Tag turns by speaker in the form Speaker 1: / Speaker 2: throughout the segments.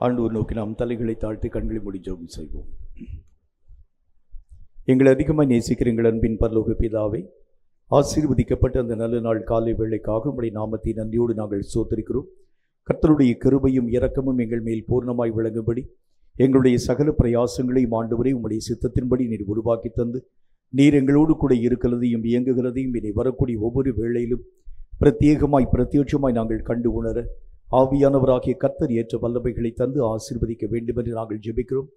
Speaker 1: ஆண்டவர் நோக்கி நாம் தலைகளை தாழ்த்தி கண்களை மூடி ஜெபம் செய்வோம். எங்களை அதிகமாக நேசிக்கிற எங்கள் அன்பின் பரலோக பிதாவே, ஆசீர்வதிக்கப்பட்ட அந்த நல்ல நாள் காலை வேளைக்காக உம்முடைய நாமத்தை நன்றியோடு நாங்கள் ஸ்தோத்திரிக்கிறோம். கர்த்தருடைய கிருபையும் இரக்கமும் எங்கள் மேல் பூர்ணமாய் விளங்கும்படி எங்களுடைய சகல பிரயாசங்களையும் ஆண்டவரே உம்முடைய சித்தத்தின்படி நீர் உருவாக்கி தந்து நீர் எங்களோடு கூட இருக்கிறதையும் இயங்குகிறதையும் இனி வரக்கூடிய ஒவ்வொரு வேளையிலும் பிரத்யட்சமாய் நாங்கள் கண்டு உணர ஆவியானவராகிய கர்த்தர் ஏற்ற வல்லமைகளை தந்து ஆசீர்வதிக்க வேண்டும் என்று நாங்கள் ஜெபிக்கிறோம்.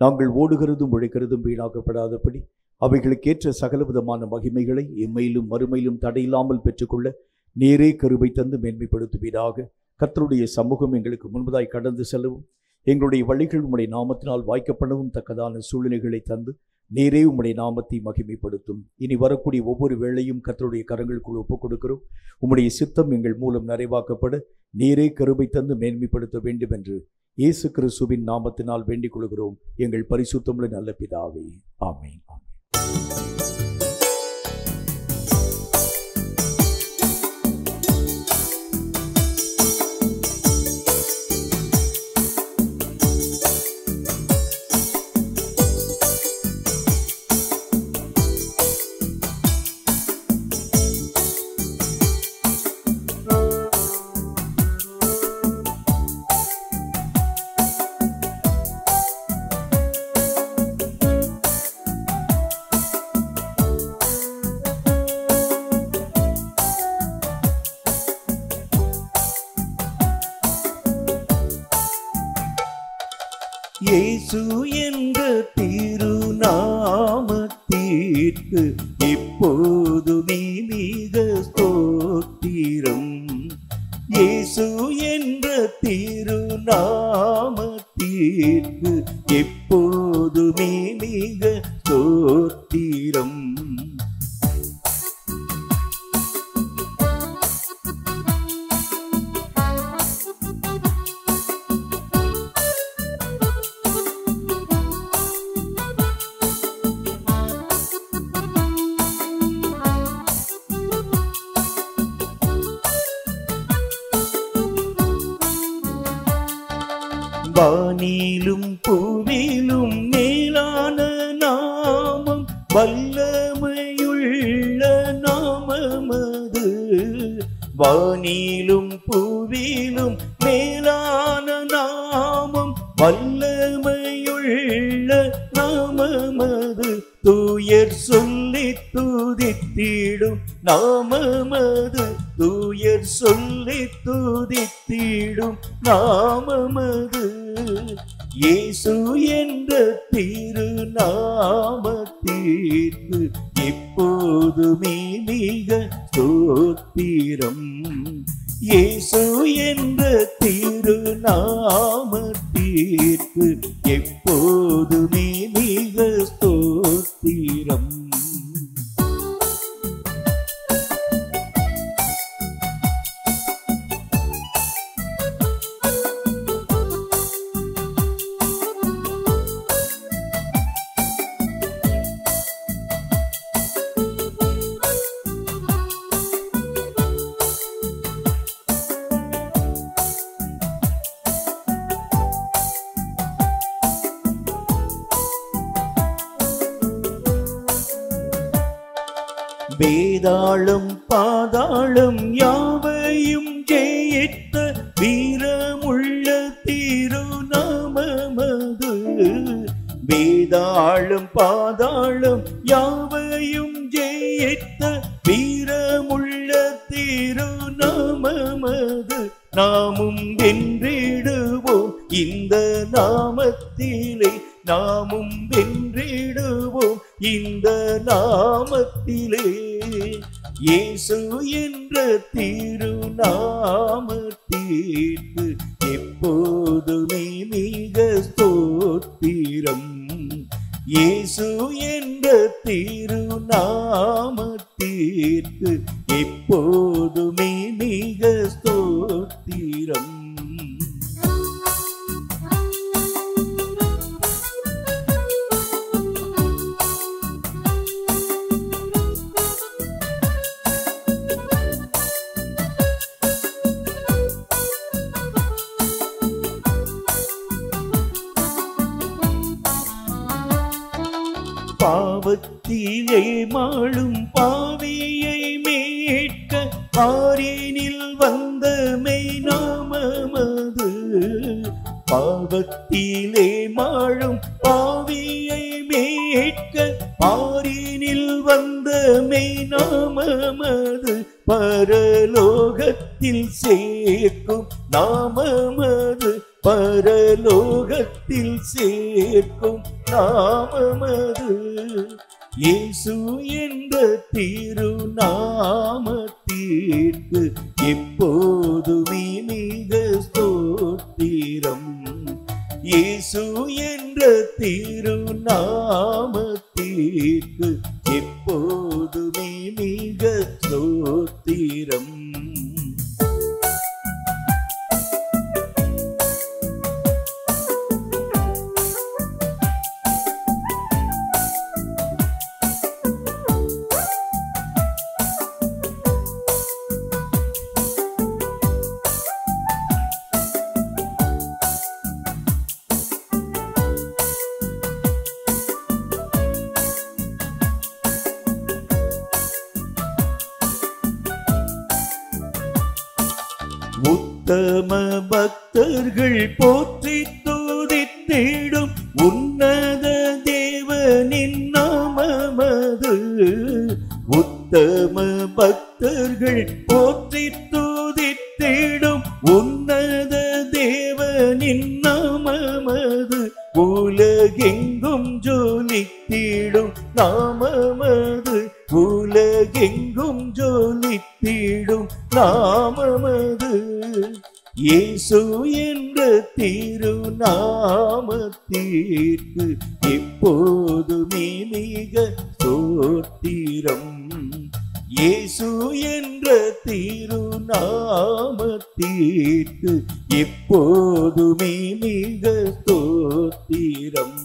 Speaker 1: நாங்கள் ஓடுகிறதும் உழைக்கிறதும் வீணாக்கப்படாதபடி அவைகளுக்கேற்ற சகலவிதமான மகிமைகளை இம்மையிலும் மறுமையிலும் தடையில்லாமல் பெற்றுக்கொள்ள நேரே கருவை தந்து மேன்மைப்படுத்துவீராக. கர்த்தருடைய சமூகம் எங்களுக்கு முன்பதாய் கடந்து செல்லவும் எங்களுடைய வழிகள் உம்முடைய நாமத்தினால் வாய்க்கப்படவும் தக்கதான சூழ்நிலைகளை தந்து நேரே உம்முடைய நாமத்தை மகிமைப்படுத்தும். இனி வரக்கூடிய ஒவ்வொரு வேளையும் கர்த்தருடைய கரங்களுக்குள் ஒப்புக் கொடுக்கிறோம். உம்முடைய சித்தம் எங்கள் மூலம் நிறைவாக்கப்பட நேரே கருவை தந்து மேன்மைப்படுத்த வேண்டும் என்று இயேசு கிறிஸ்துவின் நாமத்தினால் வேண்டிக் கொள்கிறோம் எங்கள் பரிசுத்தமுள்ள நல்ல பிதாவே, ஆமென்.
Speaker 2: இயேசு என்ற திருநாமத்திற்கு இப்போது நீ மிக ஸ்தோத்திரம். இயேசு என்ற திருநாமத்திற்கு எப்போது நீ மிக ஸ்தோத்திரம். வானிலும் பூவிலும் மேலான நாமம், வல்லமையுள்ள நாமமது. வானிலும் பூவிலும் மேலான நாமம், வல்லமையுள்ள நாமமது. தூயர் சொல்லி துதித்திடும் நாமமது. தூயர் சொல்லி துதித்திடும் நாமமது. இயேசு என்ற திருநாமத்திற்கு எப்போதுமே மிக ஸ்தோத்திரம். இயேசு என்ற திருநாமத்திற்கு எப்போதுமே மிக ஸ்தோத்திரம். வேதாளம் பாதாளம் யாவையும் ஜெயித்த வீரமுள்ள திருநாமமது. வேதாளம் பாதாளம் யாவையும் ஜெயித்த வீரமுள்ள திருநாமமது. நாமும் வென்றிடுவோம் இந்த நாமத்திலே. நாமும் வென்றிடுவோம் இந்த நாமத்திலே. இயேசு என்ற திருநாமத்திற்கு எப்போதுமே மிக ஸ்தோத்திரம். இயேசு என்ற திருநாமத்திற்கு எப்போதுமே மிக ஸ்தோத்திரம். பாவத்திலே மாளும் பாவியை மீட்க பாரினில் வந்த மெய்நாமமது. பாவத்திலே மாளும் பாவியை மீட்க பாரினில் வந்த மெய்நாமமது. பரலோகத்தில் சேர்க்கும் நாமமது. பரலோகத்தில் சேர்க்கும் நாமமது. இயேசு என்ற திருநாமத்திற்கு எப்போதுமே மிக ஸ்தோத்திரம். இயேசு என்ற திருநாமத்திற்கு எப்போதுமே மிக ஸ்தோத்திரம். உத்தம பக்தர்கள் போற்றி துதித்திடும் உன்னத தேவனின் நாமமது. உத்தம பக்தர்கள் போற்றி துதித்திடும் உன்னத தேவனின் நாமமது. உலகெங்கும் ஜொலித்திடும் நாமமது. உலகெங்கும் ஜொலித்திடும் நாமமது. இயேசு என்ற திருநாமத்திற்கு எப்போதுமே மிக ஸ்தோத்திரம். இயேசு என்ற திருநாமத்திற்கு எப்போதுமே மிக ஸ்தோத்திரம்.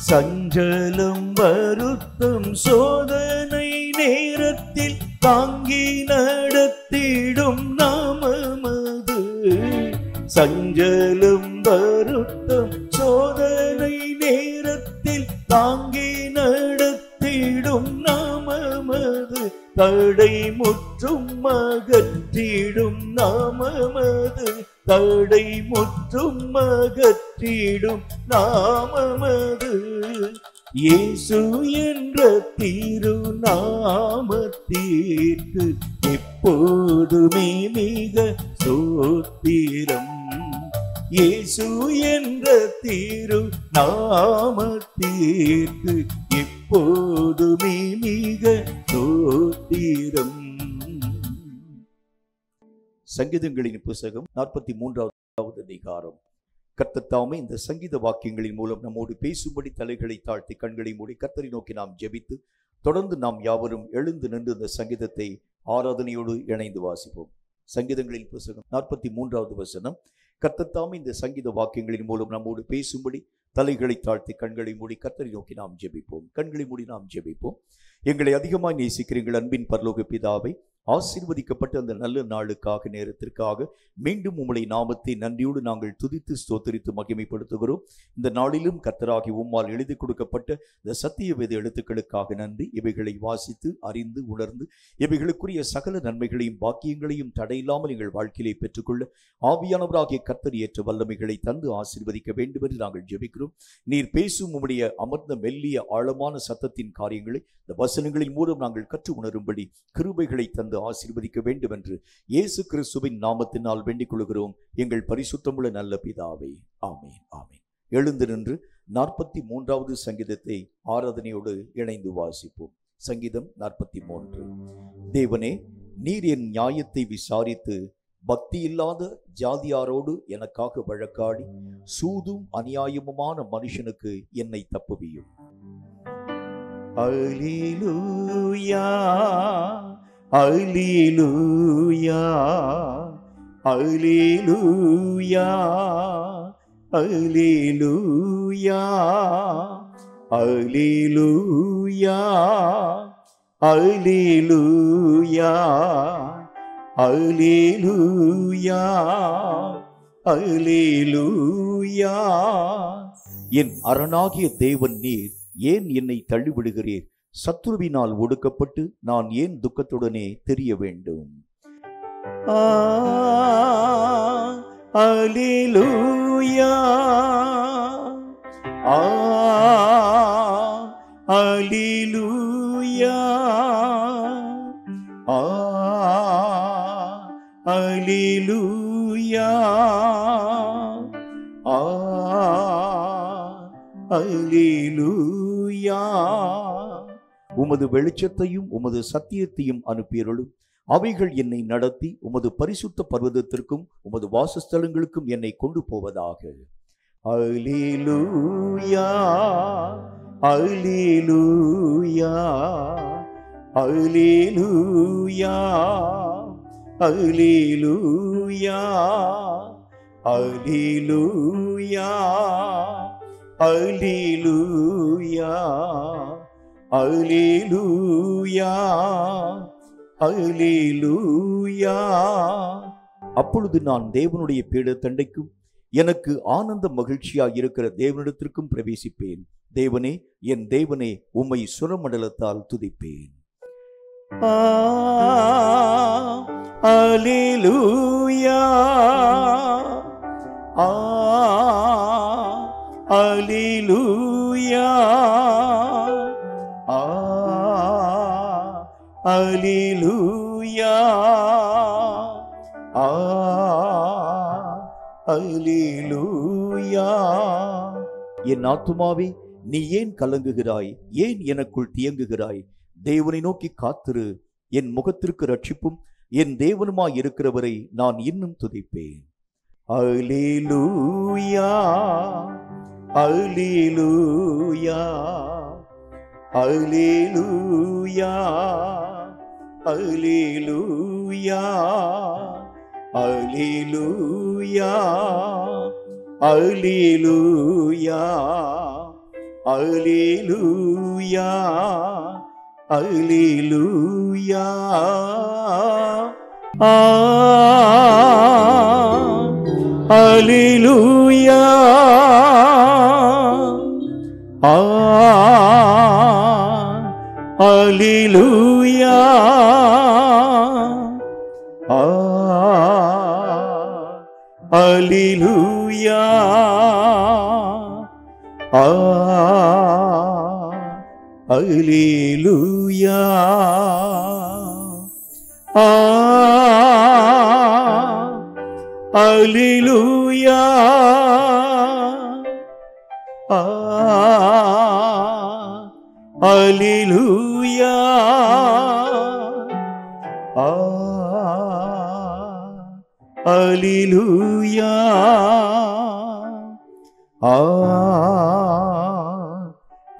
Speaker 2: சஞ்சலம் வருத்தம் சோதனை நேரத்தில் தாங்கி நடத்திடும் நாமமது. சஞ்சலம் வருத்தம் சோதனை நேரத்தில் தாங்கி நடத்திடும் நாமமது. தடை முற்றும் அகற்றிடும் நாமமது. தடை முற்றும் அகற்றிடும் நாமமது. இயேசு என்ற திருநாமத்திற்கு எப்போதுமே மிக ஸ்தோத்திரம். இயேசு என்ற திருநாமத்திற்கு எப்போதுமே மிக ஸ்தோத்திரம்.
Speaker 1: சங்கீதங்களின் புத்தகம் 43வது அதிகாரம். கர்த்தர் தாமே இந்த சங்கீத வாக்கியங்களின் மூலம் நம்மோடு பேசும்படி தலைகளை தாழ்த்தி கண்களை மூடி கர்த்தரை நோக்கி நாம் ஜெபித்து தொடர்ந்து நாம் யாவரும் எழுந்து நின்று இந்த சங்கீதத்தை ஆராதனையோடு இணைந்து வாசிப்போம். சங்கீதங்களின் புத்தகம் 43வது வசனம். கர்த்தர் தாமே இந்த சங்கீத வாக்கியங்களின் மூலம் நம்மோடு பேசும்படி தலைகளை தாழ்த்தி கண்களை மூடி கர்த்தரை நோக்கி நாம் ஜெபிப்போம். கண்களை மூடி நாம் ஜெபிப்போம். எங்களை அதிகமாய் நேசிக்கிறீர்கள் அன்பின் பரலோக பிதாவை, ஆசீர்வதிக்கப்பட்ட அந்த நல்ல நாளுக்காக நேரத்திற்காக மீண்டும் உம்முடைய நாமத்தை நன்றியோடு நாங்கள் துதித்து ஸ்தோத்திரித்து மகிமைப்படுத்துகிறோம். இந்த நாளிலும் கர்த்தராகி உம்மால் எழுதி கொடுக்கப்பட்ட இந்த சத்திய வேத எழுத்துக்களுக்காக நன்றி. இவைகளை வாசித்து அறிந்து உணர்ந்து இவைகளுக்குரிய சகல நன்மைகளையும் பாக்கியங்களையும் தடையில்லாமல் எங்கள் வாழ்க்கையிலே பெற்றுக்கொள்ள ஆவியானவராகிய கர்த்தர் ஏற்ற வல்லமைகளை தந்து ஆசீர்வதிக்க வேண்டும் என்று நாங்கள் ஜெபிக்கிறோம். நீர் பேசும் உம்முடைய அமர்ந்த மெல்லிய ஆழமான சத்தத்தின் காரியங்களை இந்த வசனங்களின் மூலம் நாங்கள் கற்று உணரும்படி கிருபைகளை தந்து ஆசீர்வதிக்க வேண்டும் என்று இயேசு கிறிஸ்துவின் நாமத்தினால் வேண்டிக் கொள்கிறோம் எங்கள் பரிசுத்தமுள்ள நல்ல பிதாவே, ஆமேன் ஆமேன். எழுந்து நின்று 43வது சங்கீதத்தை ஆராதனையோடு இணைந்து வாசிப்போம். சங்கீதம் 43. தேவனே, நீர் என் நியாயத்தை விசாரித்து பக்தி இல்லாத ஜாதியாரோடு எனக்காக வழக்காடி சூதும் அநியாயமுமான மனுஷனுக்கு என்னை தப்புவியும்.
Speaker 2: அல்லேலூயா அல்லேலூயா அல்லேலூயா அல்லேலூயா அல்லேலூயா அல்லேலூயா அல்லேலூயா அல்லேலூயா.
Speaker 1: என் அரணாகிய தேவன் நீர், ஏன் என்னை தள்ளிவிடுகிறீர்? சத்துருவினால் ஒடுக்கப்பட்டு நான் ஏன் துக்கத்துடனே தெரிய வேண்டும்?
Speaker 2: அல்லேலூயா அல்லேலூயா அல்லேலூயா அல்லேலூயா.
Speaker 1: உமது வெளிச்சத்தையும் உமது சத்தியத்தையும் அனுப்பியருளும். அவைகள் என்னை நடத்தி உமது பரிசுத்த பர்வதத்திற்கும் உமது வாசஸ்தலங்களுக்கும் என்னை கொண்டு போவதாக.
Speaker 2: அல்லேலூயா அல்லேலூயா அல்லேலூயா அல்லேலூயா அல்லேலூயா அல்லேலூயா அல்லேலூயா அல்லேலூயா.
Speaker 1: அப்பொழுது நான் தேவனுடைய பீடத்தண்டைக்கும் எனக்கு ஆனந்த மகிழ்ச்சியாய் இருக்கிற தேவனிடத்திற்கும் பிரவேசிப்பேன். தேவனே, என் தேவனே, உம்மை சுரமண்டலத்தால் துதிப்பேன்.
Speaker 2: அல்லேலூயா அல்லேலூயா அல்லேலூயா அல்லேலூயா.
Speaker 1: என் ஆத்துமாவே, நீ ஏன் கலங்குகிறாய்? ஏன் எனக்குள் தியங்குகிறாய்? தேவனை நோக்கி காத்திரு. என் முகத்திற்கு ரட்சிப்பும் என் தேவனுமாய் இருக்கிறவரை நான் இன்னும் துதிப்பேன்.
Speaker 2: அல்லேலூயா அல்லேலூயா அல்லேலூயா அல்லேலூயா அல்லேலூயா அல்லேலூயா அல்லேலூயா அல்லேலூயா. அல்லேலூயா அல்லேலூயா அல்லேலூயா அல்லேலூயா. அல்லேலூயா அல்லேலூயா அல்லேலூயா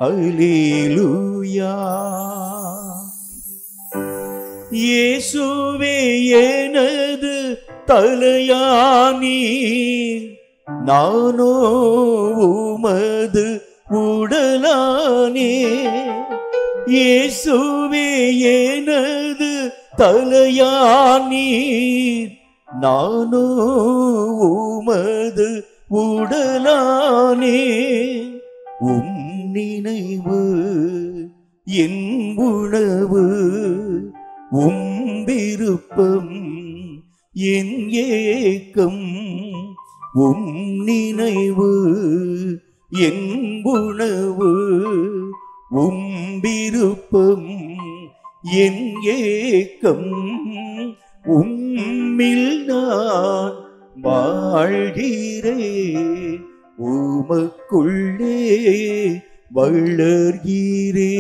Speaker 2: அல்லேலூயா. இயேசுவே எனது தலையானி, நானோ உமது உடலானே. இயேசுவே எனது தலையானி, நானோ உமது உடலானே. உம் நினைவு என் உணவு, உம் விருப்பம் என் ஏக்கம். உம் நினைவு என் உணவு, உம் விருப்பம் என் ஏக்கம். உம்மில் நான் வாழ்கிறேன், உமக்குள்ளே வளர்கிறேன்.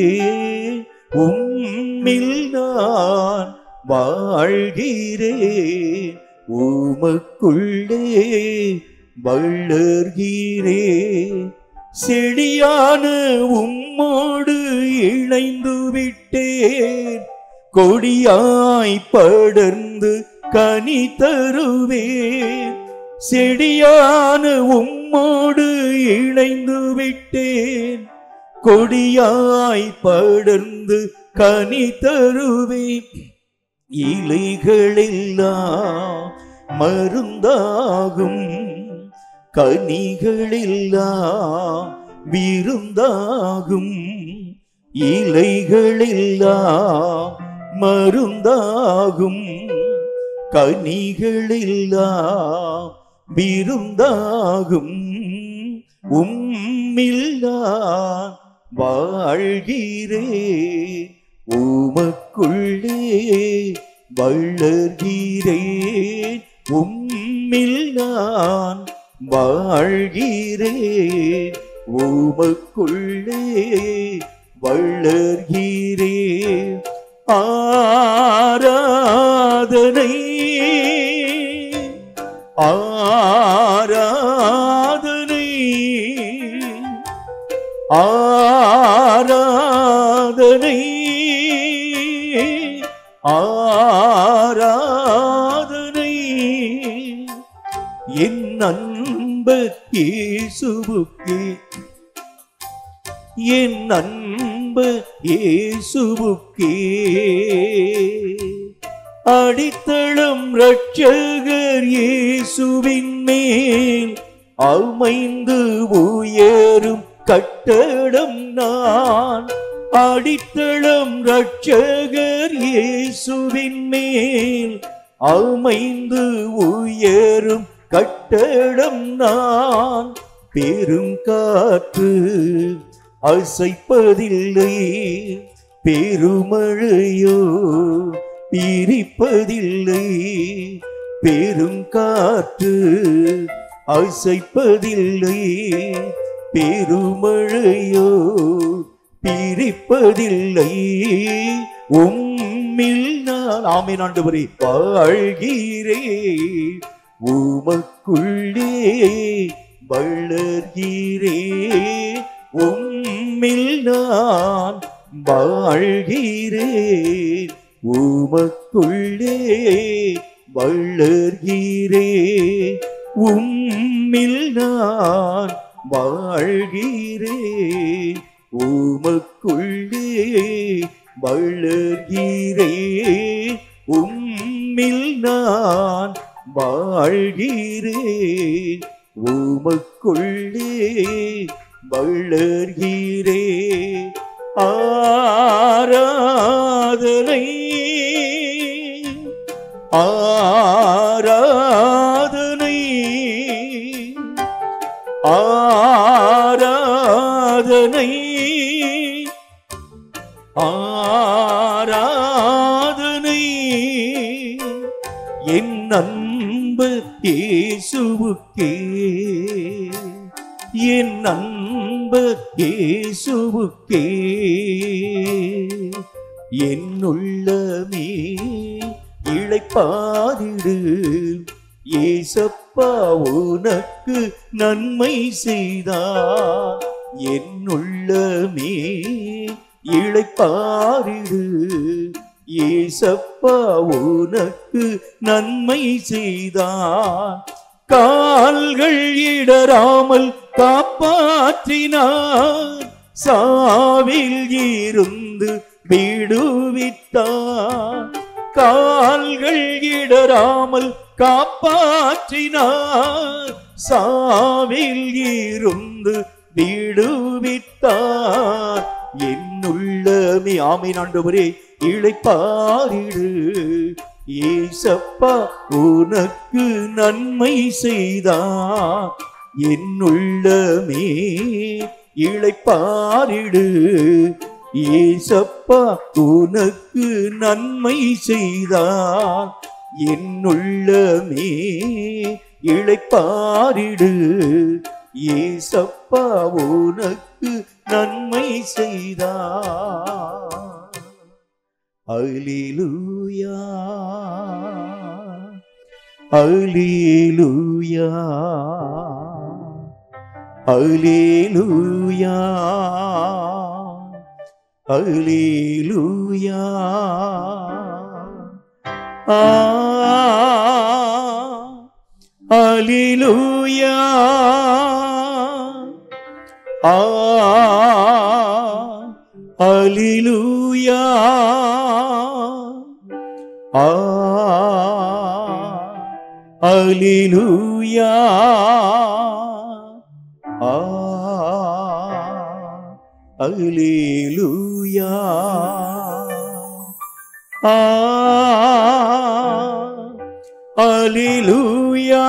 Speaker 2: உம்மில் நான் வாழ்கிறேன், உமக்குள்ளே வளர்கிறேன். செடியான உம்மோடு இணைந்து விட்டேன், கொடியாய் படர்ந்து கனி தருவேன். செடியான உம்மோடு இணைந்து விட்டேன், கொடியாய் படர்ந்து கனி தருவேன். இலைகளெல்லாம் மருந்தாகும், கனிகளெல்லாம் விருந்தாகும். இலைகளெல்லாம் மருந்தாகும், கனிகளெல்லாம் விருந்தாகும். உம்மில் நான் வாழ்கிறேன், உமக்குள்ளே வளர்கிறேன். உம்மில் நான் வாழ்கிறேன், உமக்குள்ளே வளர்கிறேன். ஆராதனை ஆராதனை ஆராதனை ஆராதனை என் அன்பர் இயேசுவுக்கே, என் அன்பர் இயேசுவுக்கே. அடித்தளம் இரட்சகர் இயேசுவின் மேல் அமைந்து உயரும் கட்டடம் நான். அடித்தளம் இரட்சகர் இயேசுவின் மேல் அமைந்து உயரும் கட்டடம் நான். பெருங்காற்று அசைப்பதில்லை, பெருமழையோ பிரிப்பதில்லை. பெருங்காற்று அசைப்பதில்லை, பெருமழையோ பிரிப்பதில்லை. உம்மில் நான் ஆமென் ஆண்டவரே வாழ்கிறேன், உமக்குள்ளே வளர்கிறேன். உம்மில் நான் வாழ்கிறேன், உமக்குள்ளே வளர்கிறேன். உம்மில் நான் வாழ்கிறேன், உமக்குள்ளே வளர்கிறேன். உம்மில் நான் வாழ்கிறேன், உமக்குள்ளே வளர்கிறேன். ஆராதனை ஆராதனை ஆராதனை ஆராதனை என் அன்பர் இயேசுவுக்கே, என் அன்பர் இயேசுவுக்கே. என் உள்ளமே இளைப்பாறிடு, ஏசப்பா உனக்கு நன்மை செய்தார். என் உள்ளமே இளைப்பாறிடு, ஏசப்பா உனக்கு நன்மை செய்தார். கால்கள் இடராமல் காப்பாற்றினார், சாவில் இருந்து விடுவித்தார். கால்கள் இடராமல் காப்பாற்றினார், சாவில் இருந்து விடுவித்தார். என் உள்ளமே ஆமென் ஆண்டவரே இளைப்பாறிடு, ஏசப்பா உனக்கு நன்மை செய்தார். என் உள்ளமே இளைப்பாறிடு, ஏசப்பா உனக்கு நன்மை செய்தார். என் உள்ளமே இளைப்பாறிடு, ஏசப்பா உனக்கு நன்மை செய்தார். அல்லேலூயா அல்லேலூயா அல்லேலூயா அல்லேலூயா அல்லேலூயா அல்லேலூயா அல்லேலூயா அல்லேலூயா அல்லேலூயா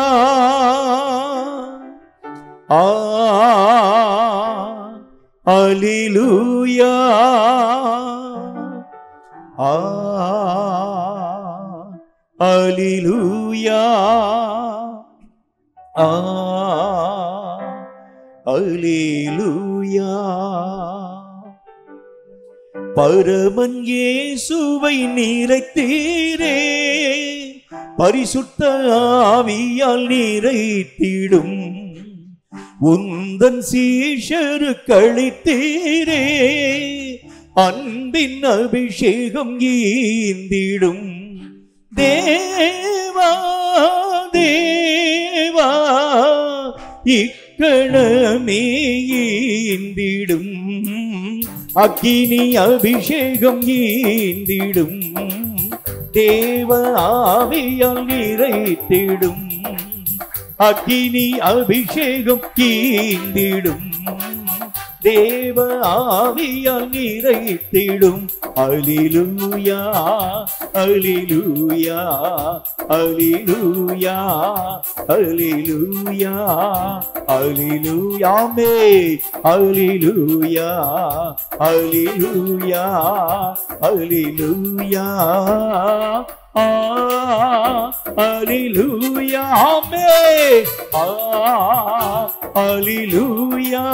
Speaker 2: அல்லேலூயா அல்லேலூயா அல்லேலூயா பரமன் இயேசுவை நிறைத்தீரே பரிசுத்த ஆவியால் நிறைத்திடும் உந்தன் சீஷருக்கு அளித்தீரே அன்பின் அபிஷேகம் ஈந்திடும் தேவா தேவா இக்கணமே ஈந்திடும் அக்கினி அபிஷேகம் ஈந்திடும் தேவ ஆவியால் நிறைத்திடும் அக்கினி அபிஷேகம் ஈந்திடும் தேவ ஆவியால் நிறைத்திடும் அல்லேலூயா அல்லேலூயா அல்லேலூயா அல்லேலூயா அல்லேலூயா அல்லேலூயா அல்லேலூயா அல்லேலூயா அல்லேலூயா அல்லேலூயா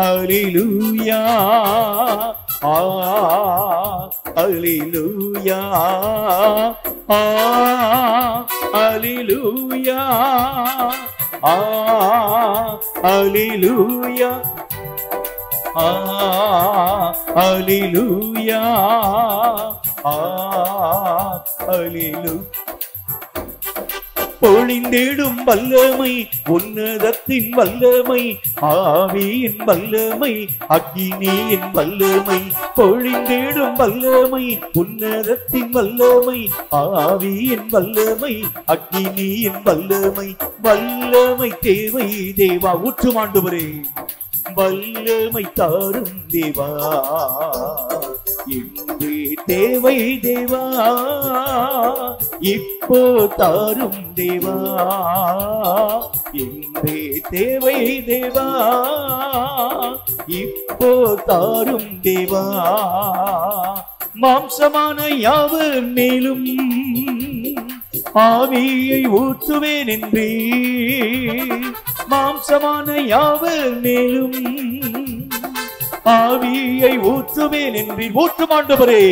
Speaker 2: அல்லேலூயா அல்லேலூயா அல்லேலூயா அல்லேலூயா அல்லேலூயா அல்லேலூயா பொழிந்திடும் வல்லமை உன்னதத்தின் வல்லமை ஆவியின் வல்லமை அக்கினியின் வல்லமை பொழிந்திடும் வல்லமை உன்னதத்தின் வல்லமை ஆவியின் வல்லமை அக்கினியின் வல்லமை வல்லமை தேவை தேவா ஊற்றும் ஆண்டவரே வல்லமை தாரும் தேவா இன்றே தேவை தேவா இப்போ தாரும் தேவா இன்றே தேவை தேவா இப்போ தாரும் தேவா மாம்சமான யாவர் மேலும் ஆவியை ஊற்றுவேன் என்றே மாம்சமான யாவர் மேலும் ஆவியை ஊற்றுவேன் என்று ஊற்றும் ஆண்டவரே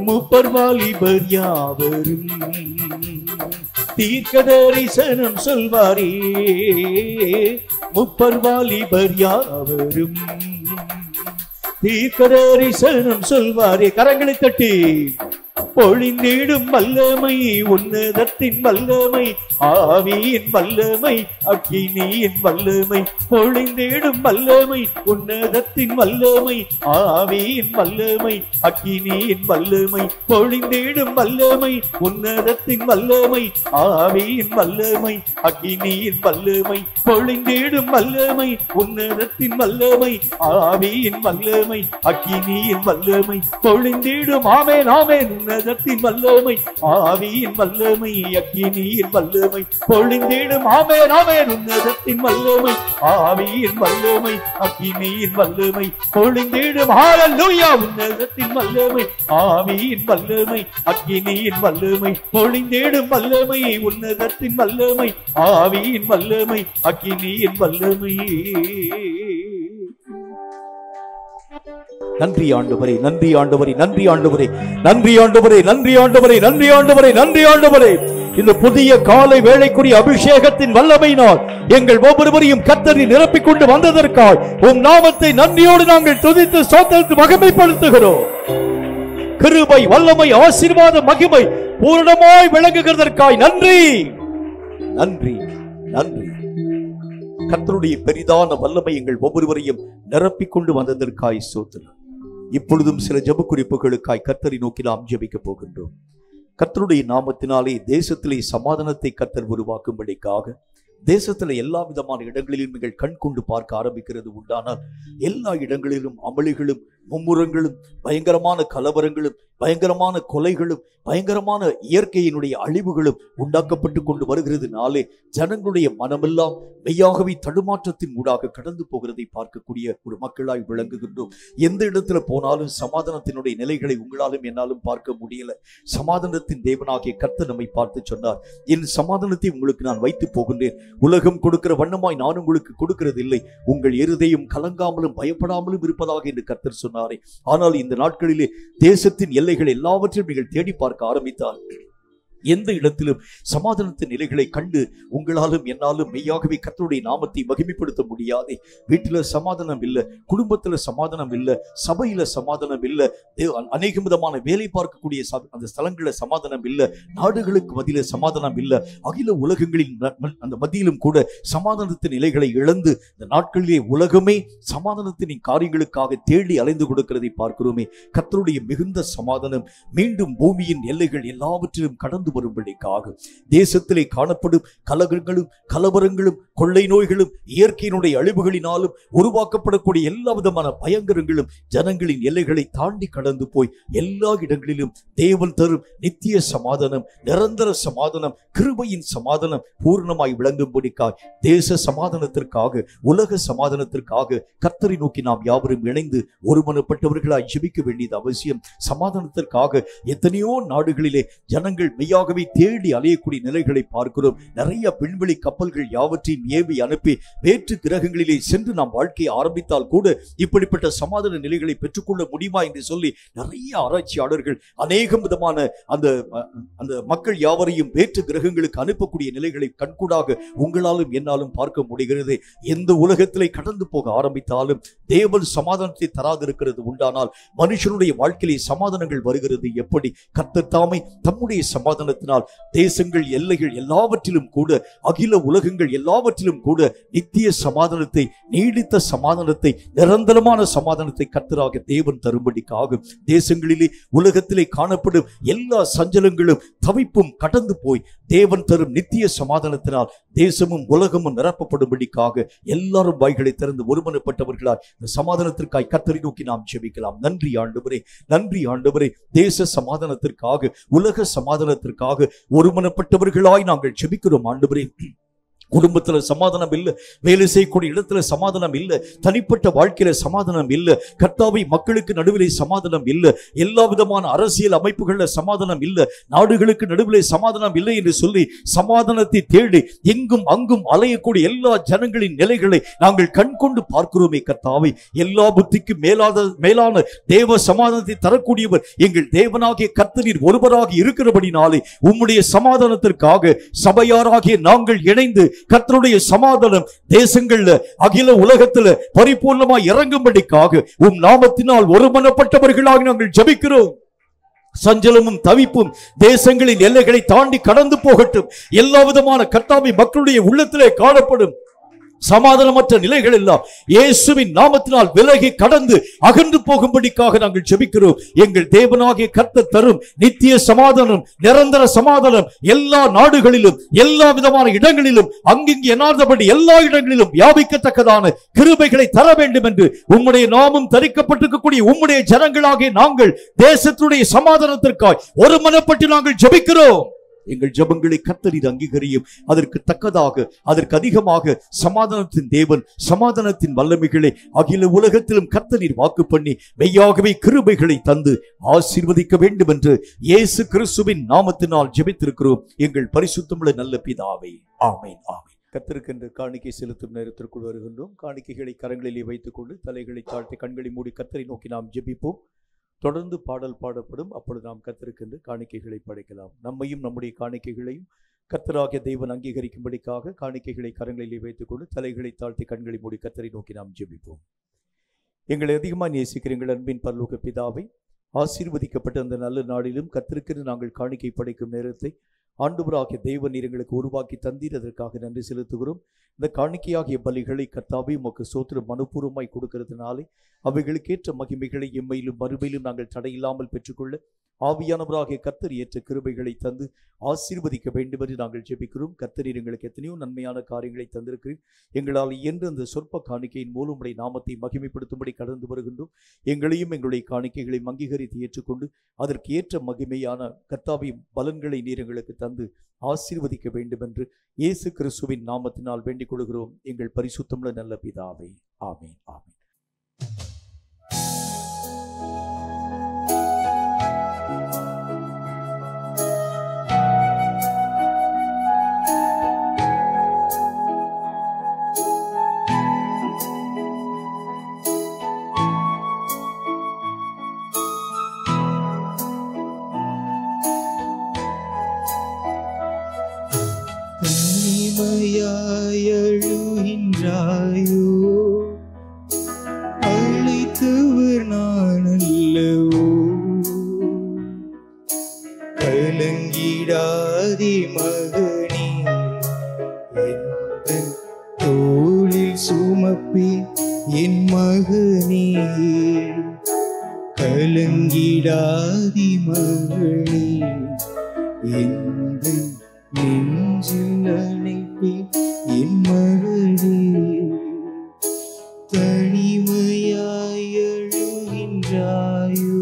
Speaker 2: மூப்பர் வாலிபர் யாவரும் தீர்க்க தரிசனம் சொல்வாரே மூப்பர் வாலிபர் யாவரும் தீர்க்க தரிசனம் சொல்வாரே கரங்களை தட்டி பொழிந்திடும் வல்லமை உன்னதத்தின் வல்லமை ஆவியின் வல்லமை அக்கினியின் வல்லமை பொழிந்திடும் வல்லமை உன்னதத்தின் வல்லமை ஆவியின் வல்லமை அக்கினியின் வல்லமை பொழிந்திடும் வல்லமை உன்னதத்தின் வல்லமை ஆவியின் வல்லமை அக்கினியின் வல்லமை பொழிந்திடும் வல்லமை உன்னதத்தின் வல்லமை ஆவியின் வல்லமை அக்கினியின் வல்லமை பொழிந்திடும் ஆமென் ஆமென் உன்னதத்தின் வல்லமை ஆவியின் வல்லமை அக்கினியின் வல்லமை பொழிந்திடும் ஆமென் ஆமென் உன்னதத்தின் வல்லமை ஆவியின் வல்லமை அக்கினியின் வல்லமை பொழிந்திடும் ஹல்லேலூயா உன்னதத்தின் வல்லமை ஆவியின் வல்லமை அக்கினியின் வல்லமை பொழிந்திடும் வல்லமை உன்னதத்தின் வல்லமை ஆவியின் வல்லமை அக்கினியின் வல்லமை
Speaker 1: நன்றி ஆண்டவரே, நன்றி ஆண்டவரே, நன்றி ஆண்டவரே, நன்றி ஆண்டவரே, நன்றி ஆண்டவரே, நன்றி ஆண்டவரே, நன்றி ஆண்டவரே. இந்த புதிய காலை வேளைக்குரிய அபிஷேகத்தின் வல்லமையினால் எங்கள் ஒவ்வொருவரையும் கர்த்தர் நிரப்பிக் கொண்டு வந்ததற்காய் உம் நாமத்தை நன்றியோடு நாங்கள் துதித்து ஸ்தோத்திரித்து மகிமைப்படுத்துகிறோம். கிருபை, வல்லமை, ஆசீர்வாத, மகிமை பூரணமாய் விளங்குகிறதற்காய் நன்றி, நன்றி, நன்றி. கர்த்தருடைய பெரிதான வல்லமை எங்கள் ஒவ்வொருவரையும் நிரப்பிக் கொண்டு வந்ததற்காய் ஸ்தோத்திரம். இப்பொழுதும் சில ஜெப குறிப்புகளுக்காய் கர்த்தரை நோக்கி நாம் ஜெபிக்க போகின்றோம். கர்த்தருடைய நாமத்தினாலே தேசத்திலே சமாதானத்தை கர்த்தர் உருவாக்கும்படிக்காக, தேசத்துல எல்லா விதமான இடங்களிலும் நீங்கள் கண் கொண்டு பார்க்க ஆரம்பிக்கிறது உண்டானால் எல்லா இடங்களிலும் அமளிகளும் மும்முரங்களும் பயங்கரமான கலவரங்களும் பயங்கரமான கொலைகளும் பயங்கரமான இயற்கையினுடைய அழிவுகளும் உண்டாக்கப்பட்டு கொண்டு வருகிறதுனாலே ஜனங்களுடைய மனமெல்லாம் மெய்யாகவே தடுமாற்றத்தின் ஊடாக கடந்து போகிறதை பார்க்கக்கூடிய ஒரு மக்களாய் விளங்குகின்றோம். எந்த இடத்துல போனாலும் சமாதானத்தினுடைய நிலைகளை உங்களாலும் என்னாலும் பார்க்க முடியல. சமாதானத்தின் தேவனாகிய கர்த்தர் நம்மை பார்த்து சொன்னார், என் சமாதானத்தை உங்களுக்கு நான் வைத்து போகின்றேன், உலகம் கொடுக்கிற வண்ணமாய் நான் உங்களுக்கு கொடுக்கிறது இல்லை, உங்கள் இருதயம் கலங்காமலும் பயப்படாமலும் இருப்பதாக என்று கர்த்தர் சொன்னாரே. ஆனால் இந்த நாட்களிலே தேசத்தின் எல்லைகள் எல்லாவற்றையும் நீங்கள் தேடி பார்க்க ஆரம்பித்தால் எந்த இடத்திலும் சமாதானத்தின் நிலைகளை கண்டு உங்களாலும் என்னாலும் மெய்யாகவே கர்த்தருடைய நாமத்தை மகிமைப்படுத்த முடியாது. வீட்டில சமாதானம் இல்லை, குடும்பத்துல சமாதானம் இல்லை, சபையில சமாதானம் இல்லை, அநேக விதமான வேலை பார்க்கக்கூடிய அந்த ஸ்தலங்கள சமாதானம் இல்லை, நாடுகளுக்கு மத்தியில சமாதானம் இல்லை, அகில உலகங்களின் அந்த மத்தியிலும் கூட சமாதானத்தின் நிலைகளை இழந்து இந்த நாட்களிலே உலகமே சமாதானத்தின் காரியங்களுக்காக தேடி அலைந்து கொடுக்கிறதை பார்க்கிறோமே. கர்த்தருடைய மிகுந்த சமாதானம் மீண்டும் பூமியின் எல்லைகள் எல்லாவற்றிலும் கடந்து வரும்படிக்காக தேசத்திலே காணப்படும் கலகங்களும் கலவரங்களும் கொள்ளை நோய்களும் இயற்கையினுடைய அழிவுகளினாலும் உருவாக்கப்படக்கூடிய எல்லா விதமான பயங்கரங்களும் ஜனங்களின் எல்லைகளை தாண்டி கடந்து போய் எல்லா இடங்களிலும் தேவன் தரும் நித்திய சமாதானம், நிரந்தர சமாதானம், கிருபையின் சமாதானம் பூர்ணமாய் விளங்கும்படிக்காய் தேச சமாதானத்திற்காக, உலக சமாதானத்திற்காக கர்த்தரை நோக்கி நாம் யாவரும் இணைந்து ஒருமனப்பட்டவர்களாய் ஜெபிக்க வேண்டியது அவசியம். சமாதானத்திற்காக எத்தனையோ நாடுகளிலே ஜனங்கள் மெய்யாகவே தேடி அலையக்கூடிய நிலைகளை பார்க்கிறோம். நிறைய விண்வெளி கப்பல்கள் யாவற்றையும் ஏவி அனுப்பி வேற்று கிரகங்களிலே சென்று நாம் வாழ்க்கையை ஆரம்பித்தால் கூட இப்படிப்பட்ட சமாதான நிலைகளை பெற்றுக்கொள்ள முடியுமா என்று சொல்லி நிறைய ஆராய்ச்சியாளர்கள் அநேக விதமான அந்த மக்கள் யாவரையும் வேற்று கிரகங்களுக்கு அனுப்பக்கூடிய நிலைகளை கண்கூடாக உங்களாலும் என்னாலும் பார்க்க முடிகிறது. எந்த உலகத்திலே கடந்து போக ஆரம்பித்தாலும் தேவன் சமாதானத்தை தராதிருக்கிறது உண்டானால் மனுஷனுடைய வாழ்க்கையிலே சமாதானங்கள் வருகிறது எப்படி? கர்த்தர் தாமே தம்முடைய சமாதானத்தினால் தேசங்கள், எல்லைகள் எல்லாவற்றிலும் கூட, அகில உலகங்கள் எல்லாவற்றிலும் கூட நித்திய சமாதானத்தை, நீடித்த சமாதானத்தை, நிரந்தரமான சமாதானத்தை கர்த்தராக தேவன் தரும்படிக்காக தேசங்களிலே உலகத்திலே காணப்படும் எல்லா சஞ்சலங்களும் தவிப்பும் கடந்து போய் தேவன் தரும் நித்திய சமாதானத்தினால் தேசமும் உலகமும் நிரப்பப்படும்படிக்காக எல்லாரும் வாய்களை திறந்து ஒருமனப்பட்டவர்களாய் இந்த சமாதானத்திற்காய் கர்த்தரை நோக்கி நாம் ஜெபிக்கலாம். நன்றி ஆண்டவரே, நன்றி ஆண்டவரே. தேச சமாதானத்திற்காக, உலக சமாதானத்திற்காக ஒருமனப்பட்டவர்களாய் நாங்கள் ஜெபிக்கிறோம் ஆண்டவரே. குடும்பத்துல சமாதானம் இல்லை, வேலை செய்யக்கூடிய இடத்துல சமாதானம் இல்லை, தனிப்பட்ட வாழ்க்கையில சமாதானம் இல்லை, கர்த்தாவை மக்களுக்கு நடுவிலே சமாதானம் இல்லை, எல்லா விதமான அரசியல் அமைப்புகள்ல சமாதானம் இல்லை, நாடுகளுக்கு நடுவிலே சமாதானம் இல்லை என்று சொல்லி சமாதானத்தை தேடி எங்கும் அங்கும் அலையக்கூடிய எல்லா ஜனங்களின் நிலைகளை நாங்கள் கண்கொண்டு பார்க்கிறோமே. கர்த்தாவை எல்லா புத்திக்கும் மேலான தேவ சமாதானத்தை தரக்கூடியவர் எங்கள் தேவனாகிய கர்த்தர் ஒருவராக இருக்கிறபடினாலே உம்முடைய சமாதானத்திற்காக சபையாராகிய நாங்கள் இணைந்து கர்த்தருடைய சமாதானம் தேசங்கள்ல, அகில உலகத்துல பரிபூர்ணமாய் இறங்கும்படிக்காக உம் நாமத்தினால் ஒருமனப்பட்டவர்களாக நாங்கள் ஜெபிக்கிறோம். சஞ்சலமும் தவிப்பும் தேசங்களின் எல்லைகளை தாண்டி கடந்து போகட்டும். எல்லா விதமான கர்த்தாவை மக்களுடைய உள்ளத்திலே காணப்படும் சமாதானமற்ற நிலைகள் எல்லாம் இயேசுவின் நாமத்தினால் விலகி கடந்து அகன்று போகும்படிக்காக நாங்கள் ஜெபிக்கிறோம். எங்கள் தேவனாகிய கர்த்தர் தரும் நித்திய சமாதானம், நிரந்தர சமாதானம் எல்லா நாடுகளிலும், எல்லா விதமான இடங்களிலும், அங்கிங்கு எண்ணாதபடி எல்லா இடங்களிலும் வியாபிக்கத்தக்கதான கிருபைகளை தர வேண்டும் என்று உம்முடைய நாமம் தரிக்கப்பட்டிருக்கக்கூடிய உம்முடைய ஜனங்களாகிய நாங்கள் தேசத்துடைய சமாதானத்திற்காய் ஒருமனப்பட்டு நாங்கள் ஜெபிக்கிறோம். எங்கள் ஜெபங்களை கர்த்தர் அங்கீகரியும். அதற்கு தக்கதாக, அதற்கு அதிகமாக சமாதானத்தின் தேவன், சமாதானத்தின் வல்லமைகளை அகில உலகத்திலும் கர்த்தர் வாக்கு பண்ணி மெய்யாகவே கிருபைகளை தந்து ஆசீர்வதிக்க வேண்டும் என்று இயேசு கிறிஸ்துவின் நாமத்தினால் ஜெபித்திருக்கிறோம் எங்கள் பரிசுத்தமுள்ள நல்ல பிதாவே. ஆமென், ஆமென். கர்த்தருக்கென்று காணிக்கை செலுத்தும் நேரத்திற்குள் வருகின்றோம். காணிக்கைகளை கரங்களிலே வைத்துக் கொண்டு தலைகளை தாழ்த்தி கண்களை மூடி கர்த்தரை நோக்கி நாம் ஜெபிப்போம். தொடர்ந்து பாடல் பாடப்படும். அப்பொழுது நாம் கர்த்தருக்கென்று காணிக்கைகளை படைக்கலாம். நம்மையும் நம்முடைய காணிக்கைகளையும் கர்த்தராகிய தேவன் அங்கீகரிக்கும்படிக்காக காணிக்கைகளை கரங்களிலே வைத்துக் கொண்டு தலைகளை தாழ்த்தி கண்களை மூடி கர்த்தரை நோக்கி நாம் ஜெபிப்போம். எங்களை அதிகமாக நேசிக்கிற எங்கள் அன்பின் பரலோக பிதாவை, ஆசீர்வதிக்கப்பட்ட அந்த நல்ல நாளிலும் கர்த்தருக்கென்று நாங்கள் காணிக்கை படைக்கும் நேரத்தை ஆண்டவராகிய தேவன் நீர் எங்களுக்கு உருவாக்கி தந்தீர். அதற்காக நன்றி செலுத்துகிறோம். இந்த காணிக்கையாகிய பலிகளை கர்த்தாவே உமக்கு ஸ்தோத்திரம் மனப்பூர்வமாய் கொடுக்கிறதுனாலே அவைகளுக்கேற்ற மகிமைகளை எம்மையிலும் மறுமையிலும் நாங்கள் தடையில்லாமல் பெற்றுக்கொள்ள ஆவியானவராகிய கர்த்தர் ஏற்ற கிருபைகளை தந்து ஆசீர்வதிக்க வேண்டும் என்று நாங்கள் ஜெபிக்கிறோம். கர்த்தர் எங்களுக்கு எத்தனையோ நன்மையான காரியங்களை தந்திருக்கிறேன். எங்களால் இயன்ற அந்த சொற்ப காணிக்கையின் மூலம் உடைய நாமத்தை மகிமைப்படுத்தும்படி கடந்து வருகின்றோம். எங்களையும் எங்களுடைய காணிக்கைகளை அங்கீகரித்து ஏற்றுக்கொண்டு அதற்கு ஏற்ற மகிமையான கர்த்தாவின் பலன்களை நீர் எங்களுக்கு தந்து ஆசீர்வதிக்க வேண்டும் என்று இயேசு கிறிஸ்துவின் நாமத்தினால் வேண்டிக் கொள்கிறோம் எங்கள் பரிசுத்தமுள்ள நல்ல பிதாவே. ஆமீன், ஆமீன்.
Speaker 3: எழுகின்றாயோ, அழைத்தவர் நான் அல்லவோ, கலங்கிடாதே மகனே, என் தோளில் சுமப்பி என் மகனே, கலங்கிடாதே மகனே, என் நெஞ்சில் அணைப்பே என் மகளே, தனிமையாய் எழுகின்றாயோ,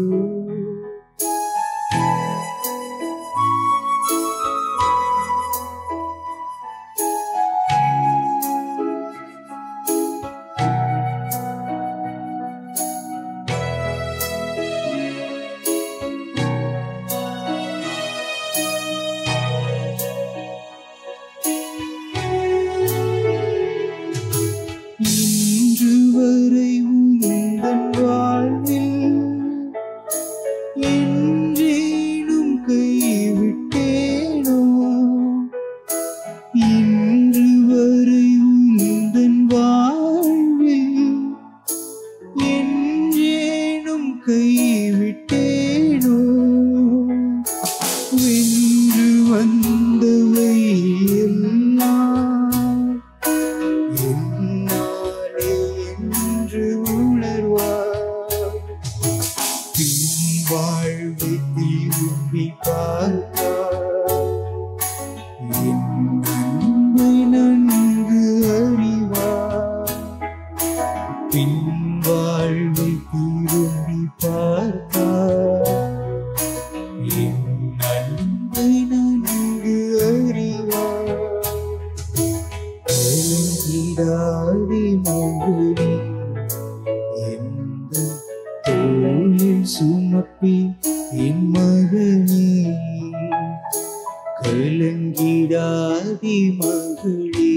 Speaker 3: கலங்கிடாதே மகளே,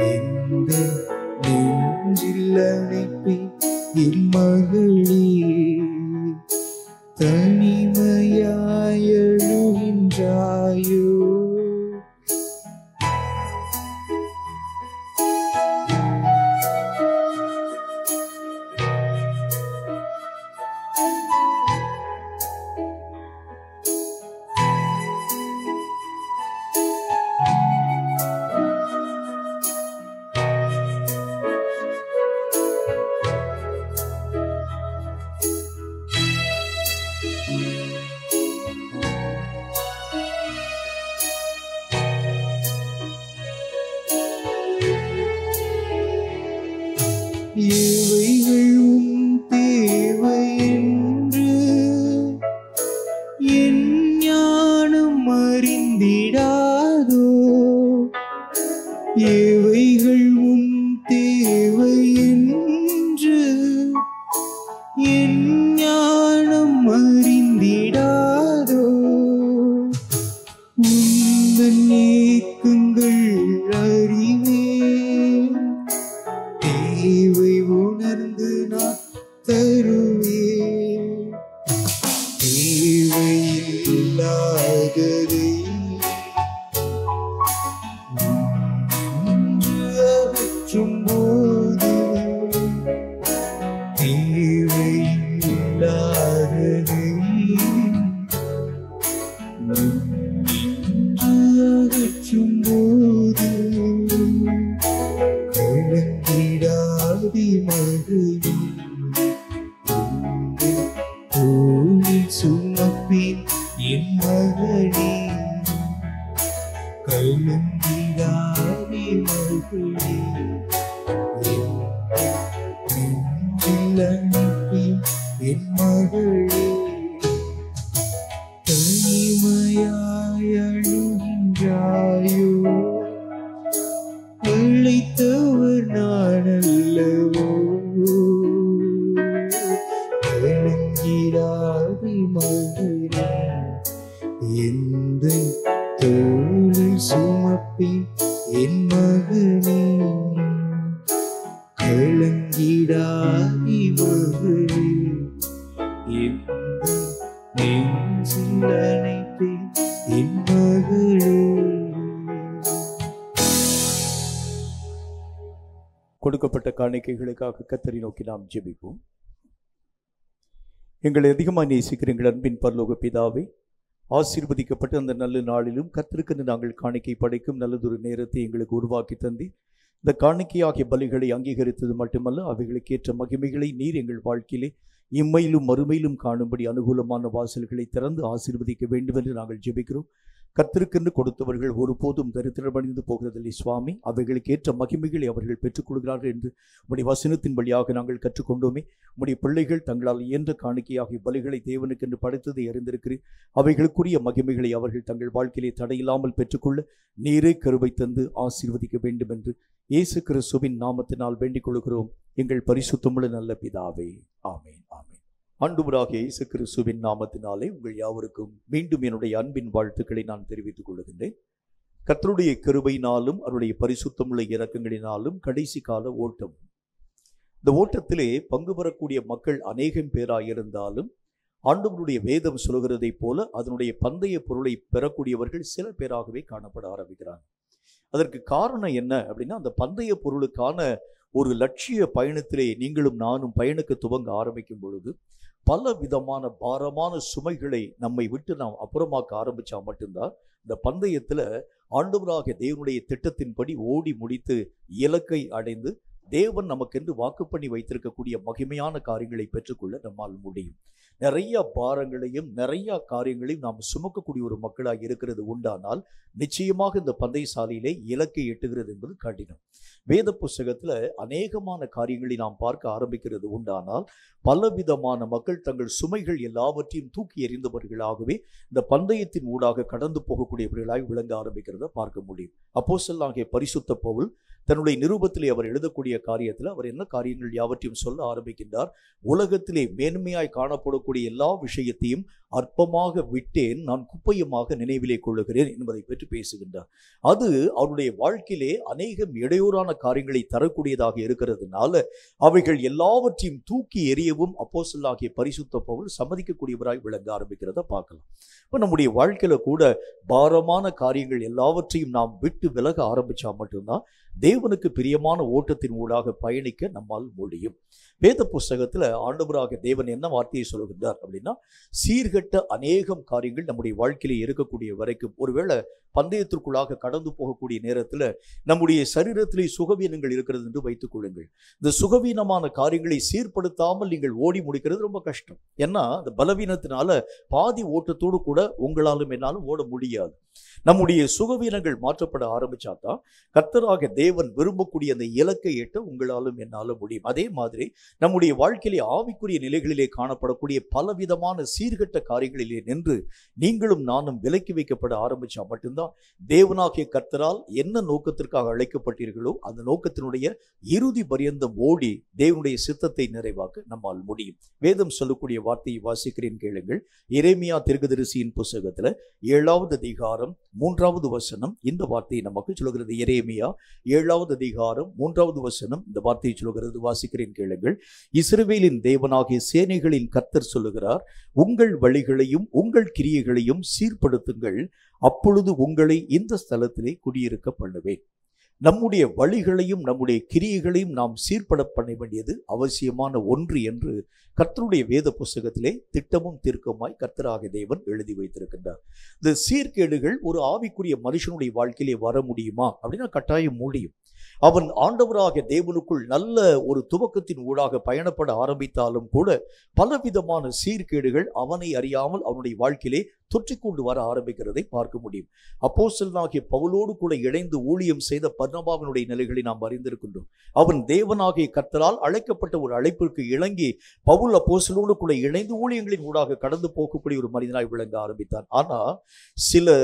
Speaker 3: எந்த நெஞ்சில் அணைப்பே என் மகளே, தனிமையாய் எழுகின்றாயோ, எவைகள் உன் தேவை என்று என் ஞானம் அறிந்திடாதோ, எவைகள் உன் தேவை என்று என் ஞானம் அறிந்திடாதோ, உந்தன் ஏக்கங்கள் கலங்கிடாதே மகளே, நெஞ்சில் அனுப்பின் என் மகளே. தனிமையாய் அழுகின்றாயோ, அழைத்தவர் நான் அல்லவோ. கலங்கிடாதே மகளே, எந்தன் தோளில் சுமப்பேன் என் மகனே. கலங்கிடாதே மகளே, எந்தன் நெஞ்சில் அணைப்பேன் என் மகளே.
Speaker 1: கொடுக்கப்பட்ட காணிக்கைகளுக்காக கர்த்தரை நோக்கி நாம் ஜெபிப்போம். எங்களை அதிகமாக நேசிக்கிற எங்கள் அன்பின் பரலோக பிதாவே, ஆசீர்வதிக்கப்பட்ட அந்த நல்ல நாளிலும் கர்த்தருக்கு நாங்கள் காணிக்கை படைக்கும் நல்லதொரு நேரத்தை எங்களுக்கு உருவாக்கி தந்தி இந்த காணிக்கையாகிய பலிகளை அங்கீகரித்தது மட்டுமல்ல, அவைகளுக்கு ஏற்ற மகிமைகளை நீர் எங்கள் வாழ்க்கையிலே இம்மையிலும் மறுமையிலும் காணும்படி அனுகூலமான வாசல்களை திறந்து ஆசீர்வதிக்க வேண்டும் என்று நாங்கள் ஜெபிக்கிறோம். கர்த்தருக்கென்று கொடுத்தவர்கள் ஒருபோதும் தரித்திரமடைந்து போகிறதில்லை சுவாமி. அவைகளுக்கு ஏற்ற மகிமைகளை அவர்கள் பெற்றுக்கொள்கிறார்கள் என்று உம்முடைய வசனத்தின் வழியாக நாங்கள் கற்றுக்கொண்டோமே. உம்முடைய பிள்ளைகள் தங்களால் இயன்ற காணிக்கையாகிய பலிகளை தேவனுக்கென்று படைத்ததை அறிந்திருக்கிறேன். அவைகளுக்குரிய மகிமைகளை அவர்கள் தங்கள் வாழ்க்கையிலே தடையில்லாமல் பெற்றுக்கொள்ள நீரே கிருபை தந்து ஆசீர்வதிக்க வேண்டும் என்று இயேசு கிறிஸ்துவின் நாமத்தினால் வேண்டிக் கொள்கிறோம் எங்கள் பரிசுத்தமுள்ள நல்ல பிதாவே. ஆமேன் ஆமேன். ஆண்டவராகிய இயேசு கிறிஸ்துவின் நாமத்தினாலே உங்கள் யாவருக்கும் மீண்டும் என்னுடைய அன்பின் வாழ்த்துக்களை நான் தெரிவித்துக் கொள்கின்றேன். கர்த்தருடைய கிருபையினாலும் அவருடைய பரிசுத்தமுள்ள இரக்கங்களினாலும் கடைசி கால ஓட்டம். இந்த ஓட்டத்திலே பங்கு பெறக்கூடிய மக்கள் அநேகம் பேராயிருந்தாலும் ஆண்டவருடைய வேதம் சொல்கிறதை போல அதனுடைய பந்தய பொருளை பெறக்கூடியவர்கள் சில பேராகவே காணப்பட ஆரம்பிக்கிறாங்க. அதற்கு காரணம் என்ன அப்படின்னா, அந்த பந்தய பொருளுக்கான ஒரு லட்சிய பயணத்திலே நீங்களும் நானும் பயணிக்க துவங்க ஆரம்பிக்கும் பொழுது பல விதமான பாரமான சுமைகளை நம்மை விட்டு நாம் அப்புறமாக்க ஆரம்பிச்சா மட்டும்தான் இந்த பந்தயத்துல ஆண்டவராகிய தேவனுடைய திட்டத்தின்படி ஓடி முடித்து இலக்கை அடைந்து தேவன் நமக்கென்று வாக்கு பண்ணி வைத்திருக்கக்கூடிய மகிமையான காரியங்களை பெற்றுக்கொள்ள நம்மால் முடியும். நிறைய பாரங்களையும் நிறைய காரியங்களையும் நாம் சுமக்கக்கூடிய ஒரு மக்களாக இருக்கிறது உண்டானால் நிச்சயமாக இந்த பந்தயசாலையிலே இலக்கை எட்டுகிறது என்பது கடினம். வேத புஸ்தகத்துல அநேகமான காரியங்களை நாம் பார்க்க ஆரம்பிக்கிறது உண்டானால் பலவிதமான மக்கள் தங்கள் சுமைகள் எல்லாவற்றையும் தூக்கி எறிந்தவர்களாகவே இந்த பந்தயத்தின் ஊடாக கடந்து போகக்கூடியவர்களாக விளங்க ஆரம்பிக்கிறத பார்க்க முடியும். அப்போஸ்தலனாகிய பரிசுத்த பவுல் தன்னுடைய நிருபத்திலே அவர் எழுதக்கூடிய காரியத்தில் அவர் என்ன காரியங்கள் யாவற்றையும் சொல்ல ஆரம்பிக்கின்றார். உலகத்திலே மேன்மையாய் காணப்படக்கூடிய எல்லா விஷயத்தையும் அற்பமாக விட்டேன், நான் குப்பையுமாக நினைவிலே கொள்ளுகிறேன் என்பதை பற்றி பேசுகின்றார். அது அவருடைய வாழ்க்கையிலே அநேகம் இடையூறான காரியங்களை தரக்கூடியதாக இருக்கிறதுனால அவைகள் எல்லாவற்றையும் தூக்கி எறியவும் அப்போஸ்தலனாகிய பரிசுத்த பவுல் சம்மதிக்கக்கூடியவராய் விளங்க ஆரம்பிக்கிறத பார்க்கலாம். இப்போ நம்முடைய வாழ்க்கையில கூட பாரமான காரியங்கள் எல்லாவற்றையும் நாம் விட்டு விலக ஆரம்பிச்சா மட்டும்தான் தேவனுக்கு பிரியமான ஓட்டத்தின் ஊடாக பயணிக்க நம்மால் முடியும். வேத புஸ்தகத்துல ஆண்டவராக தேவன் என்ன வார்த்தையை சொல்கின்றார் அப்படின்னா, சீர்கட்ட அநேகம் காரியங்கள் நம்முடைய வாழ்க்கையில இருக்கக்கூடிய வரைக்கும் ஒருவேளை பந்தயத்திற்குள்ளாக கடந்து போகக்கூடிய நேரத்துல நம்முடைய சரீரத்திலே சுகவீனங்கள் இருக்கிறது என்று வைத்துக் கொள்ளுங்கள். இந்த சுகவீனமான காரியங்களை சீர்படுத்தாமல் நீங்கள் ஓடி முடிக்கிறது ரொம்ப கஷ்டம். ஏன்னா அந்த பலவீனத்தினால பாதி ஓட்டத்தோடு கூட உங்களாலும் என்னாலும் ஓட முடியாது. நம்முடைய சுகவீனங்கள் மாற்றப்பட ஆரம்பிச்சாதான் கர்த்தராக தேவன் விரும்பக்கூடிய அந்த இலக்கை எட்ட உங்களாலும் என்னாலும் முடியும். அதே மாதிரி நம்முடைய வாழ்க்கையிலே ஆவிக்குரிய நிலைகளிலே காணப்படக்கூடிய பலவிதமான சீர்கட்ட காரியங்களிலே நின்று நீங்களும் நானும் விலக்கி வைக்கப்பட ஆரம்பிச்சா மட்டும்தான் தேவனாகிய கர்த்தரால் என்ன நோக்கத்திற்காக அழைக்கப்பட்டீர்களோ அந்த நோக்கத்தினுடைய இறுதி பரியந்தம் ஓடி தேவனுடைய சித்தத்தை நிறைவாக்க நம்மால் முடியும். வேதம் சொல்லக்கூடிய வார்த்தையை வாசிக்கிறேன் கேளுங்கள். எரேமியா தீர்க்கதரிசியின் புஸ்தகத்துல 7வது அதிகாரம் 3வது வசனம் இந்த வார்த்தையை நமக்கு சொல்கிறது. எரேமியா 7வது அதிகாரம் 3வது வசனம் இந்த வார்த்தையை சொல்கிறது. வாசிக்கிறேன் கேளுங்கள். இஸ்ரவேலின் தேவனாகிய சேனைகளின் கர்த்தர் சொல்லுகிறார், உங்கள் வழிகளையும் உங்கள் கிரியைகளையும் சீர்படுத்துங்கள், அப்பொழுது உங்களை இந்த ஸ்தலத்திலே குடியிருக்க பண்ணுவேன். நம்முடைய வழிகளையும் நம்முடைய கிரியைகளையும் நாம் சீர்பட பண்ண வேண்டியது அவசியமான ஒன்று என்று கர்த்தருடைய வேத புஸ்தகத்திலே திட்டமும் தீர்க்கமாய் கர்த்தராகிய தேவன் எழுதி வைத்திருக்கின்றார். இந்த சீர்கேடுகள் ஒரு ஆவிக்குரிய மனுஷனுடைய வாழ்க்கையிலே வர முடியுமா அப்படின்னா கட்டாயம் முடியும். அவன் ஆண்டவராகிய தேவனுக்குள் நல்ல ஒரு துவக்கத்தின் ஊடாக பயணப்பட ஆரம்பித்தாலும் கூட பலவிதமான சீர்கேடுகள் அவனை அறியாமல் அவனுடைய வாழ்க்கையிலே தொற்றிக்கொண்டு வர ஆரம்பிக்கிறதை பார்க்க முடியும். அப்போஸ்தலனாகிய பவுலோடு கூட இணைந்து ஊழியம் செய்த பர்னபாவினுடைய நிலைகளை நாம் அறிந்திருக்கின்றோம். அவன் தேவனாகிய கர்த்தரால் அழைக்கப்பட்ட ஒரு அழைப்பிற்கு இணங்கி பவுல் அப்போஸ்தலனோடு கூட இணைந்து ஊழியங்களின் ஊடாக கடந்து போகக்கூடிய ஒரு மனிதனாய் விளங்க ஆரம்பித்தான். ஆனா சில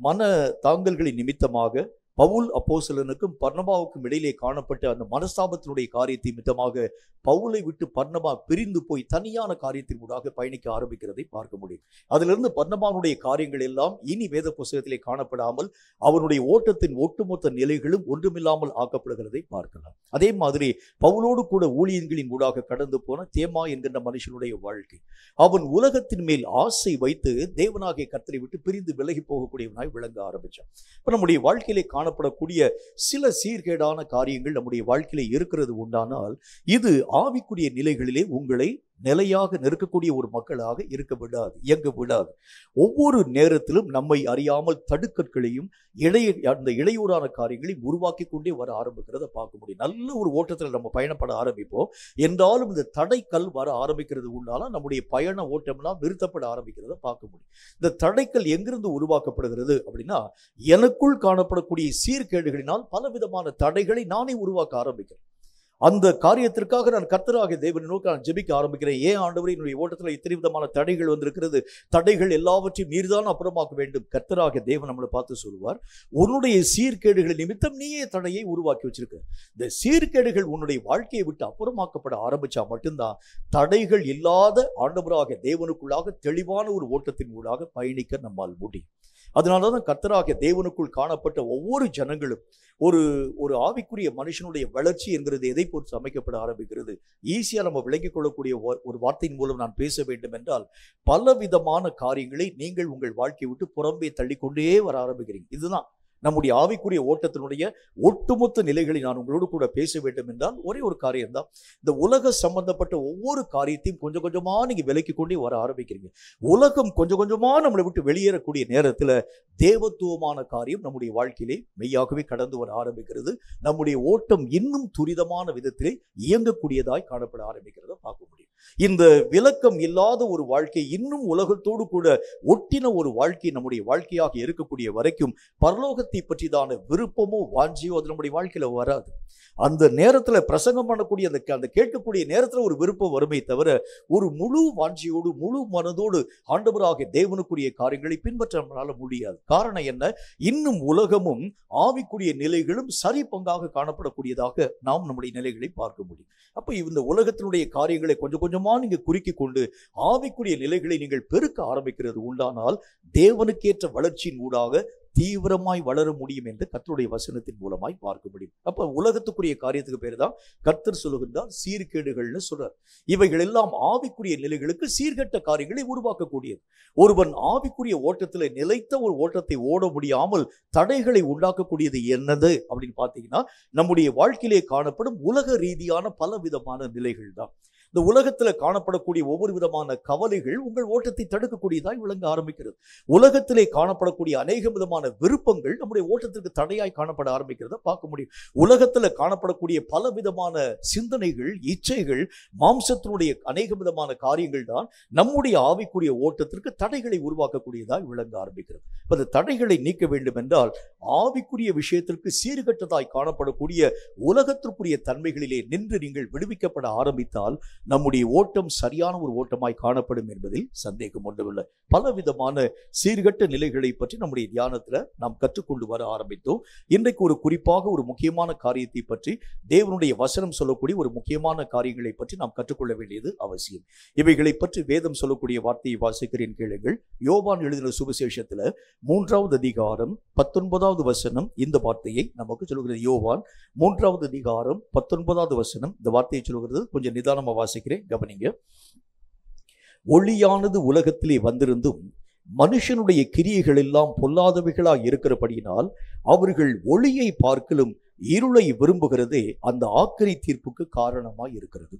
Speaker 1: மன தாங்கல்களின் நிமித்தமாக பவுல் அப்போஸ்தலனுக்கும் பர்னபாவுக்கும் இடையிலே காணப்பட்ட அந்த மனஸ்தாபத்தினுடைய காரியத்தை நிமித்தமாக பவுலை விட்டு பர்னபா பிரிந்து போய் தனியான காரியத்தின் ஊடாக பயணிக்க ஆரம்பிக்கிறதை பார்க்க முடியும். அதிலிருந்து பர்னபாவுடைய காரியங்கள் எல்லாம் இனி வேத புஸ்தகத்திலே காணப்படாமல் அவனுடைய ஓட்டத்தின் ஒட்டுமொத்த நிலைகளும் ஒன்றுமில்லாமல் ஆக்கப்படுகிறதை பார்க்கலாம். அதே மாதிரி பவுலோடு கூட ஊழியர்களின் ஊடாக கடந்து போன தேமா என்கின்ற மனுஷனுடைய வாழ்க்கை, அவன் உலகத்தின் மேல் ஆசை வைத்து தேவனாகிய கர்த்தரை விட்டு பிரிந்து விலகி போகக்கூடியவனாய் விளங்க ஆரம்பிச்சான். இப்ப நம்முடைய வாழ்க்கையிலே காணப்படக்கூடிய சில சீர்கேடான காரியங்கள் நம்முடைய வாழ்க்கையிலே இருக்கிறது உண்டானால் இது ஆவிக்குரிய நிலைகளிலே உங்களை நிலையாக நிற்கக்கூடிய ஒரு மக்களாக இருக்க விடாது, இயங்க விடாது. ஒவ்வொரு நேரத்திலும் நம்மை அறியாமல் தடுக்கற்களையும் அந்த இடையூறான காரியங்களை உருவாக்கி கொண்டே வர ஆரம்பிக்கிறத பார்க்க முடியும். நல்ல ஒரு ஓட்டத்தில் நம்ம பயணப்பட ஆரம்பிப்போம் என்றாலும் இந்த தடைக்கல் வர ஆரம்பிக்கிறது உண்டாலும் நம்முடைய பயண ஓட்டம்லாம் நிறுத்தப்பட ஆரம்பிக்கிறத பார்க்க முடியும். இந்த தடைக்கல் எங்கிருந்து உருவாக்கப்படுகிறது அப்படின்னா, எனக்குள் காணப்படக்கூடிய சீர்கேடுகளினால் பலவிதமான தடைகளை நானே உருவாக்க ஆரம்பிக்கிறேன். அந்த காரியத்திற்காக நான் கர்த்தராகிய தேவனை நோக்கி நான் ஜெபிக்க ஆரம்பிக்கிறேன். ஏன் ஆண்டவரே, என்னுடைய ஓட்டத்தில் இத்தனை விதமான தடைகள் வந்திருக்கிறது, தடைகள் எல்லாவற்றையும் நீர்தான் அப்புறமாக்க வேண்டும். கர்த்தராகிய தேவன் நம்மளை பார்த்து சொல்லுவார், உன்னுடைய சீர்கேடுகள் நிமித்தம் நீயே தடையை உருவாக்கி வச்சிருக்க. இந்த சீர்கேடுகள் உன்னுடைய வாழ்க்கையை விட்டு அப்புறமாக்கப்பட ஆரம்பிச்சா மட்டும்தான் தடைகள் இல்லாத ஆண்டவராகிய தேவனுக்குள்ளாக தெளிவான ஒரு ஓட்டத்தின் ஊடாக பயணிக்க நம்மால் முடியும். அதனாலதான் கர்த்தராகிய தேவனுக்குள் காணப்பட்ட ஒவ்வொரு ஜனங்களும் ஒரு ஆவிக்குரிய மனுஷனுடைய வளர்ச்சி என்கிறது எதை பொறுத்து அமைக்கப்பட ஆரம்பிக்கிறது. ஈஸியா நம்ம விளங்கிக் கொள்ளக்கூடிய ஒரு வார்த்தையின் மூலம் நான் பேச வேண்டும் என்றால், பல விதமான காரியங்களை நீங்கள் உங்கள் வாழ்க்கையை விட்டு புறம்பே தள்ளிக்கொண்டே வர ஆரம்பிக்கிறீங்க. இதுதான் நம்முடைய ஆவிக்குரிய ஓட்டத்தினுடைய ஒட்டுமொத்த நிலைகளை நான் உங்களோடு கூட பேச வேண்டும் என்றால் ஒரே ஒரு காரியம் தான். இந்த உலக சம்பந்தப்பட்ட ஒவ்வொரு காரியத்தையும் கொஞ்சம் கொஞ்சமா நீங்க விலக்கி கொண்டே வர ஆரம்பிக்கிறீங்க. உலகம் கொஞ்சம் கொஞ்சமா நம்மளை விட்டு வெளியேறக்கூடிய நேரத்துல தேவத்துவமான காரியம் நம்முடைய வாழ்க்கையிலே மெய்யாகவே கடந்து வர ஆரம்பிக்கிறது. நம்முடைய ஓட்டம் இன்னும் துரிதமான விதத்திலே இயங்கக்கூடியதாய் காணப்பட ஆரம்பிக்கிறத பார்க்க முடியும். இந்த விளக்கம் இல்லாத ஒரு வாழ்க்கை, இன்னும் உலகத்தோடு கூட ஒட்டின ஒரு வாழ்க்கை நம்முடைய வாழ்க்கையாக இருக்கக்கூடிய வரைக்கும் பரலோகத்தை பற்றிதான விருப்பமோ வாஞ்சியோ அது நம்முடைய வாழ்க்கையில வராது. அந்த நேரத்துல பிரசங்கம் பண்ணக்கூடிய அந்த கேட்கக்கூடிய நேரத்துல ஒரு விருப்பம் வருமே தவிர ஒரு முழு வாஞ்சியோடு முழு மனதோடு ஆண்டவராகிய தேவனுக்குரிய காரியங்களை பின்பற்ற நம்மளால முடியாது. காரணம் என்ன? இன்னும் உலகமும் ஆவிக்குரிய நிலைகளும் சரி பங்காக காணப்படக்கூடியதாக நாம் நம்முடைய நிலைகளை பார்க்க முடியும். அப்ப இந்த உலகத்தினுடைய காரியங்களை கொஞ்சம் கொஞ்சமா நீங்க குறுக்கி கொண்டு ஆவிக்குரிய நிலைகளை நீங்கள் பெருக்க ஆரம்பிக்கிறது உண்டானால் தேவனுக்கேற்ற வளர்ச்சியின் ஊடாக தீவிரமாய் வளர முடியும் என்று கர்த்தருடைய வசனத்தின் மூலமாய் பார்க்க முடியும். அப்ப உலகத்துக்குரிய காரியத்துக்கு பேர் தான் கர்த்தர் சொல்லுகின்றார் சீர்கேடுகள்னு சொல்றார். இவைகள் எல்லாம் ஆவிக்குரிய நிலைகளுக்கு சீர்கெட்ட காரியங்களை உருவாக்கக்கூடியது. ஒருவன் ஆவிக்குரிய ஓட்டத்தில் நிலைத்த ஒரு ஓட்டத்தை ஓட முடியாமல் தடைகளை உண்டாக்கக்கூடியது என்னது அப்படின்னு பார்த்தீங்கன்னா, நம்முடைய வாழ்க்கையிலே காணப்படும் உலக ரீதியான பல விதமான நிலைகள் தான். இந்த உலகத்துல காணப்படக்கூடிய ஒவ்வொரு விதமான கவலைகள் உங்கள் ஓட்டத்தை தடுக்கக்கூடியதாய் விளங்க ஆரம்பிக்கிறது. உலகத்திலே காணப்படக்கூடிய அநேக விதமான விருப்பங்கள் நம்முடைய ஓட்டத்திற்கு தடையாய் காணப்பட ஆரம்பிக்கிறத பார்க்க முடியும். உலகத்துல காணப்படக்கூடிய பல விதமான சிந்தனைகள், இச்சைகள், மாம்சத்தினுடைய அநேக விதமான காரியங்கள் தான் நம்முடைய ஆவிக்குரிய ஓட்டத்திற்கு தடைகளை உருவாக்கக்கூடியதாய் விளங்க ஆரம்பிக்கிறது. அந்த தடைகளை நீக்க வேண்டும் என்றால் ஆவிக்குரிய விஷயத்திற்கு சீர்கட்டதாய் காணப்படக்கூடிய உலகத்திற்குரிய தன்மைகளிலே நின்று நீங்கள் விடுவிக்கப்பட ஆரம்பித்தால் நம்முடைய ஓட்டம் சரியான ஒரு ஓட்டமாய் காணப்படும் என்பதில் சந்தேகம் ஒன்றுமில்லை. பல விதமான சீர்கட்ட நிலைகளை பற்றி நம்முடைய தியானத்துல நாம் கற்றுக்கொண்டு வர ஆரம்பித்தோம். இன்றைக்கு ஒரு குறிப்பாக ஒரு முக்கியமான காரியத்தை பற்றி, தேவனுடைய வசனம் சொல்லக்கூடிய ஒரு முக்கியமான காரியங்களை பற்றி நாம் கற்றுக்கொள்ள வேண்டியது அவசியம். இவைகளை பற்றி வேதம் சொல்லக்கூடிய வார்த்தையை வாசிக்கிறேன் கேளுங்கள். யோவான் எழுதின சுவிசேஷத்துல 3வது அதிகாரம் 19வது வசனம் இந்த வார்த்தையை நமக்கு சொல்கிறது. யோவான் 3வது அதிகாரம் 19வது வசனம் இந்த வார்த்தையை சொல்கிறது. கொஞ்சம் நிதானமா வாசிக்கிறேன், கவனிங்க. ஒளியானது உலகத்திலே வந்திருந்தும் மனுஷனுடைய கிரியைகள் எல்லாம் பொல்லாதவைகளாய் இருக்கிறபடியினால் அவர்கள் ஒளியை பார்க்கலும் இருளை விரும்புகிறதே அந்த ஆக்கினை தீர்ப்புக்கு காரணமாய் இருக்கிறது.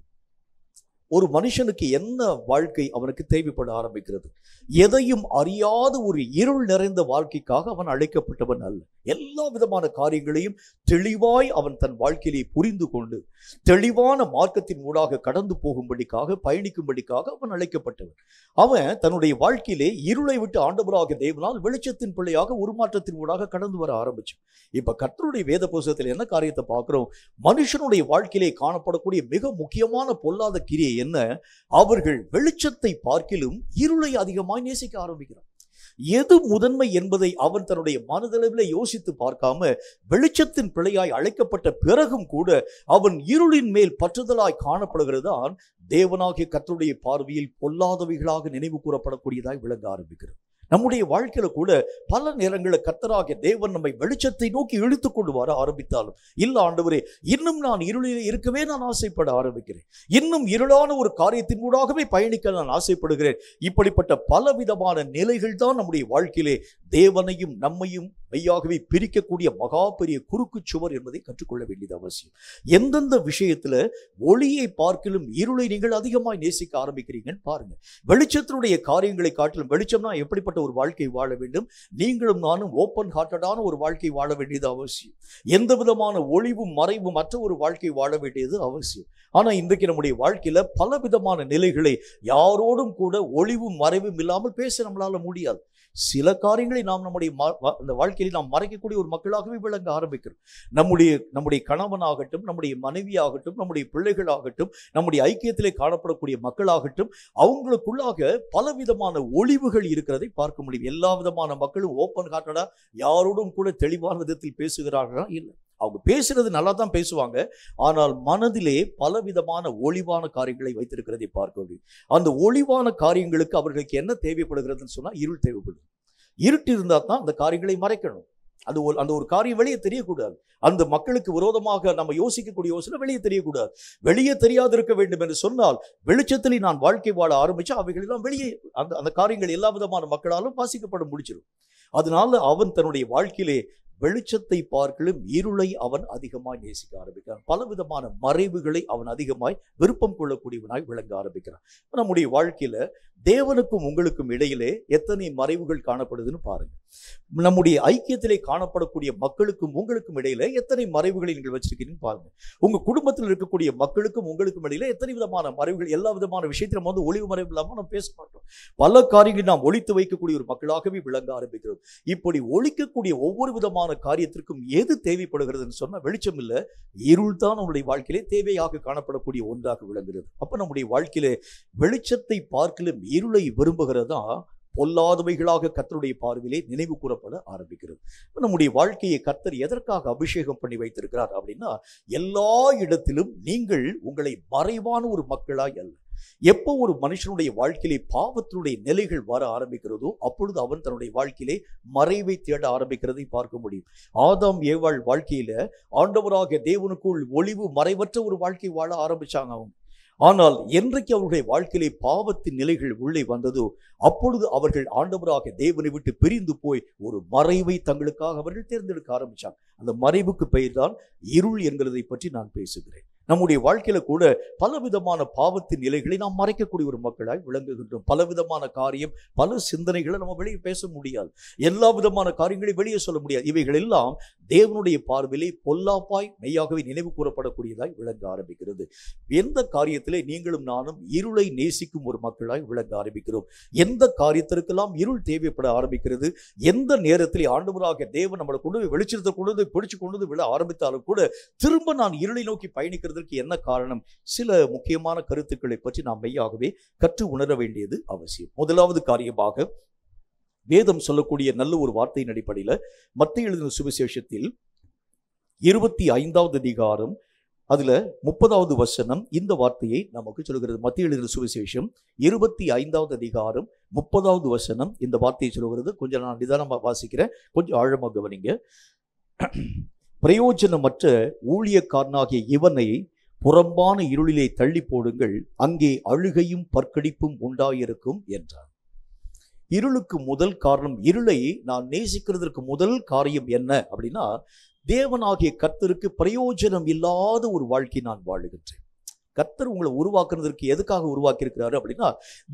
Speaker 1: ஒரு மனுஷனுக்கு என்ன வாழ்க்கை அவனுக்கு தேவைப்பட ஆரம்பிக்கிறது? எதையும் அறியாத ஒரு இருள் நிறைந்த வாழ்க்கைக்காக அவன் அழைக்கப்பட்டவன் அல்ல. எல்லா விதமான காரியங்களையும் தெளிவாய் அவன் தன் வாழ்க்கையிலே புரிந்து கொண்டு தெளிவான மார்க்கத்தின் ஊடாக கடந்து போகும்படிக்காக, பயணிக்கும்படிக்காக அவன் அழைக்கப்பட்டவன். அவன் தன்னுடைய வாழ்க்கையிலே இருளை விட்டு ஆண்டவராக தேவனால் வெளிச்சத்தின் பிள்ளையாக உருமாற்றத்தின் ஊடாக கடந்து வர ஆரம்பிச்சான். இப்ப கர்த்தருடைய வேத புத்தகத்தில் என்ன காரியத்தை பார்க்கிறோம்? மனுஷனுடைய வாழ்க்கையிலே காணப்படக்கூடிய மிக முக்கியமான பொல்லாத கிரியை என்ன? அவர்கள் வெளிச்சத்தை பார்க்கிலும் இருளை அதிகமாய் நேசிக்க ஆரம்பிக்கிறான். எது முதன்மை என்பதை அவன் தன்னுடைய மனதளவில் யோசித்து பார்க்காம வெளிச்சத்தின் பிள்ளையாய் அழைக்கப்பட்ட பிறகும் கூட அவன் இருளின் மேல் பற்றுதலாய் காணப்படுகிறதான் தேவனாகிய கர்த்தருடைய பார்வையில் பொல்லாதவைகளாக நினைவு கூறப்படக்கூடியதாய் விளங்க ஆரம்பிக்கிறது. நம்முடைய வாழ்க்கையில கூட பல நேரங்களில் கர்த்தராகிய தேவன் நம்மை வெளிச்சத்தை நோக்கி இழுத்து கொண்டு வர ஆரம்பித்தாலும், இல்ல ஆண்டவரே, இன்னும் நான் இருளிலே இருக்கவே நான் ஆசைப்பட ஆரம்பிக்கிறேன், இன்னும் இருளான ஒரு காரியத்தின் ஊடாகவே பயணிக்க நான் ஆசைப்படுகிறேன். இப்படிப்பட்ட பலவிதமான நிலைகள் தான் நம்முடைய வாழ்க்கையிலே தேவனையும் நம்மையும் மெய்யாகவே பிரிக்கக்கூடிய மகா பெரிய குறுக்கு சுவர் என்பதை கற்றுக்கொள்ள வேண்டியது அவசியம். எந்தெந்த விஷயத்துல ஒளியை பார்க்கிலும் இருளை நீங்கள் அதிகமாய் நேசிக்க ஆரம்பிக்கிறீங்கன்னு பாருங்க. வெளிச்சத்தினுடைய காரியங்களை காட்டிலும், வெளிச்சம்னா எப்படிப்பட்ட ஒரு வாழ்க்கை வாழ வேண்டும், நீங்களும் நானும் ஓப்பன் ஹார்ட்டடான ஒரு வாழ்க்கை வாழ வேண்டியது அவசியம். எந்த விதமான ஒளிவும் மறைவும் மற்ற ஒரு வாழ்க்கை வாழ வேண்டியது அவசியம். ஆனா இன்றைக்கு நம்முடைய வாழ்க்கையில பல விதமான நிலைகளை யாரோடும் கூட ஒளிவும் மறைவும் இல்லாமல் பேச நம்மளால முடியாது. சில காரியங்களை நாம் நம்முடைய வாழ்க்கையில் நாம் மறைக்கக்கூடிய ஒரு மக்களாகவே விளங்க ஆரம்பிக்கிறோம். நம்முடைய கணவனாகட்டும், நம்முடைய மனைவியாகட்டும், நம்முடைய பிள்ளைகளாகட்டும், நம்முடைய ஐக்கியத்திலே காணப்படக்கூடிய மக்களாகட்டும், அவங்களுக்குள்ளாக பலவிதமான ஒளிவுகள் இருக்கிறதை பார்க்க முடியும். எல்லா விதமான மக்களும் ஓப்பன் ஹார்ட்டடா யாரோடும் கூட தெளிவான விதத்தில் பேசுகிறார்களா? இல்லை. அவங்க பேசுறது நல்லா தான் பேசுவாங்க, ஆனால் மனதிலே பலவிதமான ஒளிவான காரியங்களை வைத்திருக்கிறதை பார்க்க முடியும். அந்த ஒளிவான காரியங்களுக்கு அவர்களுக்கு என்ன தேவைப்படுகிறதுன்னு சொன்னா இருள் தேவைப்படுது. இருட்டு இருந்தால் தான் அந்த காரியங்களை மறைக்கணும். அந்த ஒரு காரியம் வெளியே தெரியக்கூடாது. அந்த மக்களுக்கு விரோதமாக நம்ம யோசிக்கக்கூடிய யோசனை வெளியே தெரியக்கூடாது. வெளியே தெரியாது இருக்க வேண்டும் என்று சொன்னால் வெளிச்சத்திலே நான் வாழ்க்கை வாழ ஆரம்பிச்சா அவைகளெல்லாம் வெளியே அந்த காரியங்கள் எல்லா விதமான மக்களாலும் வாசிக்கப்பட முடிச்சிடும். அதனால அவன் தன்னுடைய வாழ்க்கையிலே வெளிச்சத்தை பார்க்கலும் இருளை அவன் அதிகமாய் நேசிக்க ஆரம்பிக்கிறான். பலவிதமான மறைவுகளை அவன் அதிகமாய் விருப்பம் கொள்ளக்கூடியவனாய் விளங்க ஆரம்பிக்கிறான். நம்முடைய வாழ்க்கையில தேவனுக்கும் உங்களுக்கும் இடையிலே எத்தனை மறைவுகள் காணப்படுதுன்னு பாருங்க. நம்முடைய ஐக்கியத்திலே காணப்படக்கூடிய மக்களுக்கும் உங்களுக்கும் இடையில எத்தனை மறைவுகளை நீங்கள் வச்சிருக்கீங்கன்னு பாருங்க. உங்க குடும்பத்தில் இருக்கக்கூடிய மக்களுக்கும் உங்களுக்கும் இடையில எத்தனை விதமான மறைவுகள், எல்லா விதமான விஷயத்தில் நம்ம ஒளிவு மறைவு இல்லாமல் நம்ம பேச மாட்டோம். பல காரியங்களை நாம் ஒழித்து வைக்கக்கூடிய ஒரு மக்களாகவே விளங்க ஆரம்பிக்கிறோம். இப்படி ஒழிக்கக்கூடிய ஒவ்வொரு விதமான காரியத்திற்கும் எது தேவைப்படுகிறதுன்னு சொன்னா வெளிச்சம் இல்ல, இருள் தான் நம்முடைய வாழ்க்கையிலே தேவையாக காணப்படக்கூடிய ஒன்றாக விளங்குகிறது. அப்ப நம்முடைய வாழ்க்கையிலே வெளிச்சத்தை பார்க்கலும் இருளை விரும்புகிறதா பொல்லாதவைகளாக கர்த்தருடைய பார்வையிலே நினைவு கூறப்பட ஆரம்பிக்கிறது. நம்முடைய வாழ்க்கையை கர்த்தர் எதற்காக அபிஷேகம் பண்ணி வைத்திருக்கிறார் அப்படின்னா, எல்லா இடத்திலும் நீங்கள் உங்களை மறைவான ஒரு மக்களாய் அல்ல. எப்போ ஒரு மனுஷனுடைய வாழ்க்கையிலே பாவத்தினுடைய நிலைகள் வர ஆரம்பிக்கிறதோ அப்பொழுது அவன் தன்னுடைய வாழ்க்கையிலே மறைவை தேட ஆரம்பிக்கிறதை பார்க்க முடியும். ஆதாம் ஏவாள் வாழ்க்கையில ஆண்டவராகிய தேவனுக்குள் ஒளிவு மறைவற்ற ஒரு வாழ்க்கை வாழ ஆரம்பிச்சாங்க அவங்க. ஆனால் என்றைக்கு அவர்களுடைய வாழ்க்கையிலே பாவத்தின் நிலைகள் உள்ளே வந்ததோ அப்பொழுது அவர்கள் ஆண்டவராக தேவனை விட்டு பிரிந்து போய் ஒரு மறைவை தங்களுக்காக அவர்கள் தேர்ந்தெடுக்க ஆரம்பிச்சாங்க. அந்த மறைவுக்கு பெயர் தான் இருள் என்கிறதை பற்றி நான் பேசுகிறேன். நம்முடைய வாழ்க்கையில கூட பலவிதமான பாவத்தின் நிலைகளை நாம் மறைக்கக்கூடிய ஒரு மக்களாய் விளங்குகின்றோம். பலவிதமான காரியம், பல சிந்தனைகளை நம்ம வெளியே பேச முடியாது. எல்லா விதமான காரியங்களையும் வெளியே சொல்ல முடியாது. இவைகள் எல்லாம் தேவனுடைய பார்வையிலே பொல்லாப்பாய் மெய்யாகவே நினைவு கூறப்படக்கூடியதாய் விளங்க ஆரம்பிக்கிறது. எந்த காரியத்திலே நீங்களும் நானும் இருளை நேசிக்கும் ஒரு மக்களாய் விளங்க ஆரம்பிக்கிறோம். எந்த காரியத்திற்கெல்லாம் இருள் தேவைப்பட ஆரம்பிக்கிறது, எந்த நேரத்திலே ஆண்டவராக தேவன் நம்மளை கொண்டு போய் வெளிச்சத்தை கொண்டு வந்து பிடிச்சு கொண்டு வந்து விழ ஆரம்பித்தாலும் கூட திரும்ப நான் இருளை நோக்கி பயணிக்கிறது என்ன காரணம்? சில முக்கியமான கருத்துக்களை பற்றி நாம் மெய்யாகவே கற்று உணர வேண்டியது அவசியம். முதலாவது காரியமாக வேதம் சொல்லக்கூடிய நல்ல ஒரு வார்த்தையின் அடிப்படையில் மத்தேயு எழுதின சுவிசேஷத்தில் 25வது அதிகாரம் அதுல 30வது வசனம் இந்த வார்த்தையை நமக்கு சொல்கிறது. மத்தேயு எழுதின சுவிசேஷம் 25வது அதிகாரம் 30வது வசனம் இந்த வார்த்தையை சொல்கிறது. கொஞ்சம் நான் நிதானமாக வாசிக்கிறேன், கொஞ்சம் ஆழமாக கவனிங்க. பிரயோஜனமற்ற ஊழியக்காரனாகிய இவனை புறம்பான இருளிலே தள்ளி போடுங்கள், அங்கே அழுகையும் பற்கடிப்பும் உண்டாயிருக்கும் என்றார். இருளுக்கு முதல் காரணம், இருளை நான் நேசிக்கிறதுக்கு முதல் காரியம் என்ன அப்படின்னா, தேவனாகிய கர்த்தருக்கு பிரயோஜனம் இல்லாத ஒரு வாழ்க்கை நான் வாழுகின்றேன். கர்த்தர் உங்களை உருவாக்குறதற்கு எதுக்காக உருவாக்கி இருக்கிறாரு அப்படின்னா,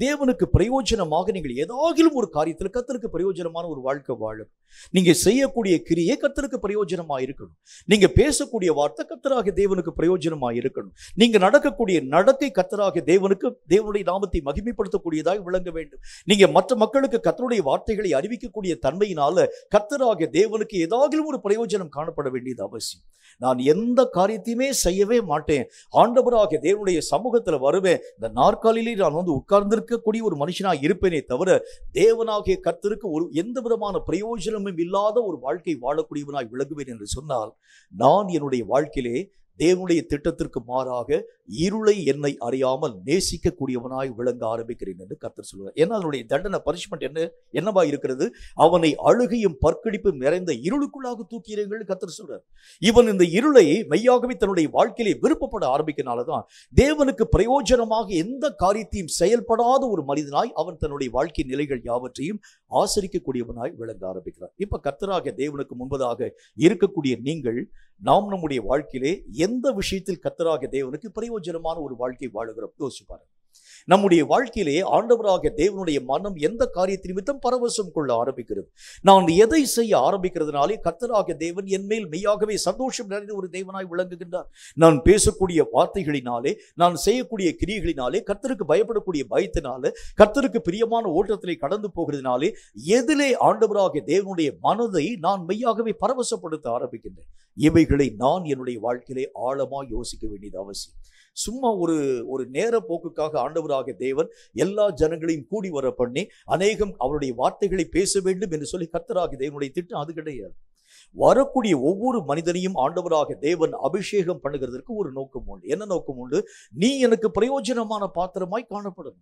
Speaker 1: தேவனுக்கு பிரயோஜனமாக நீங்கள் ஏதாகிலும் ஒரு காரியத்தில் கர்த்தருக்கு பிரயோஜனமான ஒரு வாழ்க்கை வாழும். நீங்க செய்யக்கூடிய கிரியை கர்த்தருக்கு பிரயோஜனமா இருக்கணும். நீங்க பேசக்கூடிய வார்த்தை கர்த்தராகிய தேவனுக்கு பிரயோஜனமா இருக்கணும். நீங்க நடக்கக்கூடிய நடக்கை கர்த்தராகிய தேவனுக்கு தேவனுடைய நாமத்தை மகிமைப்படுத்தக்கூடியதாய் விளங்க வேண்டும். நீங்க மற்ற மக்களுக்கு கர்த்தருடைய வார்த்தைகளை அறிவிக்கக்கூடிய தன்மையினால கர்த்தராகிய தேவனுக்கு ஏதாகிலும் ஒரு பிரயோஜனம் காணப்பட வேண்டியது அவசியம். நான் எந்த காரியத்தையுமே செய்யவே மாட்டேன், ஆண்டவராகிய தேவனுடைய சமூகத்தில் வருவேன், இந்த நாற்காலிலே நான் உட்கார்ந்திருக்கக்கூடிய ஒரு மனுஷனாக இருப்பேனே தவிர தேவனாகிய கர்த்தருக்கு ஒரு எந்த விதமான பிரயோஜனமும் இல்லாத ஒரு வாழ்க்கை வாழக்கூடியவனாய் விளங்குவேன் என்று சொன்னால், நான் என்னுடைய வாழ்க்கையிலே தேவனுடைய திட்டத்திற்கு மாறாக இருளை என்னை அறியாமல் நேசிக்கக்கூடியவனாய் விளங்க ஆரம்பிக்கிறேன் என்று கர்த்தர் சொல்வார். ஏன்னா அதனுடைய தண்டனை பனிஷ்மெண்ட் என்னவா இருக்கிறது? அவனை அழுகையும் பற்கடிப்பும் நிறைந்த இருளுக்குள்ளாக தூக்கிறீர்கள் கர்த்தர் சொல்றார். இவன் இந்த இருளை மெய்யாகவே தன்னுடைய வாழ்க்கையிலே விருப்பப்பட ஆரம்பிக்கிறனாலதான் தேவனுக்கு பிரயோஜனமாக எந்த காரியத்தையும் செயல்படாத ஒரு மனிதனாய் அவன் தன்னுடைய வாழ்க்கை நிலைகள் யாவற்றையும் ஆசரிக்கக்கூடியவனாய் விளங்க ஆரம்பிக்கிறார். இப்ப கர்த்தராகிய தேவனுக்கு முன்பதாக இருக்கக்கூடிய நீங்கள், நாம் நம்முடைய வாழ்க்கையிலே எந்த விஷயத்தில் கர்த்தராகிய தேவனுக்கு பிரயோஜனமான ஒரு வாழ்க்கை வாழுகிறோம் யோசிப்பாரு. நம்முடைய வாழ்க்கையிலே ஆண்டவராகிய தேவனுடைய மனம் எந்த காரியத்தின் நிமித்தம் பரவசம் கொள்ள ஆரம்பிக்கிறது? நான் எதை செய்ய ஆரம்பிக்கிறதுனாலே கர்த்தராகிய தேவன் என் மேல் மெய்யாகவே சந்தோஷம் நிறைந்த ஒரு தேவனாய் விளங்குகின்றார். நான் பேசக்கூடிய வார்த்தைகளினாலே, நான் செய்யக்கூடிய கிரியைகளினாலே, கர்த்தருக்கு பயப்படக்கூடிய பயத்தினாலே, கர்த்தருக்கு பிரியமான ஓட்டத்திலே கடந்து போகிறதுனாலே எதிலே ஆண்டவராகிய தேவனுடைய மனதை நான் மெய்யாகவே பரவசப்படுத்த ஆரம்பிக்கின்றேன். இவைகளை நான் என்னுடைய வாழ்க்கையிலே ஆழமாக யோசிக்க வேண்டியது அவசியம். சும்மா ஒரு நேர போக்குக்காக ஆண்டவராகிய தேவன் எல்லா ஜனங்களையும் கூடி வர பண்ணி அநேகம் அவருடைய வார்த்தைகளை பேச வேண்டும் என்று சொல்லி கர்த்தராகிய தேவனுடைய திட்டம் அது கிடையாது. வரக்கூடிய ஒவ்வொரு மனிதனையும் ஆண்டவராகிய தேவன் அபிஷேகம் பண்ணுகிறதற்கு ஒரு நோக்கம் உண்டு. என்ன நோக்கம் உண்டு? நீ எனக்கு பிரயோஜனமான பாத்திரமாய் காணப்படும்,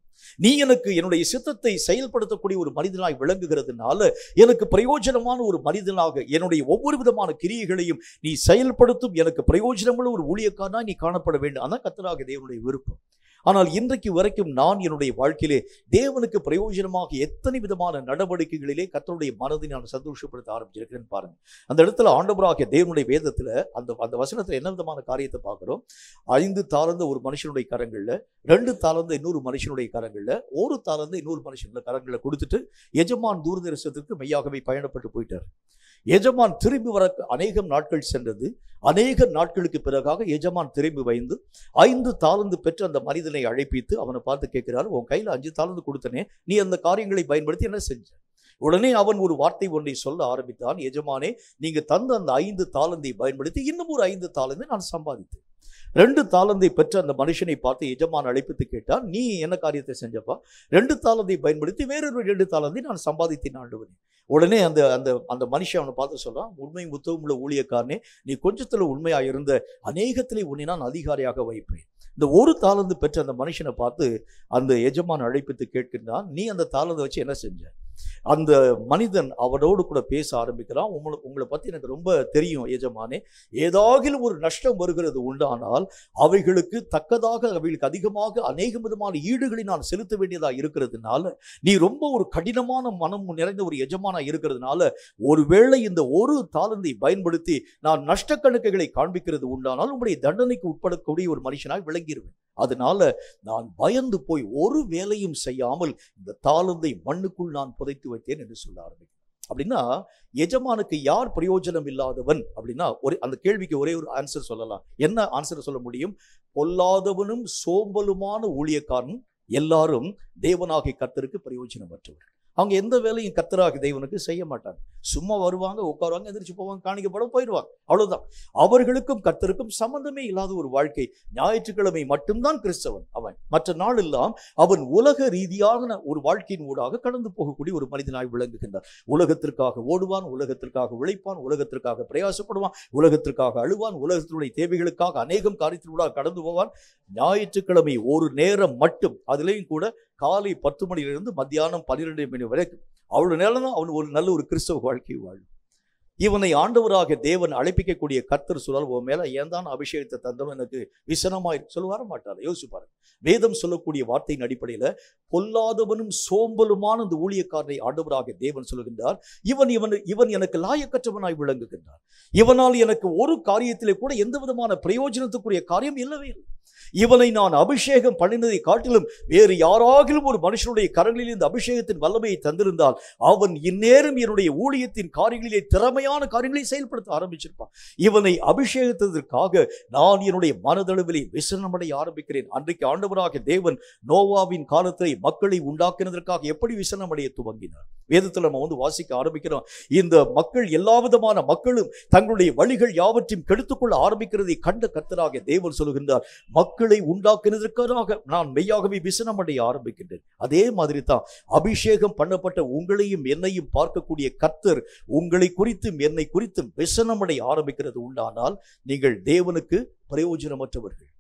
Speaker 1: நீ எனக்கு என்னுடைய சித்தத்தை செயல்படுத்தக்கூடிய ஒரு மனிதனாய் விளங்குகிறதுனால எனக்கு பிரயோஜனமான ஒரு மனிதனாக என்னுடைய ஒவ்வொரு விதமான கிரியைகளையும் நீ செயல்படுத்தும் எனக்கு பிரயோஜனமுள்ள ஒரு ஊழியக்காரனாய் நீ காணப்பட வேண்டும். அதான் கர்த்தராகிய தேவனுடைய விருப்பம். ஆனால் இன்றைக்கு வரைக்கும் நான் என்னுடைய வாழ்க்கையிலே தேவனுக்கு பிரயோஜனமாக எத்தனை விதமான நடவடிக்கைகளிலே கர்த்தருடைய மனதை நான் சந்தோஷப்படுத்த ஆரம்பிச்சிருக்கிறேன்னு பாருங்க. அந்த இடத்துல ஆண்டவராகிய தேவனுடைய வேதத்துல அந்த வசனத்துல என்ன விதமான காரியத்தை பார்க்கிறோம்? 5 தாலந்து ஒரு மனுஷனுடைய கரங்கள்ல, 2 தாலந்து இன்னொரு மனுஷனுடைய கரங்கள்ல, 1 தாலந்து இன்னொரு மனுஷனுடைய கரங்கள்ல கொடுத்துட்டு எஜமான் தூரதரிசனத்திற்கு மெய்யாகவே பயணப்பட்டு போயிட்டார். எஜமான் திரும்பி வர அநேகம் நாட்கள் சென்றது. அநேக நாட்களுக்கு பிறகாக எஜமான் திரும்பி வந்து 5 தாலந்து பெற்ற அந்த மனிதனை அழைப்பித்து அவனை பார்த்து கேட்கிறார், உன் கையில 5 தாலந்து கொடுத்தனே, நீ அந்த காரியங்களை பயன்படுத்தி என்ன செஞ்ச? உடனே அவன் ஒரு வார்த்தை ஒன்றை சொல்ல ஆரம்பித்தான், எஜமானே, நீங்க தந்த அந்த 5 தாலந்தை பயன்படுத்தி இன்னும் ஒரு 5 தாலந்தை நான் சம்பாதித்தேன். 2 தாலந்தை பெற்ற அந்த மனுஷனை பார்த்து எஜமான் அழைப்பித்து கேட்டான், நீ என்ன காரியத்தை செஞ்சப்பா? 2 தாலந்தை பயன்படுத்தி வேறொரு 2 தாலந்தை நான் சம்பாதித்தேன் ஆண்டவனே. உடனே அந்த அந்த அந்த மனுஷன் அவனை பார்த்து சொல்றான், உண்மை முத்தமுள்ள ஊழியக்காரனே, நீ கொஞ்சத்துல உண்மையா இருந்த அநேகத்திலே உன்னை நான் அதிகாரியாக வைப்பேன். இந்த 1 தாலந்து பெற்ற அந்த மனுஷனை பார்த்து அந்த எஜமான் அழைப்பித்து கேட்கின்றான், நீ அந்த தாலந்தை வச்சு என்ன செஞ்ச? அந்த மனிதன் அவனோடு கூட பேச ஆரம்பிக்கிறான், உங்களை பத்தி எனக்கு ரொம்ப தெரியும் எஜமானே, ஏதாகிலும் ஒரு நஷ்டம் வருகிறது உண்டானால் அவைகளுக்கு தக்கதாக அவைகளுக்கு அதிகமாக அநேக விதமான ஈடுகளை நான் செலுத்த வேண்டியதா இருக்கிறதுனால, நீ ரொம்ப ஒரு கடினமான மனம் நிறைந்த ஒரு எஜமானா இருக்கிறதுனால, ஒருவேளை இந்த 1 தாலந்தை பயன்படுத்தி நான் நஷ்ட கணக்குகளை காண்பிக்கிறது உண்டானால் உங்களுடைய தண்டனைக்கு உட்படக்கூடிய ஒரு மனுஷனாய் விளங்கிடுவேன். அதனால நான் பயந்து போய் ஒரு வேலையும் செய்யாமல் இந்த தாளந்தை மண்ணுக்குள் நான் புதைத்து வைத்தேன் என்று சொல்ல ஆரம்பிக்கிறேன். அப்படின்னா எஜமானுக்கு யார் பிரயோஜனம் இல்லாதவன் அப்படின்னா அந்த கேள்விக்கு ஒரே ஒரு ஆன்சர் சொல்லலாம். என்ன ஆன்சர் சொல்ல முடியும்? பொல்லாதவனும் சோம்பலுமான ஊழியக்காரன் எல்லாரும் தேவனாகிய கர்த்தருக்கு பிரயோஜனமற்றவர். அவங்க எந்த வேலையும் கர்த்தராகிய தேவனுக்கு செய்ய மாட்டாங்க. சும்மா வருவாங்க, உட்காருவாங்க, எந்திரிச்சு போவாங்க, காணிக்கப்பட போயிடுவாங்க, அவ்வளவுதான். அவர்களுக்கும் கர்த்தருக்கும் சம்பந்தமே இல்லாத ஒரு வாழ்க்கை. ஞாயிற்றுக்கிழமை மட்டும்தான் கிறிஸ்தவன் அவன். மற்ற நாள் எல்லாம் அவன் உலக ரீதியான ஒரு வாழ்க்கையின் ஊடாக கடந்து போகக்கூடிய ஒரு மனிதனாய் விளங்குகின்றார். உலகத்திற்காக ஓடுவான், உலகத்திற்காக உழைப்பான், உலகத்திற்காக பிரயாசப்படுவான், உலகத்திற்காக அழுவான், உலகத்தினுடைய தேவைகளுக்காக அநேகம் காரியத்தினூடாக கடந்து போவான். ஞாயிற்றுக்கிழமை ஒரு நேரம் மட்டும், அதுலேயும் கூட காலை 10 மணியிலிருந்து மத்தியானம் 12 மணி வரைக்கும் அவ்வளவு நேரம் தான் அவன் ஒரு நல்ல ஒரு கிறிஸ்தவ வாழ்க்கை வாழும். இவனை ஆண்டவராக தேவன் அழைப்பிக்கக்கூடிய கர்த்தர் சொல்லால், உன் மேல ஏன் தான் அபிஷேகத்தை தந்தவன் எனக்கு விசனமாய் சொல்ல மாட்டார். யோசிப்பாரு. வேதம் சொல்லக்கூடிய வார்த்தையின் அடிப்படையில பொல்லாதவனும் சோம்பலுமான இந்த ஊழியக்காரனை ஆண்டவராக தேவன் சொல்லுகின்றார், இவன் எனக்கு லாயக்கற்றவனாய் விளங்குகின்றார். இவனால் எனக்கு ஒரு காரியத்திலே கூட எந்த விதமான பிரயோஜனத்துக்குரிய காரியம் இல்லவே இல்லை. இவனை நான் அபிஷேகம் பண்ணினதை காட்டிலும் வேறு யாராகிலும் ஒரு மனுஷனுடைய கரங்களில் இந்த அபிஷேகத்தின் வல்லமையை தந்திருந்தால் அவன் இந்நேரம் என்னுடைய ஊழியத்தின் காரியங்களிலே திறமையான காரியங்களை செயல்படுத்த ஆரம்பிச்சிருப்பான். இவனை அபிஷேகத்திற்காக நான் என்னுடைய மனதளவிலே விசனமடைய ஆரம்பிக்கிறேன். அன்றைக்கு ஆண்டவராக தேவன் நோவாவின் காலத்தை மக்களை உண்டாக்கினதற்காக எப்படி விசனமடைய துவங்கினார்? வேதத்தில் நம்ம வாசிக்க ஆரம்பிக்கிறோம். இந்த மக்கள் எல்லா விதமான மக்களும் தங்களுடைய வழிகள் யாவற்றையும் கெடுத்துக்கொள்ள ஆரம்பிக்கிறதை கண்ட கர்த்தராக தேவன் சொல்லுகின்றார், மக்களை உண்டாக்கினதற்காக நான் மெய்யாகவே விசனமடைய ஆரம்பிக்கின்றேன். அதே மாதிரி தான் அபிஷேகம் பண்ணப்பட்ட உங்களையும் என்னையும் பார்க்கக்கூடிய கர்த்தர் உங்களை குறித்தும் என்னை குறித்தும் விசனமடைய ஆரம்பிக்கிறது உண்டானால் நீங்கள் தேவனுக்கு பிரயோஜனமற்றவர்கள்.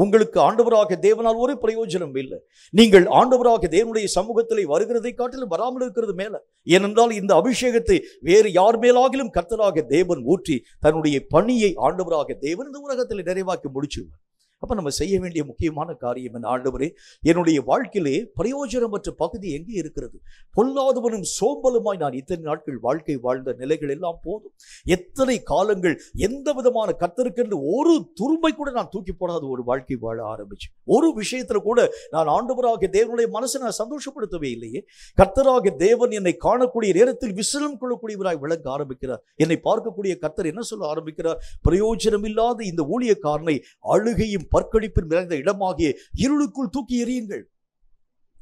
Speaker 1: உங்களுக்கு ஆண்டவராக தேவனால் ஒரு பிரயோஜனம் இல்லை. நீங்கள் ஆண்டவராக தேவனுடைய சமூகத்திலே வருகிறதை காட்டிலும் வராமல் இருக்கிறது மேல. ஏனென்றால் இந்த அபிஷேகத்தை வேறு யார் மேலாகிலும் கர்த்தராக தேவன் ஊற்றி தன்னுடைய பணியை ஆண்டவராக தேவன் இந்த உலகத்தில் நிறைவாக்கி முடிச்சுவார். அப்ப நம்ம செய்ய வேண்டிய முக்கியமான காரியம் என்ன? ஆண்டவரே, என்னுடைய வாழ்க்கையிலே பிரயோஜனமற்ற பகுதி எங்கே இருக்கிறது? பொல்லாதவனும் சோம்பலுமாய் நான் இத்தனை நாட்கள் வாழ்க்கை வாழ்ந்த நிலைகள் எல்லாம் போதும். எத்தனை காலங்கள் எந்த விதமான கர்த்தருக்கென்று ஒரு துரும்பை கூட நான் தூக்கி போடாத ஒரு வாழ்க்கை வாழ ஆரம்பிச்சு. ஒரு விஷயத்துல கூட நான் ஆண்டவராக தேவனுடைய மனசை நான் சந்தோஷப்படுத்தவே இல்லையே. கர்த்தராக தேவன் என்னை காணக்கூடிய நேரத்தில் விசனம் கொள்ளக்கூடியவராய் விளங்க ஆரம்பிக்கிறார். என்னை பார்க்கக்கூடிய கர்த்தர் என்ன சொல்ல ஆரம்பிக்கிறார்? பிரயோஜனம் இல்லாத இந்த ஊழியக்காரனை அழுகையும் பற்கடிப்பில் நிறைந்த இடமாகிய இருளுக்குள் தூக்கி எறியுங்கள்.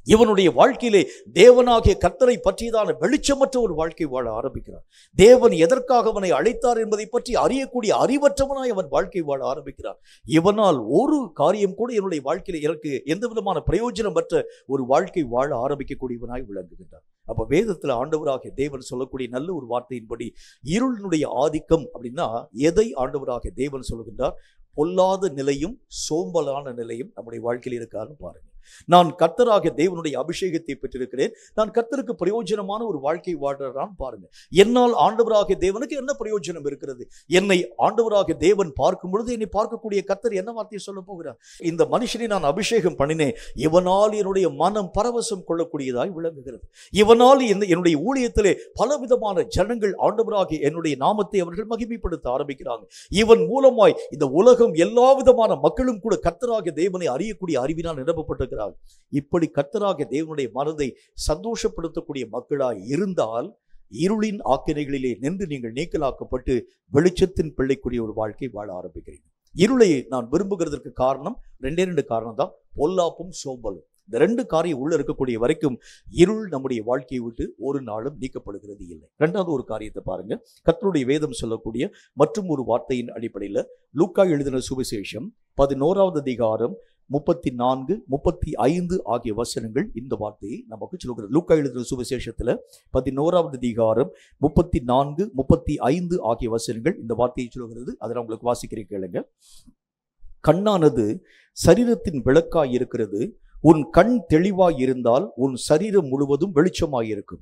Speaker 1: இவனுடைய வாழ்க்கையிலே தேவனாகிய கர்த்தரை பற்றியதான வெளிச்சமற்ற ஒரு வாழ்க்கை வாழ ஆரம்பிக்கிறார். தேவன் எதற்காக அவனை அழைத்தார் என்பதை பற்றி அறியக்கூடிய அறிவற்றவனாய் அவன் வாழ்க்கை வாழ ஆரம்பிக்கிறார். இவனால் ஒரு காரியம் கூட என்னுடைய வாழ்க்கையில எனக்கு எந்த விதமான பிரயோஜனமற்ற ஒரு வாழ்க்கை வாழ ஆரம்பிக்கக்கூடியவனாய் விளங்குகின்றார். அப்ப வேதத்துல ஆண்டவராக தேவன் சொல்லக்கூடிய நல்ல ஒரு வார்த்தையின்படி இருளினுடைய ஆதிக்கம் அப்படின்னா எதை ஆண்டவராக தேவன் சொல்லுகின்றார்? பொல்லாத நிலையும் சோம்பலான நிலையும் நம்முடைய வாழ்க்கையில் இருக்காருன்னு பாருங்க. நான் கர்த்தராக தேவனுடைய அபிஷேகத்தை பெற்றிருக்கிறேன், நான் கர்த்தருக்கு பிரயோஜனமான ஒரு வாழ்க்கை வாழ்றான் பாருங்க. என்னால் ஆண்டவராக தேவனுக்கு என்ன பிரயோஜனம் இருக்கிறது? என்னை ஆண்டவராக தேவன் பார்க்கும் பொழுது என்னை பார்க்கக்கூடிய கர்த்தர் என்ன வார்த்தையை சொல்ல போகிறார்? இந்த மனுஷனை நான் அபிஷேகம் பண்ணினேன், இவனால் என்னுடைய மனம் பரவசம் கொள்ளக்கூடியதாய் விளங்குகிறது. இவனால் என்னுடைய ஊழியத்திலே பலவிதமான ஜனங்கள் ஆண்டவராக என்னுடைய நாமத்தை அவர்கள் மகிமைப்படுத்த ஆரம்பிக்கிறாங்க. இவன் மூலமாய் இந்த உலகம் எல்லா விதமான மக்களும் கூட கர்த்தராக தேவனை அறியக்கூடிய அறிவினால் நிரப்பப்பட்டிருக்கிறார். இப்படி கர்த்தராக தேவனுடைய மனதை சந்தோஷப்படுத்தக்கூடிய மக்களாய் இருந்தால் இருளின் ஆக்கினைகளிலே நின்று நீங்கள் நீக்கலாக்கப்பட்டு வெளிச்சத்தின் பிள்ளைக்குரிய ஒரு வாழ்க்கை வாழ ஆரம்பிக்கிறீங்க. இருளை நான் விரும்புகிறதுக்கு காரணம் ரெண்டு காரணம் தான், பொல்லாப்பும் சோம்பலும். இந்த ரெண்டு காரியம் உள்ள இருக்கக்கூடிய வரைக்கும் இருள் நம்முடைய வாழ்க்கையை விட்டு ஒரு நாளும் நீக்கப்படுகிறது இல்லை. இரண்டாவது ஒரு காரியத்தை பாருங்க. கர்த்தருடைய வேதம் சொல்லக்கூடிய மற்றும் ஒரு வார்த்தையின் அடிப்படையில் லூக்கா எழுதின சுவிசேஷம் 11வது அதிகாரம் 34, 35 ஆகிய வசனங்கள் இந்த வார்த்தையை நமக்கு சொல்கிறது. லூக்கா எழுதின சுவிசேஷத்துல 11வது அதிகாரம் 34, 35 ஆகிய வசனங்கள் இந்த வார்த்தையை சொல்கிறது. அதை நான் உங்களுக்கு வாசிக்கிறேன், கேளுங்க. கண்ணானது சரீரத்தின் விளக்காய் இருக்கிறது. உன் கண் தெளிவாய் இருந்தால் உன் சரீரம் முழுவதும் வெளிச்சமாயிருக்கும்.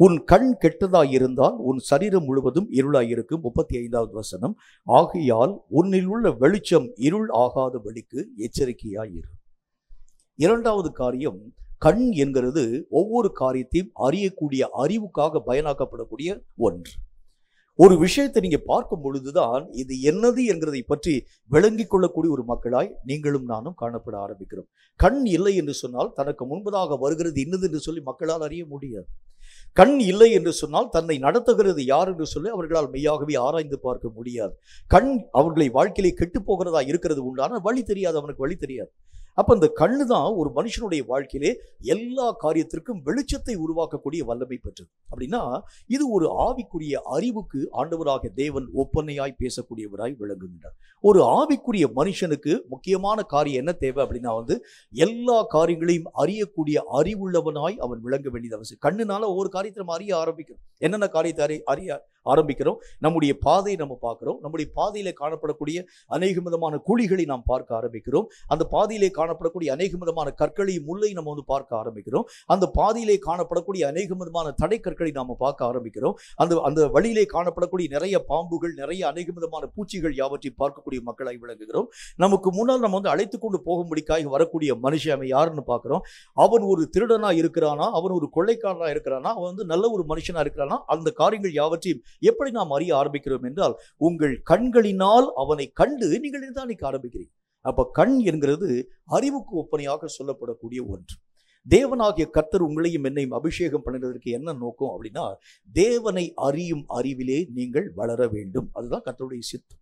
Speaker 1: உன் கண் கெட்டதாய் இருந்தால் உன் சரீரம் முழுவதும் இருளாயிருக்கும். 35வது வசனம். ஆகையால் உன்னில் உள்ள வெளிச்சம் இருள் ஆகாதபடிக்கு எச்சரிக்கையாயிரு. இரண்டாவது காரியம், கண் என்கிறது ஒவ்வொரு காரியத்தையும் அறியக்கூடிய அறிவுக்காக பயனாக்கப்படக்கூடிய ஒன்று. ஒரு விஷயத்தை நீங்க பார்க்கும் பொழுதுதான் இது என்னது என்கிறதை பற்றி விளங்கிக் கொள்ளக்கூடிய ஒரு மக்களாய் நீங்களும் நானும் காணப்பட ஆரம்பிக்கிறோம். கண் இல்லை என்று சொன்னால் தனக்கு முன்பதாக வருகிறது இன்னது என்று சொல்லி மக்களால் அறிய முடியாது. கண் இல்லை என்று சொன்னால் தன்னை நடத்துகிறது யார் என்று சொல்லி அவர்களால் மெய்யாகவே ஆராய்ந்து பார்க்க முடியாது. கண் அவர்களை வாழ்க்கையிலே கெட்டு போகிறதா இருக்கிறது உண்டான வழி தெரியாது, அவனுக்கு வழி தெரியாது. அப்ப அந்த கண்ணு தான் ஒரு மனுஷனுடைய வாழ்க்கையிலே எல்லா காரியத்திற்கும் வெளிச்சத்தை உருவாக்கக்கூடிய வல்லமை பெற்றது. அப்படின்னா இது ஒரு ஆவிக்குரிய அறிவுக்கு ஆண்டவராக தேவன் ஒப்பனையாய் பேசக்கூடியவராய் விளங்குகின்றார். ஒரு ஆவிக்குரிய மனுஷனுக்கு முக்கியமான காரியம் என்ன தேவை அப்படின்னா எல்லா காரியங்களையும் அறியக்கூடிய அறிவுள்ளவனாய் அவன் விளங்க வேண்டியது அவசியம். கண்ணுனால ஒவ்வொரு காரியத்தை நம்ம அறிய ஆரம்பிக்கிறோம். என்னென்ன காரியத்தை அறிய ஆரம்பிக்கிறோம்? நம்முடைய பாதையை நம்ம பார்க்கிறோம். நம்முடைய பாதையில காணப்படக்கூடிய அநேக விதமான குழிகளை நாம் பார்க்க ஆரம்பிக்கிறோம். அந்த பாதையிலே காணப்படக்கூடிய அநேக விதமான கற்களையும் முல்லை நம்ம பார்க்க ஆரம்பிக்கிறோம். அந்த பாதையிலே காணப்படக்கூடிய அநேக விதமான தடை கற்களை நாம பார்க்க ஆரம்பிக்கிறோம். அந்த வழியிலே காணப்படக்கூடிய நிறைய பாம்புகள், நிறைய அநேக விதமான பூச்சிகள் யாவற்றையும் பார்க்கக்கூடிய மக்களாய் விளங்குகிறோம். நமக்கு முன்னால் நம்ம அழைத்து கொண்டு போகும்படிக்காக வரக்கூடிய மனுஷன் அவன் யாருன்னு பார்க்கிறோம். அவன் ஒரு திருடனா இருக்கிறானா, அவன் ஒரு கொள்ளைக்காரனா இருக்கிறானா, அவன் நல்ல ஒரு மனுஷனா இருக்கிறானா, அந்த காரியங்கள் யாவற்றையும் எப்படி நாம் அறிய ஆரம்பிக்கிறோம் என்றால் உங்கள் கண்களினால் அவனை கண்டு நீங்கள் நிதானிக்க ஆரம்பிக்கிறீங்க. அப்ப கண் என்கிறது அறிவுக்கு ஒப்பனையாக சொல்லப்படக்கூடிய ஒன்று. தேவனாகிய கர்த்தர் உங்களையும் என்னையும் அபிஷேகம் பண்ணுறதற்கு என்ன நோக்கம் அப்படின்னா, தேவனை அறியும் அறிவிலே நீங்கள் வளர வேண்டும். அதுதான் கர்த்தருடைய சித்தம்.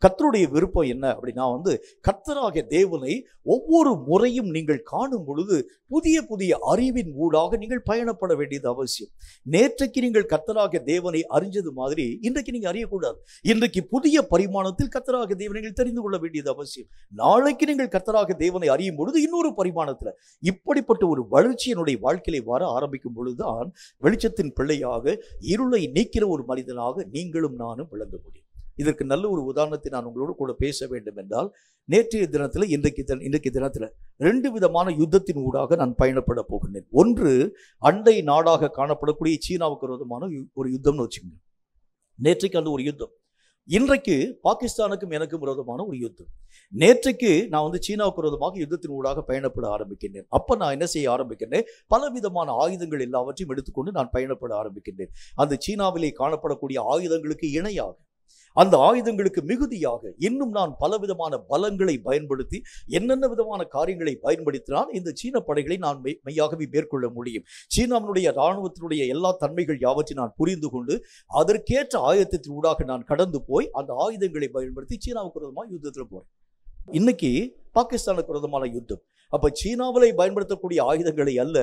Speaker 1: கர்த்தருடைய விருப்பம் என்ன அப்படின்னா கர்த்தராகிய தேவனை ஒவ்வொரு முறையும் நீங்கள் காணும் பொழுது புதிய புதிய அறிவின் ஊடாக நீங்கள் பயணப்பட வேண்டியது அவசியம். நேற்றைக்கு நீங்கள் கர்த்தராகிய தேவனை அறிஞ்சது மாதிரி இன்றைக்கு நீங்க அறியக்கூடாது. இன்றைக்கு புதிய பரிமாணத்தில் கர்த்தராகிய தேவனை நீங்கள் தெரிந்து கொள்ள வேண்டியது அவசியம். நாளைக்கு நீங்கள் கர்த்தராகிய தேவனை அறியும் பொழுது இன்னொரு பரிமாணத்துல இப்படிப்பட்ட ஒரு வளர்ச்சி என்னுடைய வாழ்க்கையிலே வர ஆரம்பிக்கும் பொழுதுதான் வெளிச்சத்தின் பிள்ளையாக இருளை நீக்கிற ஒரு மனிதனாக நீங்களும் நானும் விளங்க முடியும். இதற்கு நல்ல ஒரு உதாரணத்தை நான் உங்களோடு கூட பேச வேண்டும் என்றால், நேற்றைய தினத்தில் இன்றைக்கு தினத்தில் 2 விதமான யுத்தத்தின் ஊடாக நான் பயணப்பட போகின்றேன். ஒன்று, அண்டை நாடாக காணப்படக்கூடிய சீனாவுக்கு விரோதமான ஒரு யுத்தம்னு வச்சுக்கோங்க. நேற்றைக்கு அந்த ஒரு யுத்தம். இன்றைக்கு பாகிஸ்தானுக்கும் எனக்கும் விரோதமான ஒரு யுத்தம். நேற்றைக்கு நான் சீனாவுக்கு விரோதமாக யுத்தத்தின் ஊடாக பயணப்பட ஆரம்பிக்கின்றேன். அப்ப நான் என்ன செய்ய ஆரம்பிக்கின்றேன்? பல விதமான ஆயுதங்கள் எல்லாவற்றையும் எடுத்துக்கொண்டு நான் பயணப்பட ஆரம்பிக்கின்றேன். அந்த சீனாவிலே காணப்படக்கூடிய ஆயுதங்களுக்கு இணையாக, அந்த ஆயுதங்களுக்கு மிகுதியாக இன்னும் நான் பலவிதமான பலங்களை பயன்படுத்தி என்னென்ன விதமான காரியங்களை பயன்படுத்தினால் இந்த சீன படைகளை நான் மெய்யாகவே மேற்கொள்ள முடியும். சீனாவினுடைய இராணுவத்தினுடைய எல்லா தன்மைகள் யாவற்றை நான் புரிந்து கொண்டு அதற்கேற்ற ஆயத்தத்தின் ஊடாக நான் கடந்து போய் அந்த ஆயுதங்களை பயன்படுத்தி சீனாவுக்கு விரோதமான யுத்தத்தில் போறேன். இன்னைக்கு பாகிஸ்தானுக்கு விரோதமான யுத்தம். அப்ப சீனாவிலே பயன்படுத்தக்கூடிய ஆயுதங்களை அல்ல,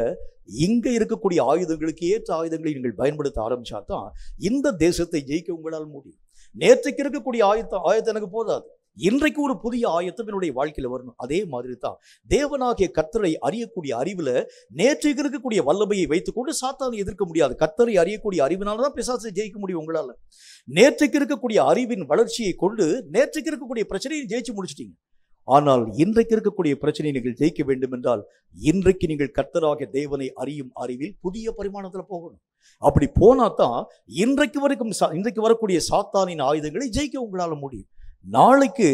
Speaker 1: இங்க இருக்கக்கூடிய ஆயுதங்களுக்கு ஏற்ற ஆயுதங்களை நீங்கள் பயன்படுத்த ஆரம்பிச்சாதான் இந்த தேசத்தை ஜெயிக்க உங்களால் முடியும். நேற்றைக்கு இருக்கக்கூடிய ஆயத்தம் எனக்கு போதாது. இன்றைக்கு ஒரு புதிய ஆயத்தம் என்னுடைய வாழ்க்கையில வரணும். அதே மாதிரி தான் தேவனாகிய கர்த்தரை அறியக்கூடிய அறிவுல நேற்றைக்கு இருக்கக்கூடிய வல்லமையை வைத்துக்கொண்டு சாத்தானை எதிர்க்க முடியாது. கர்த்தரை அறியக்கூடிய அறிவினால்தான் பிசாசை ஜெயிக்க முடியும் உங்களால. நேற்றைக்கு இருக்கக்கூடிய அறிவின் வளர்ச்சியை கொண்டு நேற்றைக்கு இருக்கக்கூடிய பிரச்சனையை ஜெயிச்சு முடிச்சிட்டீங்க. ஆனால் இன்றைக்கு இருக்கக்கூடிய பிரச்சனையை நீங்கள் ஜெயிக்க வேண்டும் என்றால் இன்றைக்கு நீங்கள் கர்த்தராகிய தேவனை அறியும் அறிவில் புதிய பரிமாணத்துல போகணும். அப்படி போனாதான் இன்றைக்கு வரக்கூடிய சாத்தானின் ஆயுதங்களை ஜெயிக்க உங்களால முடியும். நாளைக்கு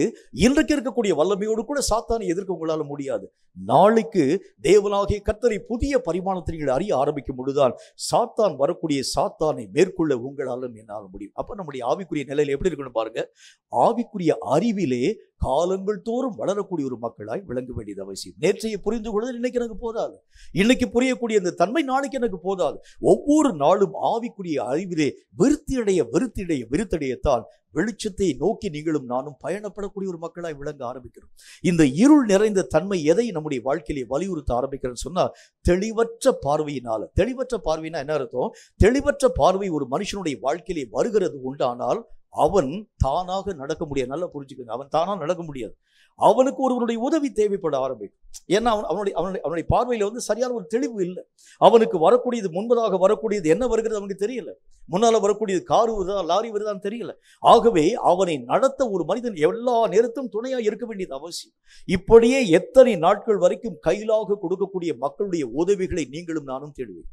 Speaker 1: இன்றைக்கு இருக்கக்கூடிய வல்லமையோடு கூட சாத்தானை எதிர்க்க உங்களால முடியாது. நாளைக்கு தேவனாகிய கர்த்தரை புதிய பரிமாணத்தை நீங்கள் அறிய ஆரம்பிக்கும் பொழுதுதான் சாத்தான் வரக்கூடிய சாத்தானை மேற்கொள்ள உங்களாலும் என்னால் முடியும். அப்ப நம்முடைய ஆவிக்குரிய நிலையில எப்படி இருக்கணும் பாருங்க. ஆவிக்குரிய அறிவிலே காலங்கள் தோறும் வளரக்கூடிய ஒரு மக்களாய் விளங்க வேண்டியது அவசியம். நேற்றைய புரிந்து கொள்வது இன்னைக்கு எனக்கு போதாது. இன்னைக்கு புரியக்கூடிய இந்த தன்மை நாளைக்கு எனக்கு போதாது. ஒவ்வொரு நாளும் ஆவிக்குரிய அறிவிலே விருத்தடையத்தான் வெளிச்சத்தை நோக்கி நீங்களும் நானும் பயணப்படக்கூடிய ஒரு மக்களாய் விளங்க ஆரம்பிக்கிறோம். இந்த இருள் நிறைந்த தன்மை எதை நம்முடைய வாழ்க்கையிலே வலியுறுத்த ஆரம்பிக்கிறேன்னு சொன்னா, தெளிவற்ற பார்வையினா என்ன அர்த்தம்? தெளிவற்ற பார்வை ஒரு மனுஷனுடைய வாழ்க்கையிலே வருகிறது உண்டானால் அவன் தானாக நடக்க முடியாது. நல்லா புரிஞ்சுக்கோங்க, அவன் தானாக நடக்க முடியாது. அவனுக்கு ஒருவனுடைய உதவி தேவைப்பட ஆரம்பிக்கும். ஏன்னா அவனுடைய பார்வையில சரியான ஒரு தெளிவு இல்லை. அவனுக்கு வரக்கூடியது, முன்பதாக வரக்கூடியது என்ன வருகிறது அவனுக்கு தெரியல. முன்னால வரக்கூடியது காரு வருதா லாரி வருதான்னு தெரியல. ஆகவே அவனை நடத்த ஒரு மனிதன் எல்லா நேரத்தும் துணையா இருக்க வேண்டியது அவசியம். இப்படியே எத்தனை நாட்கள் வரைக்கும் கையிலாக கொடுக்கக்கூடிய மக்களுடைய உதவிகளை நீங்களும் நானும் தேடுவேன்.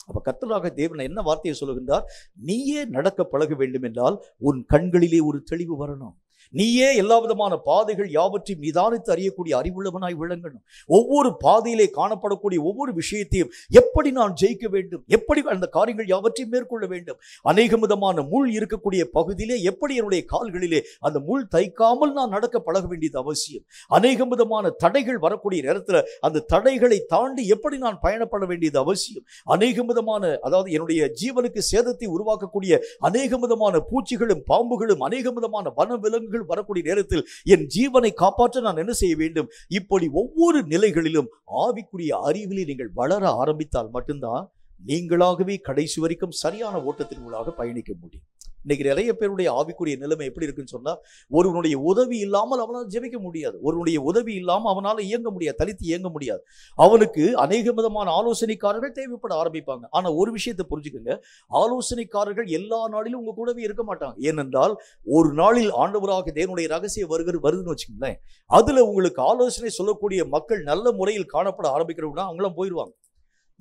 Speaker 1: அப்ப கர்த்தராக தேவன் என்ன வார்த்தையை சொல்லுகின்றார்? நீயே நடக்க பழக வேண்டும் என்றால் உன் கண்களிலே ஒரு தெளிவு வரணும். நீயே எல்லா விதமான பாதைகள் யாவற்றையும் நிதானித்து அறியக்கூடிய அறிவுள்ளவனாய் விளங்கணும். ஒவ்வொரு பாதையிலே காணப்படக்கூடிய ஒவ்வொரு விஷயத்தையும் எப்படி நான் ஜெயிக்க வேண்டும், எப்படி அந்த காரியங்கள் யாவற்றையும் மேற்கொள்ள வேண்டும், அநேக விதமான முள் இருக்கக்கூடிய பகுதியிலே எப்படி என்னுடைய கால்களிலே அந்த முள் தைக்காமல் நான் நடக்க பழக வேண்டியது அவசியம். அநேக விதமான தடைகள் வரக்கூடிய நேரத்தில் அந்த தடைகளை தாண்டி எப்படி நான் பயணப்பட வேண்டியது அவசியம். அநேக விதமான, அதாவது என்னுடைய ஜீவனுக்கு சேதத்தை உருவாக்கக்கூடிய அநேக விதமான பூச்சிகளும் பாம்புகளும் அநேக விதமான வனவிலங்குகள் வரக்கூடிய நேரத்தில் என் ஜீவனை காப்பாற்ற நான் என்ன செய்ய வேண்டும்? இப்படி ஒவ்வொரு நிலைகளிலும் ஆவிக்குரிய அறிவிலே நீங்கள் வளர ஆரம்பித்தால் மட்டும்தான் நீங்களாகவே கடைசி வரைக்கும் சரியான ஓட்டத்தின் மூலமாக பயணிக்க முடியும். இன்னைக்கு நிறைய பேருடைய ஆவிக்குரிய நிலைமை எப்படி இருக்குன்னு சொன்னா, ஒருவனுடைய உதவி இல்லாமல் அவனால் ஜெபிக்க முடியாது. ஒருவனுடைய உதவி இல்லாமல் அவனால் இயங்க முடியாது, தலித்து இயங்க முடியாது. அவனுக்கு அநேக விதமான ஆலோசனைக்காரர்கள் தேவைப்பட ஆரம்பிப்பாங்க. ஆனா ஒரு விஷயத்தை புரிஞ்சுக்கோங்க, ஆலோசனைக்காரர்கள் எல்லா நாளிலும் உங்க கூடவே இருக்க மாட்டாங்க. ஏனென்றால் ஒரு நாளில் ஆண்டவராக தேவனுடைய ரகசிய வருதுன்னு வச்சுக்கோங்களேன், அதுல உங்களுக்கு ஆலோசனை சொல்லக்கூடிய மக்கள் நல்ல முறையில் காணப்பட ஆரம்பிக்கிறவங்க அவங்களாம் போயிடுவாங்க.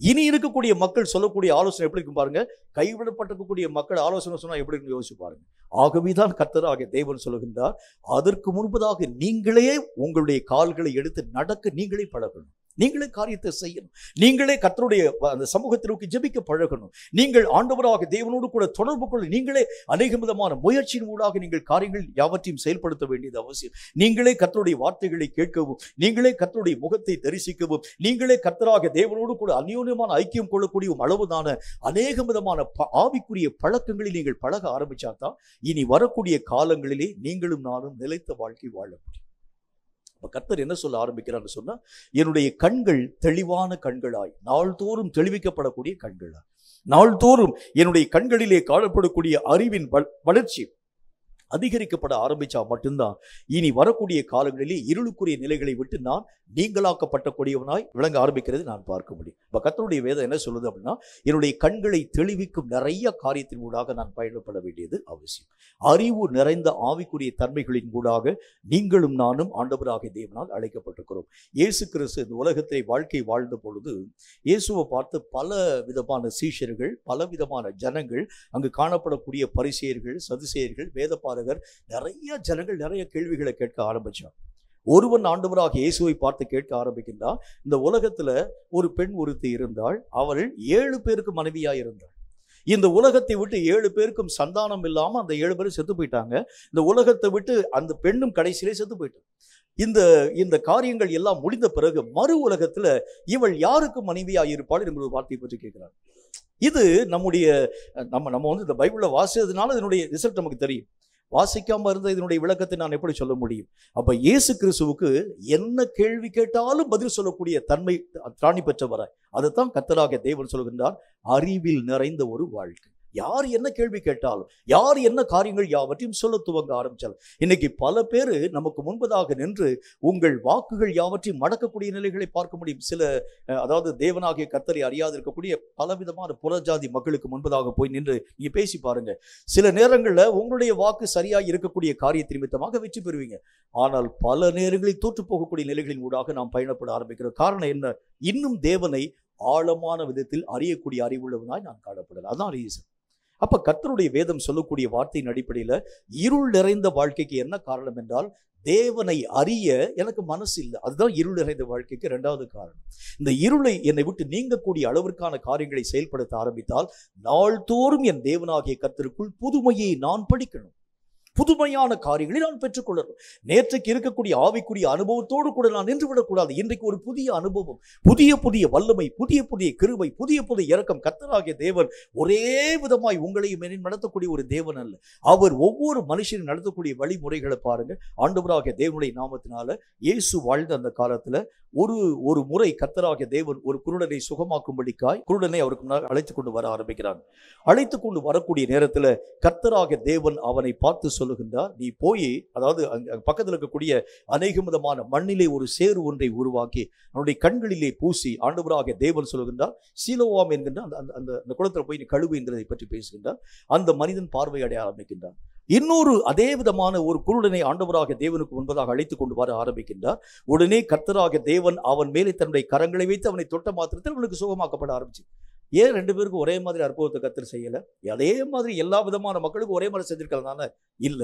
Speaker 1: இனி இருக்கக்கூடிய மக்கள் சொல்லக்கூடிய ஆலோசனை எப்படி இருக்கும் பாருங்க. கைவிடப்பட்டிருக்கக்கூடிய மக்கள் ஆலோசனை சொன்னா எப்படி இருக்குன்னு யோசிச்சு பாருங்க. ஆகவேதான் கர்த்தராகிய தேவன் சொல்லுகின்றார், அதற்கு முன்பதாக நீங்களே உங்களுடைய கால்களை எடுத்து நடக்க நீங்களே பழகணும். நீங்களே காரியத்தை செய்யணும். நீங்களே கர்த்தருடைய அந்த சமூகத்தை நோக்கி ஜெபிக்க பழகணும். நீங்கள் ஆண்டவராக தேவனோடு கூட தொடர்பு கொள்ள நீங்களே அநேக விதமான முயற்சியின் ஊடாக நீங்கள் காரியங்கள் யாவற்றையும் செயல்படுத்த வேண்டியது அவசியம். நீங்களே கர்த்தருடைய வார்த்தைகளை கேட்கவும், நீங்களே கர்த்தருடைய முகத்தை தரிசிக்கவும், நீங்களே கர்த்தராக தேவனோடு கூட அந்யோன்யமான ஐக்கியம் கொள்ளக்கூடிய அளவுதான அநேக விதமான ஆவிக்குரிய பழக்கங்களில் நீங்கள் பழக ஆரம்பிச்சாதான் இனி வரக்கூடிய காலங்களிலே நீங்களும் நானும் நிலைத்த வாழ்க்கை வாழ முடியும். கர்த்தர் என்ன சொல்ல ஆரம்பிக்கிறான்னு சொன்னா, என்னுடைய கண்கள் தெளிவான கண்களாய், நாள்தோறும் தெளிவிக்கப்படக்கூடிய கண்களாய், நாள்தோறும் என்னுடைய கண்களிலே காணப்படக்கூடிய அறிவின் வளர்ச்சி அதிகரிக்கப்பட ஆரம்பிச்சா மட்டும்தான் இனி வரக்கூடிய காலங்களிலே இருளுக்குரிய நிலைகளை விட்டு நான் நீங்களாக்கப்பட்டக்கூடியவனாய் விளங்க ஆரம்பிக்கிறது நான் பார்க்க முடியும். இப்போ கர்த்தருடைய வேதம் என்ன சொல்லுது அப்படின்னா, என்னுடைய கண்களை தெளிவிக்கும் நிறைய காரியத்தின் ஊடாக நான் பயணப்பட வேண்டியது அவசியம். அறிவு நிறைந்த ஆவிக்குரிய தன்மைகளின் ஊடாக நீங்களும் நானும் ஆண்டவராகிய தேவனால் அழைக்கப்பட்டிருக்கிறோம். இயேசு கிறிஸ்து இந்த உலகத்தை வாழ்க்கை வாழ்ந்த பொழுது இயேசுவை பார்த்து பல விதமான சீஷர்கள், பல விதமான ஜனங்கள், அங்கு காணப்படக்கூடிய பரிசேயர்கள், சதுசேயர்கள், வேதபாரகர், நிறைய ஜனங்கள் நிறைய கேள்விகளை கேட்க ஆரம்பிச்சார். ஒருவன் ஆண்டவராக இயேசுவை பார்த்து கேட்க ஆரம்பிக்கின்றார், இந்த உலகத்துல ஒரு பெண் ஒருத்தி இருந்தாள், அவள் 7 பேருக்கு மனைவியாய் இருந்தாள். இந்த உலகத்தை விட்டு 7 பேருக்கும் சந்தானம் இல்லாம அந்த 7 பேரும் செத்து போயிட்டாங்க. இந்த உலகத்தை விட்டு அந்த பெண்ணும் கடைசியிலே செத்து போயிட்டான். இந்த காரியங்கள் எல்லாம் முடிந்த பிறகு மறு உலகத்துல இவள் யாருக்கு மனைவியாய் இருப்பாள் என்கிற ஒரு வார்த்தையை பற்றி கேட்கிறார். இது நம்ம வந்து இந்த பைபிளை வாசிச்சதுனால இதனுடைய ரிசல்ட் நமக்கு தெரியும். வாசிக்காம இருந்த இதனுடைய விளக்கத்தை நான் எப்படி சொல்ல முடியும்? அப்ப இயேசு கிறிஸ்துவுக்கு என்ன கேள்வி கேட்டாலும் பதில் சொல்லக்கூடிய தன்மை திராணி பெற்றவராய், அதுதான் கர்த்தராகிய தேவன் சொல்கின்றார், அறிவில் நிறைந்த ஒரு வாழ்க்கை. யார் என்ன கேள்வி கேட்டாலும், யார் என்ன காரியங்கள் யாவற்றையும் சொல்ல துவங்க ஆரம்பிச்சாலும், இன்னைக்கு பல பேர் நமக்கு முன்பதாக நின்று உங்கள் வாக்குகள் யாவற்றையும் மடக்கக்கூடிய நிலைகளை பார்க்க முடியும். அதாவது தேவனாகிய கர்த்தரை அறியாது இருக்கக்கூடிய பலவிதமான புறஜாதி மக்களுக்கு முன்பதாக போய் நின்று நீங்க பேசி பாருங்க. சில நேரங்களில் உங்களுடைய வாக்கு சரியாக இருக்கக்கூடிய காரியத்தை நிமித்தமாக வெற்றி பெறுவீங்க. ஆனால் பல நேரங்களில் தோற்று போகக்கூடிய நிலைகளின் ஊடாக நாம் பயணப்பட ஆரம்பிக்கிறோம். காரணம் என்ன? இன்னும் தேவனை ஆழமான விதத்தில் அறியக்கூடிய அறிவுள்ளவனாய் நான் காணப்படல. அதான் ரீசன். அப்ப கர்த்தருடைய வேதம் சொல்லக்கூடிய வார்த்தையின் அடிப்படையில இருள் நிறைந்த வாழ்க்கைக்கு என்ன காரணம் என்றால், தேவனை அறிய எனக்கு மனசு இல்லை. அதுதான் இருள் நிறைந்த வாழ்க்கைக்கு 2வது காரணம். இந்த இருளை என்னை விட்டு நீங்கக்கூடிய அளவிற்கான காரியங்களை செயல்படுத்த ஆரம்பித்தால், நாள்தோறும் என் தேவனாகிய கர்த்தருக்குள் புதுமையை நான் படிக்கணும். புதுமையான காரியங்களை நான் பெற்றுக்கொள்ளணும். நேற்றைக்கு இருக்கக்கூடிய ஆவிக்குரிய அனுபவத்தோடு கூட நான் நின்று விடக்கூடாது. இன்றைக்கு ஒரு புதிய அனுபவம், புதிய வல்லமை, புதிய கிருபை, புதிய இரக்கம். கர்த்தராகிய தேவன் ஒரே விதமாய் உங்களையும் நடத்தக்கூடிய ஒரு தேவன் அல்ல. அவர் ஒவ்வொரு மனுஷனும் நடத்தக்கூடிய வழிமுறைகளை பாருங்க. ஆண்டவராகிய தேவனுடைய நாமத்தினால இயேசு வாழ்ந்த அந்த காலத்துல ஒரு முறை கர்த்தராகிய தேவன் ஒரு குருடனை சுகமாக்கும்படிக்காய் குருடனை அவருக்கு முன்னால் அழைத்து கொண்டு வர ஆரம்பிக்கிறாங்க. அழைத்து கொண்டு வரக்கூடிய நேரத்துல கர்த்தராகிய தேவன் அவனை பார்த்து சொல்லுகின்றார், நீ போய், அதாவது பக்கத்தில் இருக்கக்கூடிய அநேக விதமான மண்ணிலே ஒரு சேறு ஒன்றை உருவாக்கி அவனுடைய கண்களிலே பூசி, ஆண்டவராகிய தேவன் சொல்லுகின்றார், சீலோவாம் என்கின்ற அந்த குளத்தில் போய் நீ கழுவு என்கிறதை பற்றி பேசுகின்றார். அந்த மனிதன் பார்வையடைய ஆரம்பிக்கின்றான். இன்னொரு அதே விதமான ஒரு குருடனை ஆண்டவராகிய தேவனுக்கு முன்பதாக அழைத்து கொண்டு வர ஆரம்பிக்கின்றார். உடனே கர்த்தராகிய தேவன் அவன் மேலே தன்னுடைய கரங்களை வைத்து அவனை தொட்ட மாத்திரத்தில் அவனுக்கு சுகமாக்கப்பட ஆரம்பிச்சு. ஏன் 2 பேருக்கும் ஒரே மாதிரி அற்புதத்தை கர்த்தர் செய்யல? அதே மாதிரி எல்லா விதமான மக்களுக்கும் ஒரே மாதிரி செஞ்சிருக்கிறதுனால இல்ல.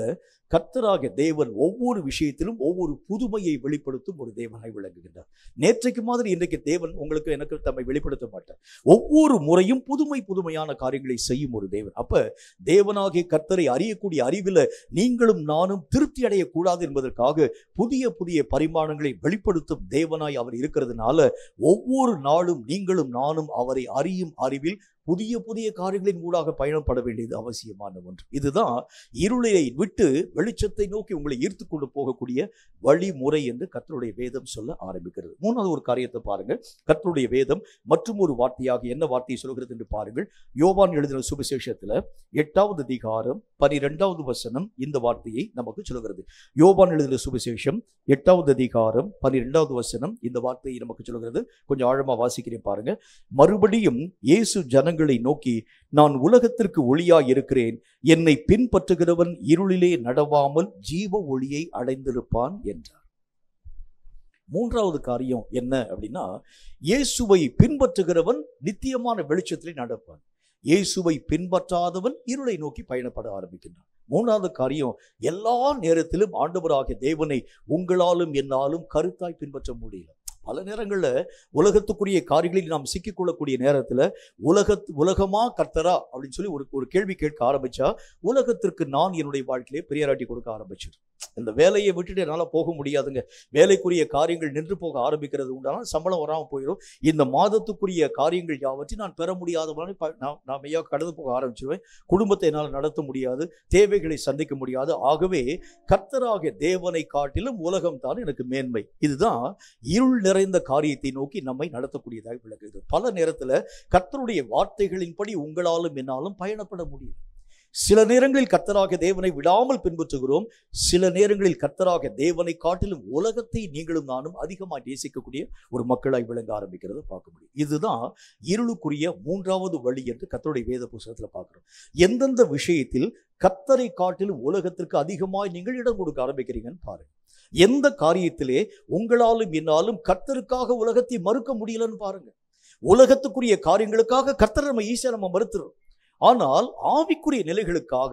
Speaker 1: கர்த்தராகிய தேவன் ஒவ்வொரு விஷயத்திலும் ஒவ்வொரு புதுமையை வெளிப்படுத்தும் ஒரு தேவனாய் விளங்குகின்றார். நேற்றைக்கு மாதிரி இன்றைக்கு தேவன் உங்களுக்கு எனக்கு தம்மை வெளிப்படுத்த மாட்டார். ஒவ்வொரு முறையும் புதுமையான காரியங்களை செய்யும் ஒரு தேவன். அப்ப தேவனாகிய கர்த்தரை அறியக்கூடிய அறிவில் நீங்களும் நானும் திருப்தி அடையக்கூடாது என்பதற்காக புதிய பரிமாணங்களை வெளிப்படுத்தும் தேவனாய் அவர் இருக்கிறதுனால ஒவ்வொரு நாளும் நீங்களும் நானும் அவரை அறியும் அறிவில் புதிய காரியங்களின் ஊடாக பயணப்பட வேண்டியது அவசியமான ஒன்று. இதுதான் இருளை விட்டு வெளிச்சத்தை நோக்கி உங்களை ஈர்த்து கொண்டு போகக்கூடிய வழிமுறை என்று கர்த்தருடைய வேதம் சொல்ல ஆரம்பிக்கிறது. 3வது ஒரு காரியத்தை பாருங்கள். கர்த்தருடைய வேதம் மற்றும் ஒரு வார்த்தையாக என்ன வார்த்தையை சொல்கிறது என்று பாருங்கள். யோவான் எழுதின சுவிசேஷத்துல 8வது அதிகாரம் 12வது வசனம் இந்த வார்த்தையை நமக்கு சொல்கிறது. யோவான் எழுதின சுவிசேஷம் 8வது அதிகாரம் 12வது வசனம் இந்த வார்த்தையை நமக்கு சொல்கிறது. கொஞ்சம் ஆழமா வாசிக்கிறேன் பாருங்க. மறுபடியும் இயேசு ஜனங்களை நோக்கி, நான் உலகத்திற்கு ஒளியாய் இருக்கிறேன், என்னை பின்பற்றுகிறவன் இருளிலே நடவாமல் ஜீவ ஒளியை அடைந்திருப்பான் என்றார். 3வது காரியம் என்ன அப்படின்னா, இயேசுவை பின்பற்றுகிறவன் நித்தியமான வெளிச்சத்திலே நடப்பான். இயேசுவை பின்பற்றாதவன் இருளை நோக்கி பயணப்பட ஆரம்பிக்கின்றான். 3வது காரியம், எல்லா நேரத்திலும் ஆண்டவராகிய தேவனை உங்களாலும் என்னாலும் கருத்தாய் பின்பற்ற முடியல. பல நேரங்களில் உலகத்துக்குரிய காரியங்களில் நாம் சிக்கிக்கொள்ளக்கூடிய நேரத்தில் உலகமா கர்த்தரா அப்படின்னு சொல்லி ஒரு கேள்வி கேட்க ஆரம்பிச்சா உலகத்திற்கு நான் என்னுடைய வாழ்க்கையிலே பிரியாரிட்டி கொடுக்க ஆரம்பிச்சிடும். இந்த வேலையை விட்டுட்டு என்னால் போக முடியாதுங்க, வேலைக்குரிய காரியங்கள் நின்று போக ஆரம்பிக்கிறது உண்டானால் சம்பளம் வராமல் போயிடும், இந்த மாதத்துக்குரிய காரியங்கள் யாவற்றையும் நான் பெற முடியாதவனால நான் மெய்யா கடந்து போக ஆரம்பிச்சிருவேன், குடும்பத்தை என்னால் நடத்த முடியாது, தேவைகளை சந்திக்க முடியாது, ஆகவே கர்த்தராகிய தேவனை காட்டிலும் உலகம் தான் எனக்கு மேன்மை. இதுதான் இருள் நிறைந்த காரியத்தை நோக்கி நம்மை நடத்தக்கூடியதாக விளக்குகிறது. பல நேரத்தில் கர்த்தருடைய வார்த்தைகளின்படி உங்களாலும் என்னாலும் பயணப்பட முடியும். சில நேரங்களில் கர்த்தராகிய தேவனை விடாமல் பின்பற்றுகிறோம், சில நேரங்களில் கர்த்தராகிய தேவனை காட்டிலும் உலகத்தை நீங்களும் நானும் அதிகமாக நேசிக்கக்கூடிய ஒரு மக்களாய் விளங்க ஆரம்பிக்கிறத பார்க்க முடியும். இதுதான் இருளுக்குரிய மூன்றாவது வழி என்று கர்த்தருடைய வேத புத்தகத்தில் பார்க்கிறோம். எந்தெந்த விஷயத்தில் கர்த்தரை காட்டிலும் உலகத்திற்கு அதிகமாய் நீங்கள் இடம் கொடுக்க ஆரம்பிக்கிறீங்கன்னு பாருங்க. எந்த காரியத்திலே உங்களாலும் என்னாலும் கர்த்தருக்காக உலகத்தை மறுக்க முடியலன்னு பாருங்க. உலகத்துக்குரிய காரியங்களுக்காக கர்த்தரை நம்ம ஈஸியா நம்ம மறுத்துறோம். ஆனால் ஆவிக்குரிய நிலைகளுக்காக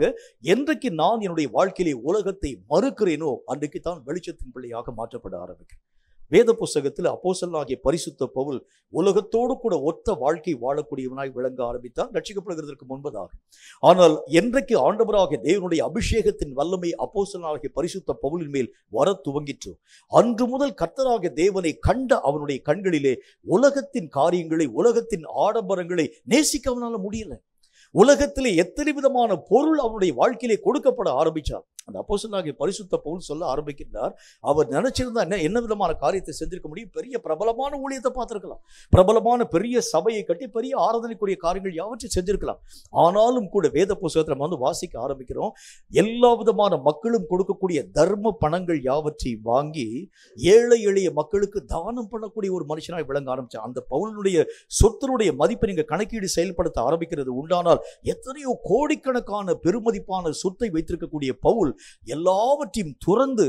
Speaker 1: என்றைக்கு நான் என்னுடைய வாழ்க்கையிலே உலகத்தை மறுக்கிறேனோ அன்றைக்கு தான் வெளிச்சத்தின் பிள்ளையாக மாற்றப்பட ஆரம்பிக்கிறேன். வேத புஸ்தகத்தில் அப்போஸ்தலனாகிய பரிசுத்த பவுல் உலகத்தோடு கூட ஒத்த வாழ்க்கை வாழக்கூடியவனாய் விளங்க ஆரம்பித்தான் ரட்சிக்கப்படுகிறதற்கு முன்பதாக. ஆனால் என்றைக்கு ஆண்டவராகிய தேவனுடைய அபிஷேகத்தின் வல்லமை அப்போஸ்தலனாகிய பரிசுத்த பவுலின் மேல் வர துவங்கிற்று, அன்று முதல் கர்த்தராகிய தேவனை கண்ட அவனுடைய கண்களிலே உலகத்தின் காரியங்களை, உலகத்தின் ஆடம்பரங்களை நேசிக்க அவனால முடியல. உலகத்திலே எத்தனை விதமான பொருள் அவனுடைய வாழ்க்கையிலே கொடுக்கப்பட ஆரம்பிச்சார். அந்த அப்போஸ்தலனாகிய பரிசுத்த பவுல் சொல்ல ஆரம்பிக்கின்றார், அவர் நினைச்சிருந்தா என்ன விதமான காரியத்தை செஞ்சிருக்க முடியும்? பெரிய பிரபலமான ஊழியத்தை பார்த்திருக்கலாம், பிரபலமான பெரிய சபையை கட்டி பெரிய ஆராதனைக்குரிய காரியங்கள் யாவற்றையும் செஞ்சிருக்கலாம். ஆனாலும் கூட வேத புத்தகத்தில் நம்ம வாசிக்க ஆரம்பிக்கிறோம், எல்லா விதமான மக்களும் கொடுக்கக்கூடிய தர்ம பணங்கள் யாவற்றையும் வாங்கி ஏழை எளிய மக்களுக்கு தானம் பண்ணக்கூடிய ஒரு மனுஷனாய் விளங்க ஆரம்பிச்சார். அந்த பவுலுடைய சொத்தினுடைய மதிப்பை நீங்க கணக்கீடு செயல்படுத்த ஆரம்பிக்கிறது உண்டானால் எத்தனையோ கோடிக்கணக்கான பெருமதிப்பான சொத்தை வைத்திருக்கக்கூடிய பவுல் எல்லாவற்றையும் துறந்து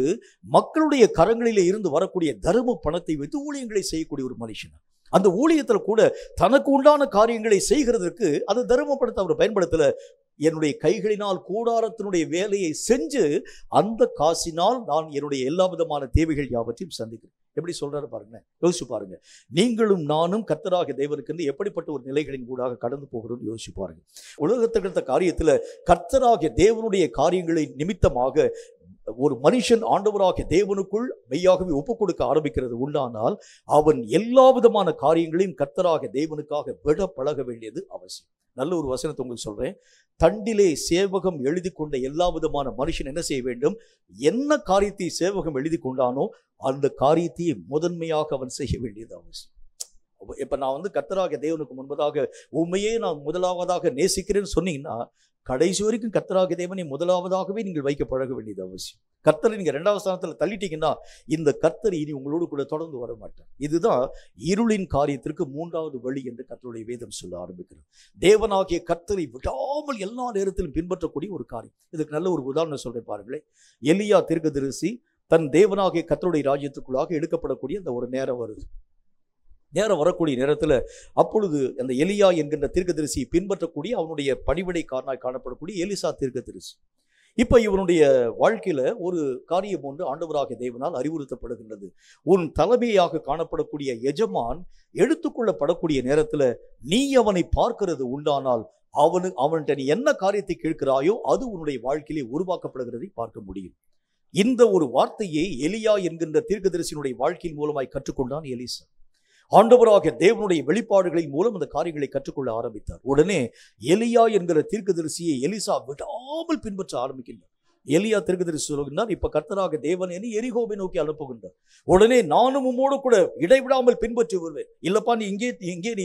Speaker 1: மக்களுடைய கரங்களிலே இருந்து வரக்கூடிய தர்ம பணத்தை வைத்து ஊழியங்களை செய்யக்கூடிய ஒரு மனுஷன். அந்த ஊழியத்தில் கூட தனக்கு உண்டான காரியங்களை செய்கிறதற்கு அந்த தர்ம பணத்தை அவர் பயன்படுத்தல. என்னுடைய கைகளினால் கூடாரத்தினுடைய வேலையை செஞ்சு அந்த காசினால் நான் என்னுடைய எல்லா விதமான தேவைகள் யாவற்றையும் சந்திக்கிறேன். எப்படி சொல்றாரு பாருங்க, யோசிச்சு பாருங்க. நீங்களும் நானும் கர்த்தராகிய தேவனுக்கு எப்படிப்பட்ட ஒரு நிலைகளின் ஊடாக கடந்து போகிறோம் யோசிச்சு பாருங்க. உலகத்துக்கு காரியத்துல கர்த்தராகிய தேவனுடைய காரியங்களை நிமித்தமாக ஒரு மனுஷன் ஆண்டவராகிய தேவனுக்குள் மெய்யாகவே ஒப்புக் கொடுக்க ஆரம்பிக்கிறது உண்டானால் அவன் எல்லா விதமான காரியங்களையும் கர்த்தராகிய தேவனுக்காக விட பழக வேண்டியது அவசியம். நல்ல ஒரு வசனத்தை உங்களுக்கு சொல்றேன், தண்டிலே சேவகம் எழுதி கொண்ட எல்லா விதமான மனுஷன் என்ன செய்ய வேண்டும்? என்ன காரியத்தை சேவகம் எழுதி கொண்டானோ அந்த காரியத்தையே முதன்மையாக அவன் செய்ய வேண்டியது அவசியம். இப்ப நான் கர்த்தராகிய தேவனுக்கு முன்பதாக உண்மையே நான் முதலாவதாக நேசிக்கிறேன்னு சொன்னீங்கன்னா கடைசி வரைக்கும் கர்த்தராகிய தேவனை முதலாவதாகவே நீங்கள் வைக்க பழக வேண்டியது அவசியம். கர்த்தரை நீங்க 2வது ஸ்தானத்தில் தள்ளிட்டீங்கன்னா இந்த கர்த்தர் இனி உங்களோடு கூட தொடர்ந்து வர மாட்டார். இதுதான் இருளின் காரியத்திற்கு 3வது வழி என்று கர்த்தருடைய வேதம் சொல்ல ஆரம்பிக்கிறது. தேவனாகிய கர்த்தரை விடாமல் எல்லா நேரத்திலும் பின்பற்றக்கூடிய ஒரு காரியம். இதுக்கு நல்ல ஒரு உதாரணம் சொல்றேன் பாருங்களேன். எலியா தீர்க்கதரிசி தன் தேவனாகிய கர்த்தருடைய ராஜ்யத்துக்குள்ளாக எடுக்கப்படக்கூடிய அந்த ஒரு நேரம் வருது. நேரம் வரக்கூடிய நேரத்தில் அப்பொழுது அந்த எலியா என்கின்ற தீர்க்கதரிசியை பின்பற்றக்கூடிய அவனுடைய பணிவிடைக்காரனாய் காணப்படக்கூடிய எலிசா தீர்க்கதரிசி இப்ப இவனுடைய வாழ்க்கையில ஒரு காரியம் ஒன்று ஆண்டவராகிய தேவனால் அறிவுறுத்தப்படுகின்றது. உன் தலைமையாக காணப்படக்கூடிய எஜமான் எடுத்துக்கொள்ளப்படக்கூடிய நேரத்துல நீ அவனை பார்க்கிறது உண்டானால் அவன்கிட்ட நீ என்ன காரியத்தை கேட்கிறாயோ அது உன்னுடைய வாழ்க்கையிலே உருவாக்கப்படுகிறதை பார்க்க முடியும். இந்த ஒரு வார்த்தையை எலியா என்கின்ற தீர்க்கதரிசியினுடைய வாழ்க்கையின் மூலமாய் கற்றுக்கொண்டான் எலிசா. ஆண்டவராகிய தேவனுடைய வெளிப்பாடுகளின் மூலம் அந்த காரியங்களை கற்றுக்கொள்ள ஆரம்பித்தார். உடனே எலியா என்கிற தீர்க்கதரிசியை எலிசா விடாமல் பின்பற்ற ஆரம்பிக்கின்றார். எலியா தீர்க்கதரிசி சொல்லுகின்றார், இப்ப கர்த்தராகிய தேவன் என்னை எரிகோவை நோக்கி அனுப்புகின்றார். உடனே நானும் உம்மோடு கூட இடைவிடாமல் பின்பற்றி வருவேன். இல்லப்பா நீ இங்கே நீ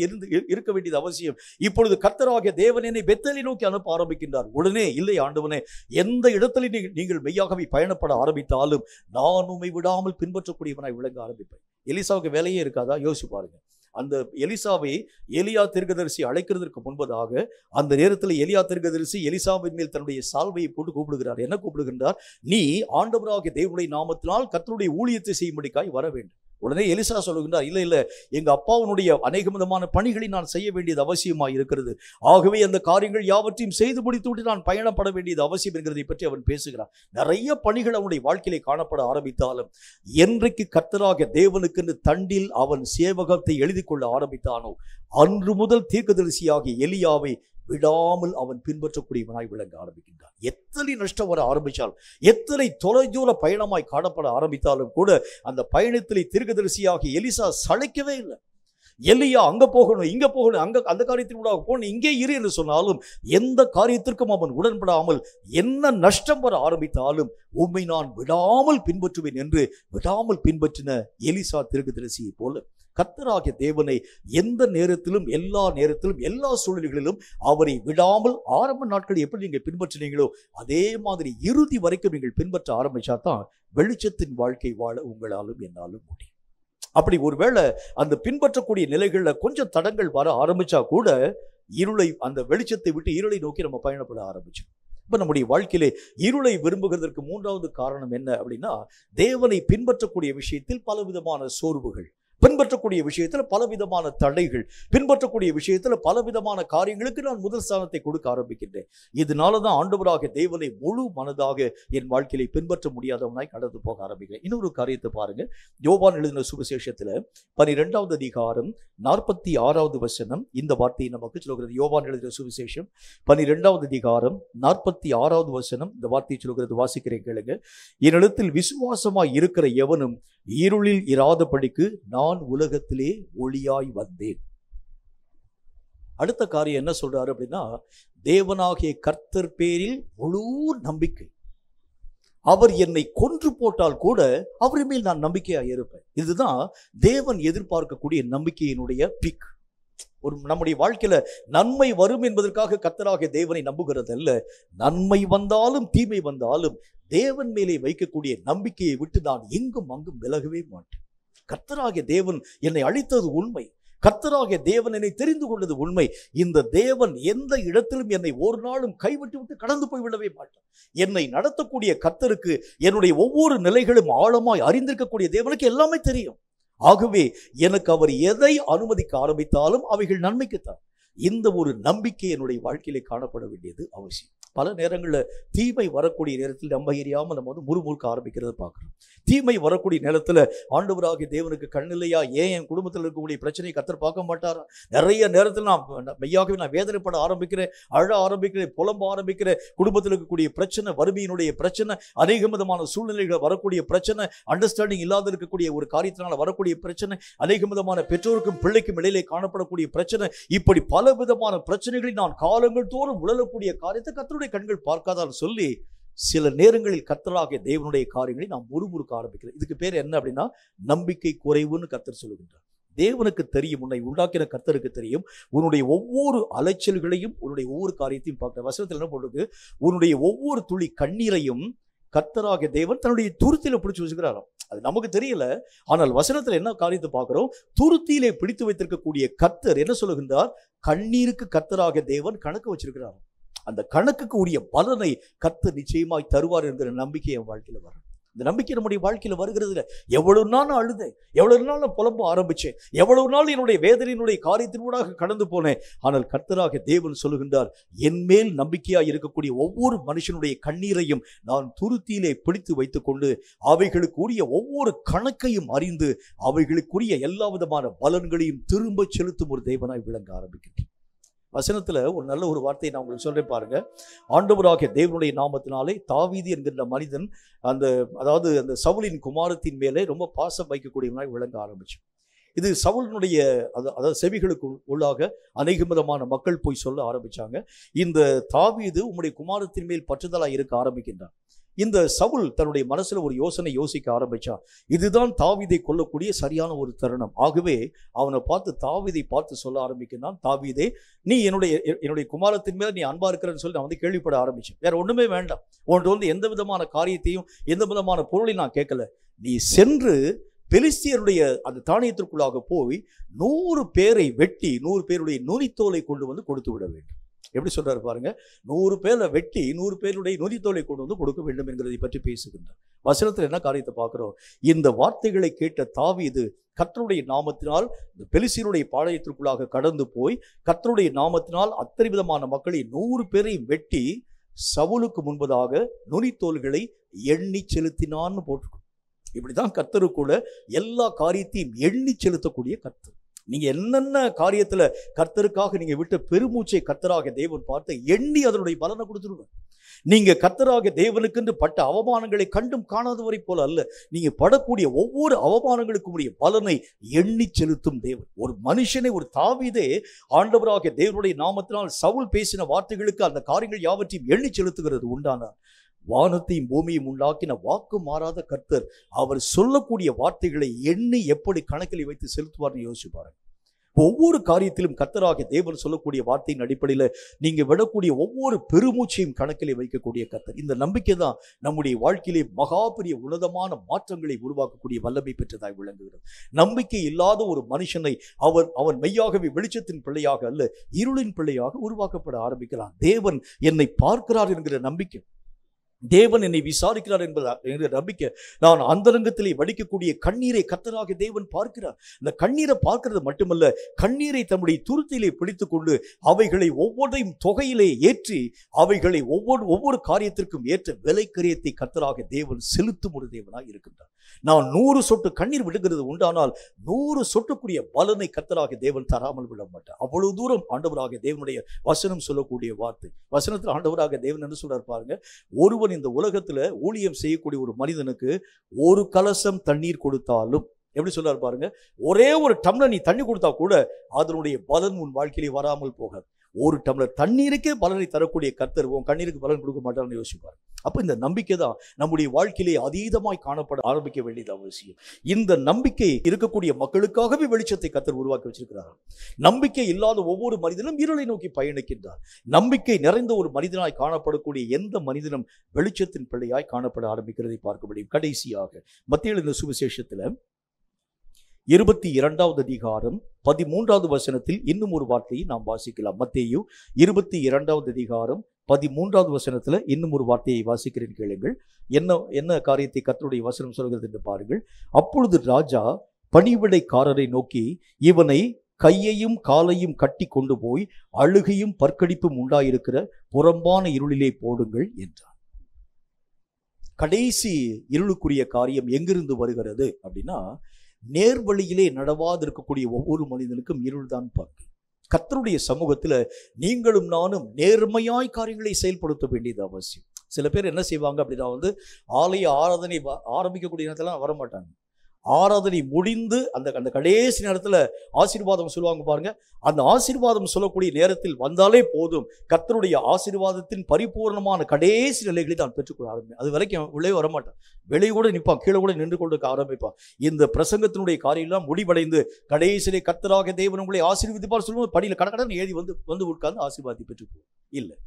Speaker 1: இருக்க வேண்டியது அவசியம். இப்பொழுது கர்த்தராகிய தேவன் என்னை பெத்தேலை நோக்கி அனுப்ப ஆரம்பிக்கின்றார். உடனே இல்லை ஆண்டவனே, எந்த இடத்துல நீங்கள் மெய்யாகவே பயணப்பட ஆரம்பித்தாலும் நான் உம்மை விடாமல் பின்பற்றக்கூடியவனாய் விளங்க ஆரம்பிப்பேன். எலிசாவுக்கு வேலையே இருக்காதா? யோசிச்சு பாருங்க. அந்த எலிசாவை எலியா தீர்க்கதரிசி அழைக்கிறதுக்கு முன்பதாக அந்த நேரத்தில் எலியா தீர்க்கதரிசி எலிசாவின் மேல் தன்னுடைய சால்வையை போட்டு கூப்பிடுகிறார். என்ன கூப்பிடுகின்றார்? நீ ஆண்டவராகிய தேவனுடைய நாமத்தினால் கர்த்தருடைய ஊழியத்தை செய்யும்படிக்காய் வர வேண்டும். உடனே எலிசா சொல்லுகின்றார், இல்லை இல்லை, எங்கள் அப்பாவுடைய அநேக விதமான பணிகளை நான் செய்ய வேண்டியது அவசியமாக இருக்கிறது. ஆகவே அந்த காரியங்கள் யாவற்றையும் செய்து முடித்து விட்டு நான் பயணப்பட வேண்டியது அவசியம் என்கிறதை பற்றி அவன் பேசுகிறான். நிறைய பணிகள் அவனுடைய வாழ்க்கையிலே காணப்பட ஆரம்பித்தாலும் என்றைக்கு கர்த்தராகிய தேவனுக்கு தண்டில் அவன் சேவகத்தை எழுதி கொள்ள ஆரம்பித்தானோ அன்று முதல் தீர்க்கதரிசியாகிய எலியாவை விடாமல் அவன் பின்பற்றக்கூடியவனாய் விளங்க ஆரம்பிக்கின்றான். எத்தனை நஷ்டம் வர ஆரம்பித்தால், எத்தனை தொலைதூர பயணமாய் காணப்பட ஆரம்பித்தாலும் கூட அந்த பயணத்திலே தீர்க்கதரிசியாகிய எலிசா சளைக்கவே இல்லை. எலியா அங்க போகணும், இங்க போகணும், அங்க அந்த காரியத்தின் கூட போகணும், இங்கே இரு என்று சொன்னாலும் எந்த காரியத்திற்கும் அவன் உடன்படாமல் என்ன நஷ்டம் வர ஆரம்பித்தாலும் உம்மை நான் விடாமல் பின்பற்றுவேன் என்று விடாமல் பின்பற்றின எலிசா தீர்க்கதரிசியை போல கர்த்தராகிய தேவனை எந்த நேரத்திலும் எல்லா நேரத்திலும் எல்லா சூழ்நிலைகளிலும் அவரை விடாமல் ஆரம்ப நாட்கள் எப்படி நீங்கள் பின்பற்றினீங்களோ அதே மாதிரி இறுதி வரைக்கும் நீங்கள் பின்பற்ற ஆரம்பிச்சா தான் வெளிச்சத்தின் வாழ்க்கை வாழ உங்களாலும் என்னாலும் முடியும். அப்படி ஒருவேளை அந்த பின்பற்றக்கூடிய நிலைகளில் கொஞ்சம் தடங்கள் வர ஆரம்பிச்சா கூட இருளை, அந்த வெளிச்சத்தை விட்டு இருளை நோக்கி நம்ம பயணப்பட ஆரம்பிச்சோம். இப்போ நம்முடைய வாழ்க்கையிலே இருளை விரும்புகிறதற்கு மூன்றாவது காரணம் என்ன அப்படின்னா, தேவனை பின்பற்றக்கூடிய விஷயத்தில் பலவிதமான சோர்வுகள், பின்பற்றக்கூடிய விஷயத்தில் பலவிதமான தடைகள், பின்பற்றக்கூடிய விஷயத்தில் பலவிதமான காரியங்களுக்கு நான் முதல் ஸ்தானத்தை கொடுக்க ஆரம்பிக்கின்றேன். இதனால தான் ஆண்டவராகிய தேவனை முழு மனதாக என் வாழ்க்கையை பின்பற்ற முடியாதவனாய் கடந்து போக ஆரம்பிக்கிறேன். இன்னொரு காரியத்தை பாருங்க, யோவான் எழுதின சுவிசேஷத்தில் 12வது அதிகாரம் 46வது வசனம் இந்த வார்த்தையை நமக்கு சொல்கிறது. யோவான் எழுதின சுவிசேஷம் 12வது அதிகாரம் 46வது வசனம் இந்த வார்த்தையை சொல்கிறது. வாசிக்கிறேன் கேளுங்க. என்னிடத்தில் விசுவாசமாய் இருக்கிற எவனும் இருளில் இராதபடிக்கு நான் உலகத்திலே ஒளியாய் வந்தேன். அடுத்த காரியம் என்ன சொல்றாரு அப்படின்னா, தேவனாகிய கர்த்தர் பேரில் முழு நம்பிக்கை. அவர் என்னை கொன்று போட்டால் கூட அவர் மேல் நான் நம்பிக்கையா இருப்பேன். இதுதான் தேவன் எதிர்பார்க்கக்கூடிய நம்பிக்கையினுடைய பிக். ஒரு நம்முடைய வாழ்க்கையில நன்மை வரும் என்பதற்காக கர்த்தராகிய தேவனை நம்புகிறது அல்ல. நன்மை வந்தாலும் தீமை வந்தாலும் தேவன் மேலே வைக்கக்கூடிய நம்பிக்கையை விட்டு நான் எங்கும் அங்கும் விலகவே மாட்டேன். கர்த்தராகிய தேவன் என்னை அழித்தது உண்மை, கர்த்தராகிய தேவன் என்னை தெரிந்து கொண்டது உண்மை. இந்த தேவன் எந்த இடத்திலும் என்னை ஒரு நாளும் கைவிட்டு விட்டு கடந்து போய்விடவே மாட்டார். என்னை நடத்தக்கூடிய கர்த்தருக்கு என்னுடைய ஒவ்வொரு நிலைகளும் ஆழமாய் அறிந்திருக்கக்கூடிய தேவனுக்கு எல்லாமே தெரியும். ஆகவே எனக்கு அவர் எதை அனுமதிக்க ஆரம்பித்தாலும் அவைகள் நன்மைக்குத்தான். இந்த ஒரு நம்பிக்கை என்னுடைய வாழ்க்கையிலே காணப்பட வேண்டியது அவசியம். பல நேரங்களில் தீமை வரக்கூடிய நேரத்தில் நம்ம அறியாமல் நம்ம முறுமுறுக்க ஆரம்பிக்கிறது பார்க்குறோம். தீமை வரக்கூடிய நேரத்தில் ஆண்டவராகிய தேவனுக்கு கண்ணில்லையா, ஏன் என் குடும்பத்தில் இருக்கக்கூடிய பிரச்சனையை கர்த்தர் பார்க்க மாட்டாரா? நிறைய நேரத்தில் நான் மெய்யாகவே நான் வேதனைப்பட ஆரம்பிக்கிறேன், அழ ஆரம்பிக்கிறேன், புலம்ப ஆரம்பிக்கிறேன். குடும்பத்தில் இருக்கக்கூடிய பிரச்சனை, வறுமையினுடைய பிரச்சனை, அநேக விதமான சூழ்நிலைகள் வரக்கூடிய பிரச்சனை, அண்டர்ஸ்டாண்டிங் இல்லாத இருக்கக்கூடிய ஒரு காரியத்தினால் வரக்கூடிய பிரச்சனை, அநேக விதமான பெற்றோருக்கும் பிள்ளைக்கும் இடையிலே காணப்படக்கூடிய பிரச்சனை, இப்படி பல விதமான பிரச்சனைகளை நான் காலங்கள் தோறும் உழலக்கூடிய காரியத்தை கர்த்தருடைய கண்கள் பார்க்காதான்னு சொல்லி சில நேரங்களில் கர்த்தராகிய தேவனுடைய காரியங்களை நாம் முறுமுறுக்க ஆரம்பிக்கிறோம். இதுக்கு பேர் என்ன அப்படின்னா நம்பிக்கை குறைவுன்னு கர்த்தர் சொல்லுகின்றார். தேவனுக்கு தெரியும், உன்னை உண்டாக்கின கர்த்தருக்கு தெரியும் உன்னுடைய ஒவ்வொரு அலைச்சல்களையும், உன்னுடைய ஒவ்வொரு காரியத்தையும் பார்க்கிற. வசனத்தில் என்ன போடுறது, உன்னுடைய ஒவ்வொரு துளி கண்ணீரையும் கர்த்தராகிய தேவன் தன்னுடைய துருத்தியில பிடிச்சு வச்சுக்கிறாராம். அது நமக்கு தெரியல, ஆனால் வசனத்தில் என்ன காரியத்தை பார்க்கிறோம், துருத்தியிலே பிடித்து வைத்திருக்கக்கூடிய கர்த்தர் என்ன சொல்லுகின்றார், கண்ணீருக்கு கர்த்தராகிய தேவன் கணக்கு வச்சிருக்கிறார். அந்த கணக்குக்கு உரிய பலனை கர்த்தர் நிச்சயமாய் தருவார் என்கிற நம்பிக்கை என் வாழ்க்கையில வரும். இந்த நம்பிக்கை நம்முடைய வாழ்க்கையில வருகிறது இல்லை. எவ்வளவு நாள் நான் அழுதேன், எவ்வளவு நாள் நான் புலம்ப ஆரம்பிச்சேன், எவ்வளவு நாள் என்னுடைய வேதனையினுடைய காரியத்தினூடாக கடந்து போனேன். ஆனால் கர்த்தராகிய தேவன் சொல்லுகின்றார், என் மேல் நம்பிக்கையாய் இருக்கக்கூடிய ஒவ்வொரு மனுஷனுடைய கண்ணீரையும் நான் துருத்தியிலே பிடித்து வைத்துக்கொண்டு அவைகளுக்குரிய ஒவ்வொரு கணக்கையும் அறிந்து அவைகளுக்குரிய எல்லா விதமான பலன்களையும் திரும்ப செலுத்தும் ஒரு தேவனாய் விளங்க ஆரம்பிக்கின்றேன். வசனத்துல ஒரு நல்ல ஒரு வார்த்தையை நான் உங்களுக்கு சொல்றேன் பாருங்க. ஆண்டவராகிய தேவனுடைய நாமத்தினாலே தாவீது என்கின்ற மனிதன் அந்த சவுலின் குமாரத்தின் மேலே ரொம்ப பாசம் வைக்கக்கூடியவனாய் விளங்க ஆரம்பிச்சு. இது சவுலினுடைய அதாவது செவிகளுக்கு உள்ளாக அநேக விதமான மக்கள் போய் சொல்ல ஆரம்பிச்சாங்க, இந்த தாவீது உம்முடைய குமாரத்தின் மேல் பற்றுதலாய் இருக்க ஆரம்பிக்கின்றான். இந்த சவுல் தன்னுடைய மனசுல ஒரு யோசனை யோசிக்க ஆரம்பிச்சான், இதுதான் தாவீதை கொல்லக்கூடிய சரியான ஒரு தருணம். ஆகவே அவனை பார்த்து தாவீதை பார்த்து சொல்ல ஆரம்பிக்கிறான், தாவீதே நீ என்னுடைய குமாரத்தின் மேல நீ அன்பா இருக்கிறன்னு சொல்லி நான் கேள்விப்பட ஆரம்பிச்சேன். வேற ஒண்ணுமே வேண்டாம், உன்ட்டு எந்த விதமான காரியத்தையும் எந்த விதமான பொருளையும் நான் கேட்கல. நீ சென்று பெலிஸ்தியருடைய அந்த தானியத்திற்குள்ளாக போய் 100 பேரை வெட்டி 100 பேருடைய நுனித்தோலை கொண்டு வந்து கொடுத்து விட வேண்டும். எப்படி சொல்றாரு பாருங்க, 100 பேரை வெட்டி 100 பேருடைய நுனித்தோலை கொண்டு வந்து கொடுக்க வேண்டும் என்கிறதை பற்றி பேசுகின்றார். வசனத்தில் என்ன காரியத்தை பார்க்கிறோம்? இந்த வார்த்தைகளை கேட்ட தாவீது கர்த்தருடைய நாமத்தினால் இந்த பெலிஸ்தீனுடைய பாளையத்திற்குள்ளாக கடந்து போய் கர்த்தருடைய நாமத்தினால் அத்தனை விதமான மக்களை 100 பேரை வெட்டி சவுலுக்கு முன்பதாக நுனித்தோல்களை எண்ணி செலுத்தினான்னு போட்டிருக்கும். இப்படிதான் கர்த்தருக்குள்ள எல்லா காரியத்தையும் எண்ணி செலுத்தக்கூடிய கர்த்தர். நீங்க என்னென்ன காரியத்துல கர்த்தருக்காக நீங்க விட்ட பெருமூச்சை கர்த்தராக தேவன் பார்த்து எண்ணி அதனுடைய பலனை கொடுத்துருவார். நீங்க கர்த்தராக தேவனுக்கென்று பட்ட அவமானங்களை கண்டும் காணாதவரை போல அல்ல, நீங்க படக்கூடிய ஒவ்வொரு அவமானங்களுக்கும் உரிய பலனை எண்ணி செலுத்தும் தேவன். ஒரு மனுஷனை, ஒரு தாவீதே ஆண்டவராக தேவனுடைய நாமத்தினால் சவுல் பேசின வார்த்தைகளுக்கு அந்த காரியங்கள் யாவற்றையும் எண்ணி செலுத்துகிறது உண்டானார். வானத்தையும் பூமியும் உண்டாக்கின வாக்கு மாறாத கர்த்தர் அவர் சொல்லக்கூடிய வார்த்தைகளை எண்ணி எப்படி கணக்கில் வைத்து செலுத்துவார்னு யோசிச்சு பாருங்க. ஒவ்வொரு காரியத்திலும் கர்த்தராக தேவன் சொல்லக்கூடிய வார்த்தையின் அடிப்படையில் நீங்க விடக்கூடிய ஒவ்வொரு பெருமூச்சையும் கணக்கிலே வைக்கக்கூடிய கர்த்தர். இந்த நம்பிக்கை தான் நம்முடைய வாழ்க்கையிலே மகா பெரிய உன்னதமான மாற்றங்களை உருவாக்கக்கூடிய வல்லமை பெற்றதாய் விளங்குகிறது. நம்பிக்கை இல்லாத ஒரு மனுஷனை அவன் மெய்யாகவே வெளிச்சத்தின் பிள்ளையாக அல்ல, இருளின் பிள்ளையாக உருவாக்கப்பட ஆரம்பிக்கிறான். தேவன் என்னை பார்க்கிறார் என்கிற நம்பிக்கை, தேவன் என்னை விசாரிக்கிறார் என்கிற நம்பிக்கை, நான் அந்தரங்கத்திலே வடிக்கக்கூடிய கண்ணீரை கர்த்தராக தேவன் பார்க்கிறார். இந்த கண்ணீரை பார்க்கிறது மட்டுமல்ல, கண்ணீரை தம்முடைய துருத்திலே பிடித்துக் கொண்டு அவைகளை ஒவ்வொன்றையும் தொகையிலே ஏற்றி அவைகளை ஒவ்வொரு காரியத்திற்கும் ஏற்ற விலை கரியத்தை கர்த்தராக தேவன் செலுத்தும் ஒரு தேவனாக இருக்கின்றார். நான் 100 சொட்டு கண்ணீர் விடுகிறது உண்டானால் 100 சொட்டுக்குரிய பலனை கர்த்தராக தேவன் தராமல் விட மாட்டார். அவ்வளவு தூரம் ஆண்டவராக தேவனுடைய வசனம் சொல்லக்கூடிய வார்த்தை. வசனத்தில் ஆண்டவராக தேவன் என்ன சொல்றார் பாருங்க, ஒருவன் இந்த உலகத்துல ஊழியம் செய்யக்கூடிய ஒரு மனிதனுக்கு ஒரு கலசம் தண்ணீர் கொடுத்தாலும், எப்படி சொல்றாரு பாருங்க, ஒரே ஒரு டம்ளர் நீ தண்ணி கொடுத்தா கூட அதனுடைய பலன் உன் வாழ்க்கையிலே வராமல் போகாது. ஒரு டம்ளர் தண்ணீருக்கே பலனை தரக்கூடிய கர்த்தர் உன் கண்ணீருக்கு பலன் கொடுக்க மாட்டார்னு யோசிப்பார். அப்ப இந்த நம்பிக்கை தான் நம்முடைய வாழ்க்கையிலே அதீதமாய் காணப்பட ஆரம்பிக்க வேண்டியது அவசியம். இந்த நம்பிக்கை இருக்கக்கூடிய மக்களுக்காகவே வெளிச்சத்தை கர்த்தர் உருவாக்கி வச்சிருக்கிறார். நம்பிக்கை இல்லாத ஒவ்வொரு மனிதனும் இருளை நோக்கி பயணிக்கின்றார். நம்பிக்கை நிறைந்த ஒரு மனிதனாய் காணப்படக்கூடிய எந்த மனிதனும் வெளிச்சத்தின் பிள்ளையாய் காணப்பட ஆரம்பிக்கிறதை பார்க்க முடியும். கடைசியாக மத்தேயு எழுதின சுவிசேஷத்துல 22வது அதிகாரம் 13வது வசனத்தில் இன்னும் ஒரு வார்த்தையை நாம் வாசிக்கலாம். மத்தேயு 22வது அதிகாரம் 13வது வசனத்துல இன்னும் ஒரு வார்த்தையை வாசிக்கிறேன், கேளுங்கள். என்ன காரியத்தை கர்த்தருடைய வசனம் சொல்கிறது என்று பாருங்கள். அப்பொழுது ராஜா பணிவிடைக்காரரை நோக்கி, இவனை கையையும் காலையும் கட்டி கொண்டு போய் அழுகையும் பற்கடிப்பும் உண்டாயிருக்கிற புறம்பான இருளிலே போடுங்கள் என்றார். கடைசி இருளுக்குரிய காரியம் எங்கிருந்து வருகிறது அப்படின்னா, நேர்வழியிலே நடவாதிருக்கக்கூடிய ஒவ்வொரு மனிதனுக்கும் இருள் தான் பார்க்க. கர்த்தருடைய சமூகத்துல நீங்களும் நானும் நேர்மையாய் காரியங்களை செயல்படுத்த வேண்டியது அவசியம். சில பேர் என்ன செய்வாங்க அப்படின்னா, ஆலய ஆராதனை ஆரம்பிக்கக்கூடிய நேரத்துல வரமாட்டாங்க. ஆராதனை முடிந்து அந்த கடைசி நேரத்துல ஆசீர்வாதம் சொல்லுவாங்க பாருங்க. அந்த ஆசீர்வாதம் சொல்லக்கூடிய நேரத்தில் வந்தாலே போதும், கர்த்தருடைய ஆசீர்வாதத்தின் பரிபூர்ணமான கடைசி நிலைகளை தான் பெற்றுக்கொள்ள ஆரம்பிப்பேன். அது வரைக்கும் உள்ளே வரமாட்டான், வெளியே கூட நிற்பான், கீழே கூட நின்று கொண்டு ஆரம்பிப்பான். இந்த பிரசங்கத்தினுடைய காரியெல்லாம் முடிவடைந்து கடைசியிலே கர்த்தராக தேவன் உங்களை ஆசீர்வதிப்பார் சொல்லும்போது படியில் கடற்கடன் ஏறி வந்து உட்கார்ந்து ஆசீர்வாதி பெற்றுப்போம். இல்லை,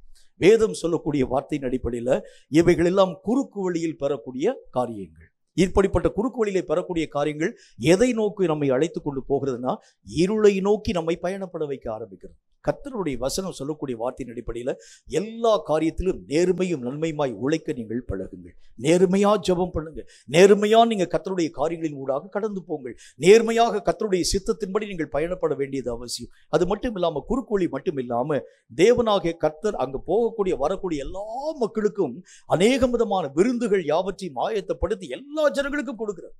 Speaker 1: வேதம் சொல்லக்கூடிய வார்த்தையின் அடிப்படையில் இவைகள் எல்லாம் குறுக்கு வழியில் பெறக்கூடிய காரியங்கள். இப்படிப்பட்ட குறுக்கு வழியிலே பெறக்கூடிய காரியங்கள் எதை நோக்கி நம்மை அழைத்து கொண்டு போகிறதுனா, இருளை நோக்கி நம்மை பயணப்பட வைக்க ஆரம்பிக்கிறது. கர்த்தருடைய வசனம் சொல்லக்கூடிய வார்த்தையின் அடிப்படையில் எல்லா காரியத்திலும் நேர்மையும் நன்மையுமாய் உழைக்க நீங்கள் பழகுங்கள். நேர்மையா ஜெபம் பண்ணுங்க, நேர்மையா நீங்க கர்த்தருடைய காரியங்களின் ஊடாக கடந்து போங்கள், நேர்மையாக கர்த்தருடைய சித்தத்தின்படி நீங்கள் பயணப்பட வேண்டியது அவசியம். அது மட்டும் இல்லாம குறுக்கு வழி மட்டும் இல்லாம தேவனாகிய கர்த்தர் அங்கு போகக்கூடிய வரக்கூடிய எல்லா மக்களுக்கும் அநேக விதமான விருந்துகள் யாவற்றையும் ஆயத்தப்படுத்தி எல்லா ஜனங்களுக்கும் கொடுக்கிறார்.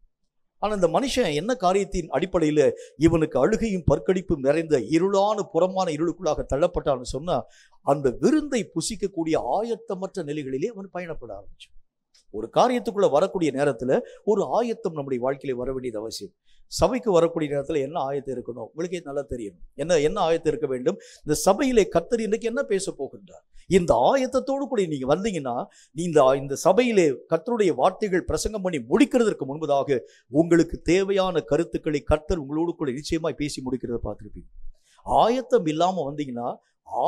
Speaker 1: ஆனா இந்த மனுஷன் என்ன காரியத்தின் அடிப்படையில் இவனுக்கு அழுகையும் பற்கடிப்பும் நிறைந்த இருளான புறமான இருளுக்குள்ளாக தள்ளப்பட்டான்னு சொன்னா, அந்த விருந்தை புசிக்கக்கூடிய ஆயத்தமற்ற நிலைகளிலே அவன் பயணப்பட ஆரம்பிச்சான். ஒரு காரியத்துக்குள்ள வரக்கூடிய நேரத்துல ஒரு ஆயத்தம் நம்முடைய வாழ்க்கையில வர வேண்டியது அவசியம். சபைக்கு வரக்கூடிய நேரத்துல என்ன ஆயத்தம் இருக்கணும் உங்களுக்கே நல்லா தெரியும். என்ன ஆயத்தம் இருக்க வேண்டும்? இந்த சபையிலே கர்த்தர் இன்னைக்கு என்ன பேச போகின்றார், இந்த ஆயத்தத்தோடு கூட நீங்க வந்தீங்கன்னா, இந்த சபையிலே கர்த்தருடைய வார்த்தைகள் பிரசங்கம் பண்ணி முடிக்கிறதற்கு முன்பதாக உங்களுக்கு தேவையான கருத்துக்களை கர்த்தர் உங்களோடு கூட நிச்சயமாய் பேசி முடிக்கிறத பார்த்துருப்பீங்க. ஆயத்தம் இல்லாம வந்தீங்கன்னா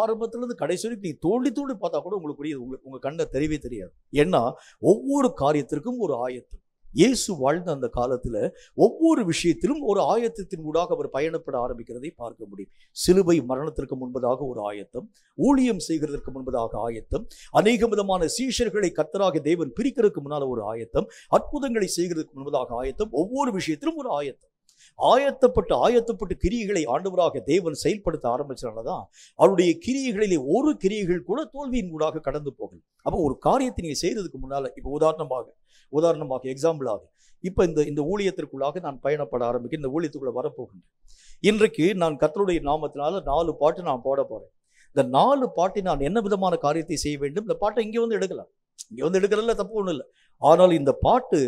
Speaker 1: ஆரம்பத்திலிருந்து கடைசி வரைக்கும் நீ தோண்டி பார்த்தா கூட உங்களுக்கு உங்க கண்ணை தெரியவே தெரியாது. ஏன்னா ஒவ்வொரு காரியத்திற்கும் ஒரு ஆயத்தம். இயேசு வாழ்ந்த அந்த காலத்துல ஒவ்வொரு விஷயத்திலும் ஒரு ஆயத்தத்தின் ஊடாக அவர் பயணப்பட ஆரம்பிக்கிறதை பார்க்க முடியும். சிலுவை மரணத்திற்கு முன்பதாக ஒரு ஆயத்தம், ஊழியம் செய்கிறதற்கு முன்பதாக ஆயத்தம், அநேக விதமான சீஷர்களை கர்த்தராக தேவன் பிரிக்கிறதுக்கு முன்னால ஒரு ஆயத்தம், அற்புதங்களை செய்கிறதுக்கு முன்பதாக ஆயத்தம், ஒவ்வொரு விஷயத்திலும் ஒரு ஆயத்தம். ஆயத்தப்பட்டு கிரியைகளை ஆண்டவராக தேவன் செயல்படுத்த ஆரம்பிச்சனாலதான் அவருடைய கிரியைகளிலே ஒரு கிரியைகள் கூட தோல்வியின் ஊடாக கடந்து போகல. அப்போ ஒரு காரியத்தை நீங்க செய்யறதுக்கு முன்னால, இப்ப உதாரணமாக எக்ஸாம்பிளாக இப்ப இந்த ஊழியத்திற்குள்ளாக நான் பயணப்பட ஆரம்பிக்க, இந்த ஊழியத்துக்குள்ள வரப்போகின்றேன். இன்றைக்கு நான் கர்த்தருடைய நாமத்தினால 4 பாட்டு நான் போட போறேன். இந்த 4 பாட்டை நான் என்ன விதமான காரியத்தை செய்ய வேண்டும்? இந்த பாட்டை இங்கே வந்து எடுக்கலாம், இங்கே வந்து எடுக்கிறதுல தப்பு ஒன்றும் இல்லை. ஆனால் இந்த பாட்டு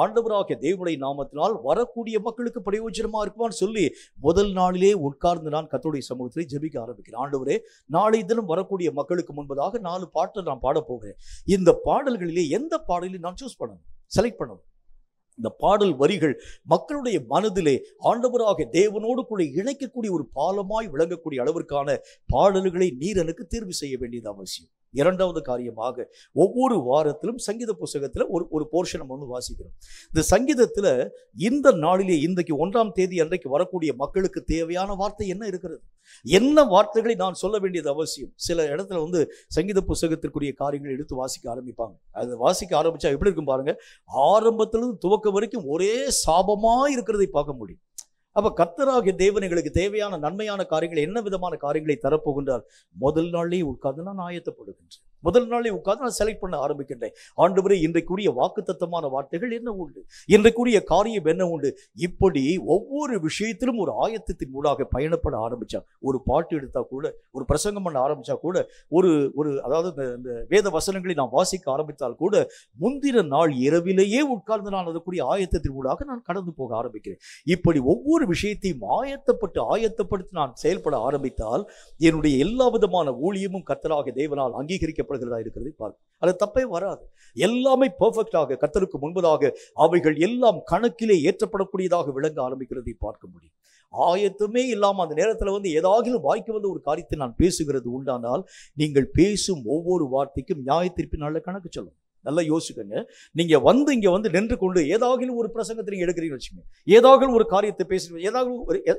Speaker 1: ஆண்டவராகிய தேவனுடைய நாமத்தினால் வரக்கூடிய மக்களுக்கு பிரயோஜனமா இருக்குமான்னு சொல்லி முதல் நாளிலே உட்கார்ந்து நான் கர்த்தருடைய சமூகத்திலே ஜெபிக்க ஆரம்பிக்கிறேன். ஆண்டவரே, நாளை தினம் வரக்கூடிய மக்களுக்கு முன்பதாக 4 பாட்டை நான் பாட போகிறேன். இந்த பாடல்களிலே எந்த பாடலையும் நான் சூஸ் பண்ணணும், செலக்ட் பண்ணணும். இந்த பாடல் வரிகள் மக்களுடைய மனதிலே ஆண்டவராக தேவனோடு கூட இணைக்கக்கூடிய ஒரு பாலமாய் விளங்கக்கூடிய அளவிற்கான பாடல்களை நீர் எனக்கு தேர்வு செய்ய வேண்டியது அவசியம். இரண்டாவது காரியமாக, ஒவ்வொரு வாரத்திலும் சங்கீத புஸ்தகத்துல ஒரு போர்ஷன் நம்ம வந்து வாசிக்கிறோம். இந்த சங்கீதத்துல இந்த நாளிலே, இன்றைக்கு 1ஆம் தேதி அன்றைக்கு வரக்கூடிய மக்களுக்கு தேவையான வார்த்தை என்ன இருக்கிறது, என்ன வார்த்தைகளை நான் சொல்ல வேண்டியது அவசியம். சில இடத்துல வந்து சங்கீத புஸ்தகத்திற்குரிய காரியங்களை எடுத்து வாசிக்க ஆரம்பிப்பாங்க. அது வாசிக்க ஆரம்பிச்சா எப்படி இருக்கும் பாருங்க, ஆரம்பத்திலிருந்து துவக்க வரைக்கும் ஒரே சாபமா இருக்கிறதை பார்க்க முடியும். அப்ப கர்த்தராகிய தேவன் எங்களுக்கு தேவையான நன்மையான காரியங்களை, என்ன விதமான காரியங்களை தரப்போகின்றார்? முதல் நாளே உட்கார்ந்து நான் ஆயத்தப்படுகின்றேன், முதல் நாளே உட்கார்ந்து நான் செலக்ட் பண்ண ஆரம்பிக்கின்றேன். ஆண்டவரே, இன்றைக்குரிய வாக்குத்தத்தமான வார்த்தைகள் என்ன உண்டு, இன்றைக்குரிய காரியம் என்ன உண்டு, இப்படி ஒவ்வொரு விஷயத்திலும் ஒரு ஆயத்தத்தின் மூலமாக பயணப்பட ஆரம்பிச்சா, ஒரு பாட்டு எடுத்தா கூட, ஒரு பிரசங்கம் பண்ண ஆரம்பிச்சா கூட, அதாவது இந்த வேத வசனங்களை நான் வாசிக்க ஆரம்பித்தால் கூட, முந்தின நாள் இரவிலேயே உட்கார்ந்து நான் அதற்குரிய ஆயத்தத்தின் மூலமாக நான் கடந்து போக ஆரம்பிக்கிறேன். இப்படி ஒவ்வொரு விஷயத்தையும் ஆயத்தப்படுத்தி நான் செயல்பட ஆரம்பித்தால் என்னுடைய எல்லா விதமான ஊழியமும் கர்த்தராகிய தேவனால் அங்கீகரிக்கப்படுகிறதா இருக்கிறதை பார்க்கும். அது தப்பே வராது. எல்லாமே பெர்ஃபெக்டாக கர்த்தருக்கு முன்பதாக அவைகள் எல்லாம் கணக்கிலே ஏற்றப்படக்கூடியதாக விளங்க ஆரம்பிக்கிறதை பார்க்க முடியும். ஆயத்தமே இல்லாம அந்த நேரத்துல வந்து ஏதாவது வாய்க்கு வந்து ஒரு காரியத்தை நான் பேசுகிறது உண்டானால், நீங்கள் பேசும் ஒவ்வொரு வார்த்தைக்கும் நியாயத்தீர்ப்பு நல்ல கணக்கு சொல்லும். நல்லா யோசிக்கங்க. நீங்க வந்து இங்க வந்து நின்று கொண்டு ஏதாவது ஒரு பிரசங்கத்தை நீங்க எடுக்கிறீங்கன்னு வச்சுக்கோங்க, ஏதாவது ஒரு காரியத்தை பேசுறீங்க,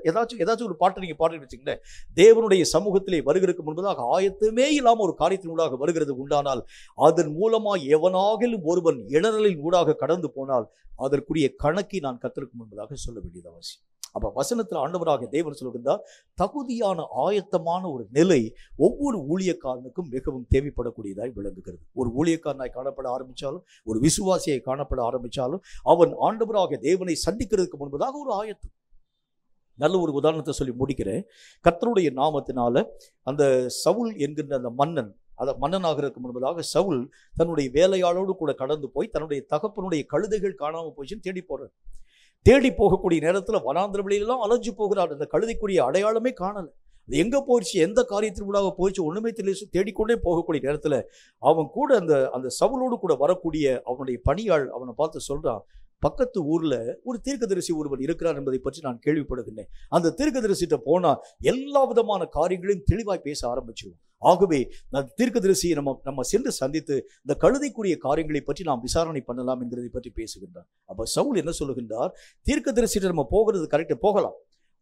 Speaker 1: ஏதாச்சும் ஒரு பாட்டை நீங்க பாடுறீங்கன்னு வச்சுக்கோங்களேன், தேவனுடைய சமூகத்திலே வருகிறதுக்கு முன்பதாக ஆயத்தமே இல்லாம ஒரு காரியத்தின் ஊடாக வருகிறது உண்டானால், அதன் மூலமா எவனாகிலும் ஒருவன் இடரலின் ஊடாக கடந்து போனால் அதற்குரிய கணக்கை நான் கர்த்தருக்கு முன்பதாக சொல்ல வேண்டியது அவசியம். அப்ப வசனத்தில் ஆண்டவராக தேவன் சொல்லுகின்றார், தகுதியான ஆயத்தமான ஒரு நிலை ஒவ்வொரு ஊழியக்காரனுக்கும் மிகவும் தேவைப்படக்கூடியதாய் விளங்குகிறது. ஒரு ஊழியக்காரனாய் காணப்பட ஆரம்பிச்சாலும், ஒரு விசுவாசியை காணப்பட ஆரம்பிச்சாலும், அவன் ஆண்டவராக தேவனை சந்திக்கிறதுக்கு முன்பதாக ஒரு ஆயத்தம். நல்ல ஒரு உதாரணத்தை சொல்லி முடிக்கிறேன். கர்த்தருடைய நாமத்தினால அந்த சவுல் என்கின்ற அந்த மன்னனாகிறதுக்கு முன்பதாக சவுல் தன்னுடைய வேலையாளோடு கூட கடந்து போய் தன்னுடைய தகப்பனுடைய கழுதைகள் காணாமல் போச்சுன்னு தேடி போறார். தேடி போகக்கூடிய நேரத்தில் வனாந்திர வெளியெல்லாம் அலைஞ்சு போகிறார். அந்த கழுதைக்குரிய அடையாளமே காணல. அது எங்க போயிடுச்சு, எந்த காரியத்தின் ஊடாக போயிடுச்சு ஒண்ணுமே தெரியல. தேடிக்கொண்டே போகக்கூடிய நேரத்துல அவன் கூட அந்த சவுலோடு கூட வரக்கூடிய அவனுடைய பணியாள் அவனை பார்த்து சொல்றான், பக்கத்து ஊர்ல ஒரு தீர்க்கதரிசி ஒருவர் இருக்கிறார் என்பதை பற்றி நான் கேள்விப்படுகின்றேன். அந்த தீர்க்கதரிசிட்ட போனா எல்லா விதமான காரியங்களையும் தெளிவாய் பேச ஆரம்பிச்சிருவோம். ஆகவே தீர்க்கதரிசியை நம்ம சென்று சந்தித்து இந்த கழுதைக்குரிய காரியங்களை பற்றி நாம் விசாரணை பண்ணலாம் என்கிறதை பற்றி பேசுகின்றார். அப்ப சவுல் என்ன சொல்லுகின்றார், தீர்க்கதரிசிட்ட நம்ம போகிறது கரெக்டா போகலாம்,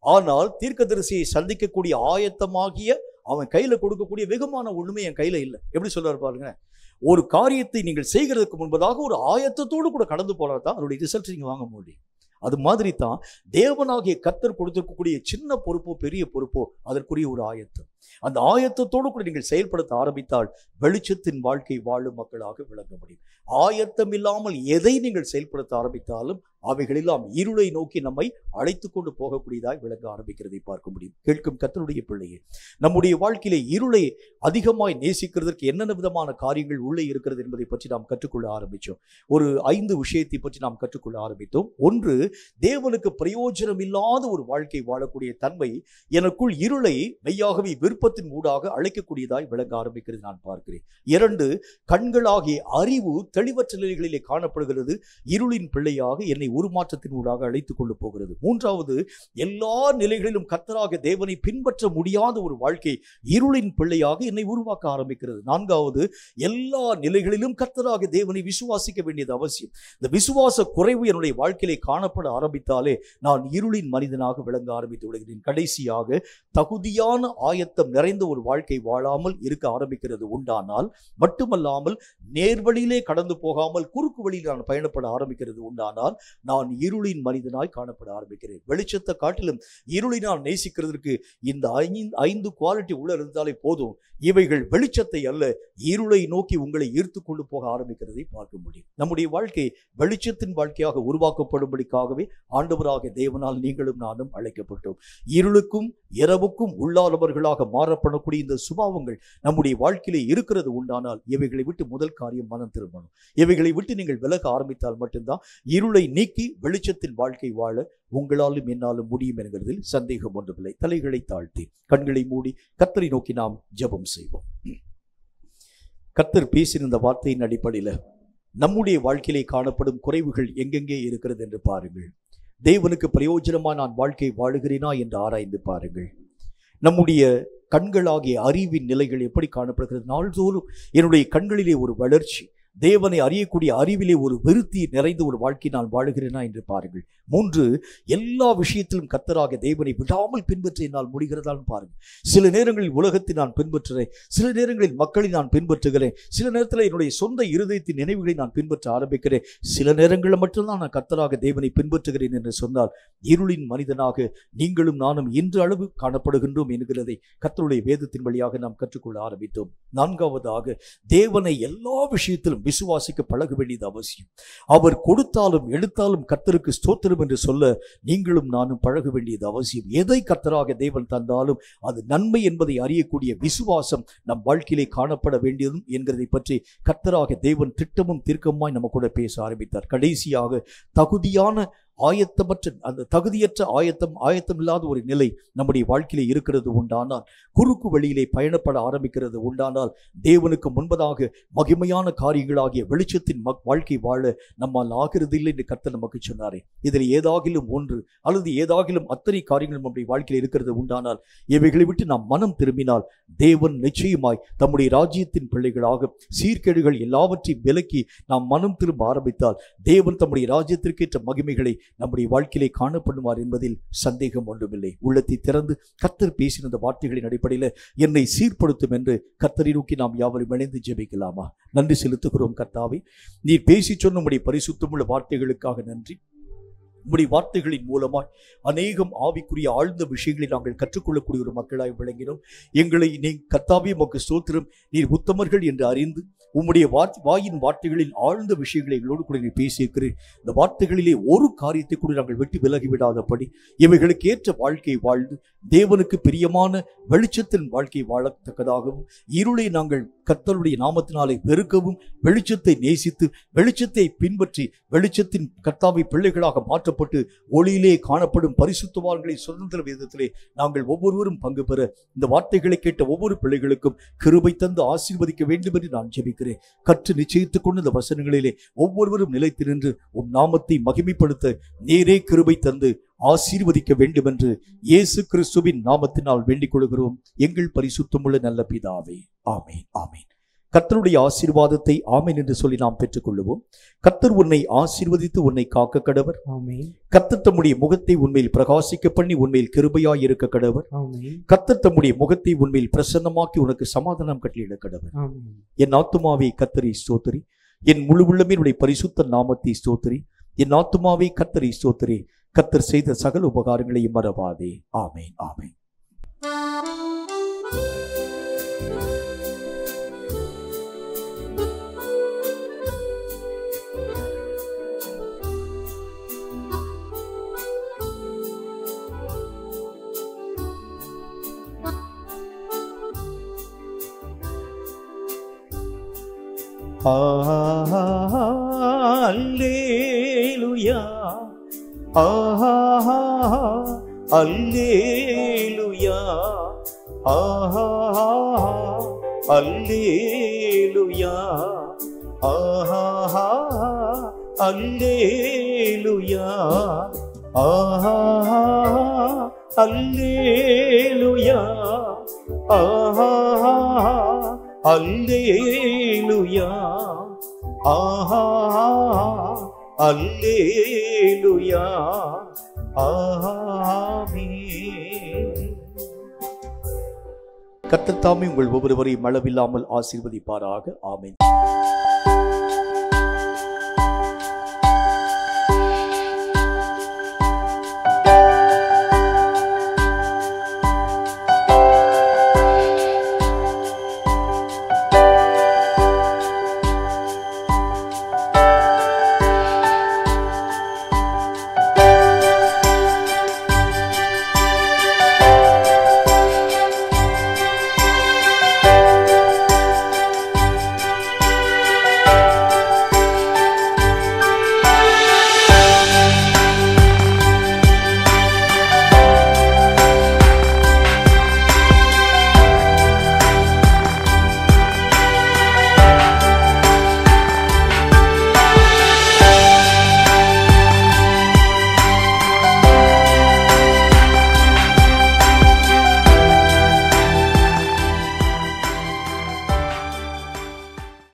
Speaker 1: ஆனால் தீர்க்கதரிசியை சந்திக்கக்கூடிய ஆயத்தமாகிய அவன் கையில கொடுக்கக்கூடிய வெகுமான ஒண்ணுமே என் கையில இல்லை. எப்படி சொல்றாரு பாருங்க, ஒரு காரியத்தை நீங்கள் செய்கிறதுக்கு முன்பதாக ஒரு ஆயத்தத்தோடு கூட கடந்து போனால்தான் அதனுடைய ரிசல்ட் நீங்க வாங்க முடியும். அது மாதிரி தான் தேவனாகிய கர்த்தர் கொடுத்திருக்கக்கூடிய சின்ன பொறுப்போ பெரிய பொறுப்போ அதற்குரிய ஒரு ஆயத்தம். அந்த ஆயத்தத்தோடு கூட நீங்கள் செயல்படுத்த ஆரம்பித்தால் வெளிச்சத்தின் வாழ்க்கை வாழும் மக்களாக விளங்க முடியும். ஆயத்தம் இல்லாமல் எதை நீங்கள் செயல்படுத்த ஆரம்பித்தாலும் அவைகளெல்லாம் இருளை நோக்கி நம்மை அழைத்து கொண்டு போகக்கூடியதாய் விளங்க ஆரம்பிக்கிறதை பார்க்க முடியும். கேட்கும் கர்த்தருடைய பிள்ளையே, நம்முடைய வாழ்க்கையிலே இருளை அதிகமாய் நேசிக்கிறதற்கு என்னென்ன விதமான காரியங்கள் உள்ளே இருக்கிறது என்பதை பற்றி நாம் கற்றுக்கொள்ள ஆரம்பித்தோம். ஒரு 5 விஷயத்தை பற்றி நாம் கற்றுக்கொள்ள ஆரம்பித்தோம். ஒன்று, தேவனுக்கு பிரயோஜனம் இல்லாத ஒரு வாழ்க்கை வாழக்கூடிய தன்மை எனக்குள் இருளை மெய்யாகவே விருப்பத்தின் ஊடாக அழைக்கக்கூடியதாய் விளங்க ஆரம்பிக்கிறது நான் பார்க்கிறேன். 2, கண்களாகிய அறிவு தெளிவற்ற நிலைகளிலே காணப்படுகிறது. இருளின் பிள்ளையாக என்னை உருமாற்றத்தின் ஊடாக அழைத்துக் கொண்டு போகிறது. மூன்றாவது, எல்லா நிலைகளிலும் கர்த்தராகிய தேவனை பின்பற்ற முடியாத ஒரு வாழ்க்கை இருளின் பிள்ளையாக என்னை உருவாக்க ஆரம்பிக்கிறது. நான்காவது, எல்லா நிலைகளிலும் கர்த்தராகிய தேவனை விசுவாசிக்க வேண்டியது அவசியம். இந்த விசுவாச குறைவு என்னுடைய வாழ்க்கையிலே காணப்பட ஆரம்பித்தாலே நான் இருளின் மனிதனாக விளங்க ஆரம்பித்து விடுகிறேன். கடைசியாக, தகுதியான ஆயத்தம் நிறைந்த ஒரு வாழ்க்கை வாழாமல் இருக்க ஆரம்பிக்கிறது உண்டானால், மட்டுமல்லாமல் நேர்வழியிலே கடந்து போகாமல் குறுக்கு வழியில் நான் பயணப்பட ஆரம்பிக்கிறது உண்டானால், நான் இருளின் மனிதனாய் காணப்பட ஆரம்பிக்கிறேன். வெளிச்சத்தை காட்டிலும் இருளை நான் நேசிக்கிறதுக்கு இந்த 5 குவாலிட்டி உள்ள இருந்தாலே போதும். இவைகள் வெளிச்சத்தை அல்ல, இருளை நோக்கி உங்களை ஈர்த்து கொண்டு போக ஆரம்பிக்கிறதை பார்க்க முடியும். நம்முடைய வாழ்க்கை வெளிச்சத்தின் வாழ்க்கையாக உருவாக்கப்படும்படிக்காகவே ஆண்டவராகிய தேவனால் நீங்களும் நானும் அழைக்கப்பட்டோம். இருளுக்கும் இரவுக்கும் உள்ளானவர்களாக மாறப்படக்கூடிய இந்த சுபாவங்கள் நம்முடைய வாழ்க்கையிலே இருக்கிறது உண்டானால், இவைகளை விட்டு முதல் காரியம் மனம் திரும்பணும். இவைகளை விட்டு நீங்கள் விலக ஆரம்பித்தால் மட்டும்தான் இருளை நீக்கி வெளிச்சத்தின் வாழ்க்கை வாழ உங்களாலும் என்னாலும் முடியும் என்கிறதில் சந்தேகம் ஒன்றுமில்லை. தலைகளை தாழ்த்தி கண்களை மூடி கர்த்தரை நோக்கி நாம் ஜெபம் செய்வோம். கர்த்தர் பேசின இந்த வார்த்தையின் அடிப்படையில் நம்முடைய வாழ்க்கையிலே காணப்படும் குறைவுகள் எங்கெங்கே இருக்கிறது என்று பாருங்கள். தேவனுக்கு பிரயோஜனமா நான் வாழ்க்கை வாழுகிறேனா என்று ஆராய்ந்து பாருங்கள். நம்முடைய கண்களாகிய அறிவின் நிலைகள் எப்படி காணப்படுகிறது? நாள்தோறும் என்னுடைய கண்களிலே ஒரு வளர்ச்சி, தேவனை அறியக்கூடிய அறிவிலே ஒரு விருத்தி நிறைந்த ஒரு வாழ்க்கை நான் வாழுகிறேனா என்று பாருங்கள். 3, எல்லா விஷயத்திலும் கர்த்தராகிய தேவனை விடாமல் பின்பற்ற என்னால் முடிகிறதான்னு பாருங்கள். சில நேரங்களில் உலகத்தை நான் பின்பற்றுகிறேன், சில நேரங்களில் மக்களை நான் பின்பற்றுகிறேன், சில நேரத்தில் என்னுடைய சொந்த இருதயத்தின் நினைவுகளை நான் பின்பற்ற ஆரம்பிக்கிறேன், சில நேரங்களில் மட்டும்தான் நான் கர்த்தராகிய தேவனை பின்பற்றுகிறேன் என்று சொன்னால், இருளின் மனிதனாக நீங்களும் நானும் இன்று அளவு காணப்படுகின்றோம் என்கிறதை கர்த்தருடைய வேதத்தின் வழியாக நாம் கற்றுக்கொள்ள ஆரம்பித்தோம். 4வதாக, தேவனை எல்லா விஷயத்திலும் விசுவாசிக்க பழக வேண்டியது அவசியம். அவர் கொடுத்தாலும் எடுத்தாலும் கர்த்தருக்கு ஸ்தோத்திரம் என்று சொல்ல நீங்களும் நானும் பழக வேண்டியது அவசியம். எதை கர்த்தராக தேவன் தந்தாலும் அது நன்மை என்பதை அறியக்கூடிய விசுவாசம் நம் வாழ்க்கையிலே காணப்பட வேண்டியதும் என்கிறதை பற்றி கர்த்தராக தேவன் திட்டமும் தீர்க்கமாய் நம்ம கூட பேச ஆரம்பித்தார். கடைசியாக, தகுதியான ஆயத்தமற்ற அந்த தகுதியற்ற ஆயத்தம் இல்லாத ஒரு நிலை நம்முடைய வாழ்க்கையிலே இருக்கிறது உண்டானால், குறுக்கு வழியிலே பயணப்பட ஆரம்பிக்கிறது உண்டானால், தேவனுக்கு முன்பதாக மகிமையான காரியங்களாகிய வெளிச்சத்தின் வாழ்க்கை வாழ நம்மால் ஆகிறது இல்லை என்று கர்த்தர் நமக்கு சொன்னாரே. இதில் ஏதாகிலும் ஒன்று அல்லது ஏதாகிலும் அத்தனை காரியங்கள் நம்முடைய வாழ்க்கையில் இருக்கிறது உண்டானால், இவைகளை விட்டு நாம் மனம் திரும்பினால் தேவன் நிச்சயமாய் தம்முடைய ராஜ்யத்தின் பிள்ளைகளாக சீர்கேடுகள் எல்லாவற்றையும் விலக்கி நாம் மனம் திரும்ப ஆரம்பித்தால் தேவன் தம்முடைய ராஜ்யத்திற்கேற்ற மகிமைகளை நம்முடைய வாழ்க்கையிலே காணப்படுவார் என்பதில் சந்தேகம் ஒன்றுமில்லை. உள்ளத்தை திறந்து கர்த்தர் பேசின இந்த வார்த்தைகளின் அடிப்படையில் என்னை சீர்படுத்தும் என்று கர்த்தரை நோக்கி நாம் யாவரும் இணைந்து ஜெபிக்கலாமா? நன்றி செலுத்துகிறோம் கர்த்தாவே, நீர் பேசி சொன்ன உம்முடைய பரிசுத்தமுள்ள வார்த்தைகளுக்காக நன்றி. உம்முடைய வார்த்தைகளின் மூலமாய் அநேகம் ஆவிக்குரிய ஆழ்ந்த விஷயங்களை நாங்கள் கற்றுக்கொள்ளக்கூடிய ஒரு மக்களாய் விளங்கினோம். எங்களை நீ கர்த்தாவே உமக்கு ஸ்தோத்திரம், நீர் உத்தமர்கள் என்று அறிந்து உம்முடைய வாயின் வார்த்தைகளின் ஆழ்ந்த விஷயங்களை எங்களோடு கூட நீ பேசியிருக்கிறேன். இந்த வார்த்தைகளிலே ஒரு காரியத்தை கூட நாங்கள் விட்டு விலகிவிடாதபடி இவைகளுக்கு ஏற்ற வாழ்க்கையை வாழ்ந்து தேவனுக்கு பிரியமான வெளிச்சத்தின் வாழ்க்கையை வாழத்தக்கதாகவும், இருளை நாங்கள் கர்த்தருடைய நாமத்தினாலே வெறுக்கவும், வெளிச்சத்தை நேசித்து வெளிச்சத்தை பின்பற்றி வெளிச்சத்தின் கர்த்தாவை பிள்ளைகளாக மாற்றப்பட்டு ஒளியிலே காணப்படும் பரிசுத்தவான்களை சுதந்திர வேதத்திலே நாங்கள் ஒவ்வொருவரும் பங்கு பெற இந்த வார்த்தைகளை கேட்ட ஒவ்வொரு பிள்ளைகளுக்கும் கிருபை தந்து ஆசீர்வதிக்க வேண்டும் என்று நான் ஜெபிக்கிறேன். கற்று நிச்சயித்துக் கொண்டு இந்த வசனங்களிலே ஒவ்வொருவரும் நிலைத்து நின்று உம் நாமத்தை மகிமைப்படுத்த நேரே கிருபை தந்து ஆசீர்வதிக்க வேண்டும் என்று இயேசு கிறிஸ்துவின் நாமத்தினால் வேண்டிக் கொள்கிறோம் எங்கள் பரிசுத்தமுள்ள நல்ல பிதாவே. ஆமேன், ஆமேன். கர்த்தருடைய ஆசீர்வாதத்தை ஆமேன் என்று சொல்லி நாம் பெற்றுக் கொள்ளுவோம். கர்த்தர் உன்னை ஆசீர்வதித்து உன்னை காக்க கடவர். கர்த்தர் தம்முடைய முகத்தை உண்மையில் பிரகாசிக்க பண்ணி உண்மையில் கிருபையாய் இருக்க கடவர். கர்த்தர் தம்முடைய முகத்தை உண்மையில் பிரசன்னமாக்கி உனக்கு சமாதானம் கட்டளையிட கடவர். என் ஆத்துமாவே கர்த்தரை ஸ்தோத்திரி, என் முழு உள்ளமே பரிசுத்த நாமத்தை ஸ்தோத்திரி. என் ஆத்துமாவே கர்த்தரை ஸ்தோத்திரி, கர்த்தர் செய்த சகல உபகாரங்களையும் மறவாதே. ஆமேன், ஆமேன்.
Speaker 2: அல்லேலூயா, அல்லேலூயா, அல்லேலூயா, அல்லேலூயா ஆஹா அல்லேலூயா ஆஹா அல்லேலூயா ஆஹா அல்லேலூயா ஆமென்.
Speaker 1: கர்த்தர் தாமே உங்கள் ஒவ்வொருவரையும் அளவில்லாமல் ஆசீர்வதிப்பாராக. ஆமென்.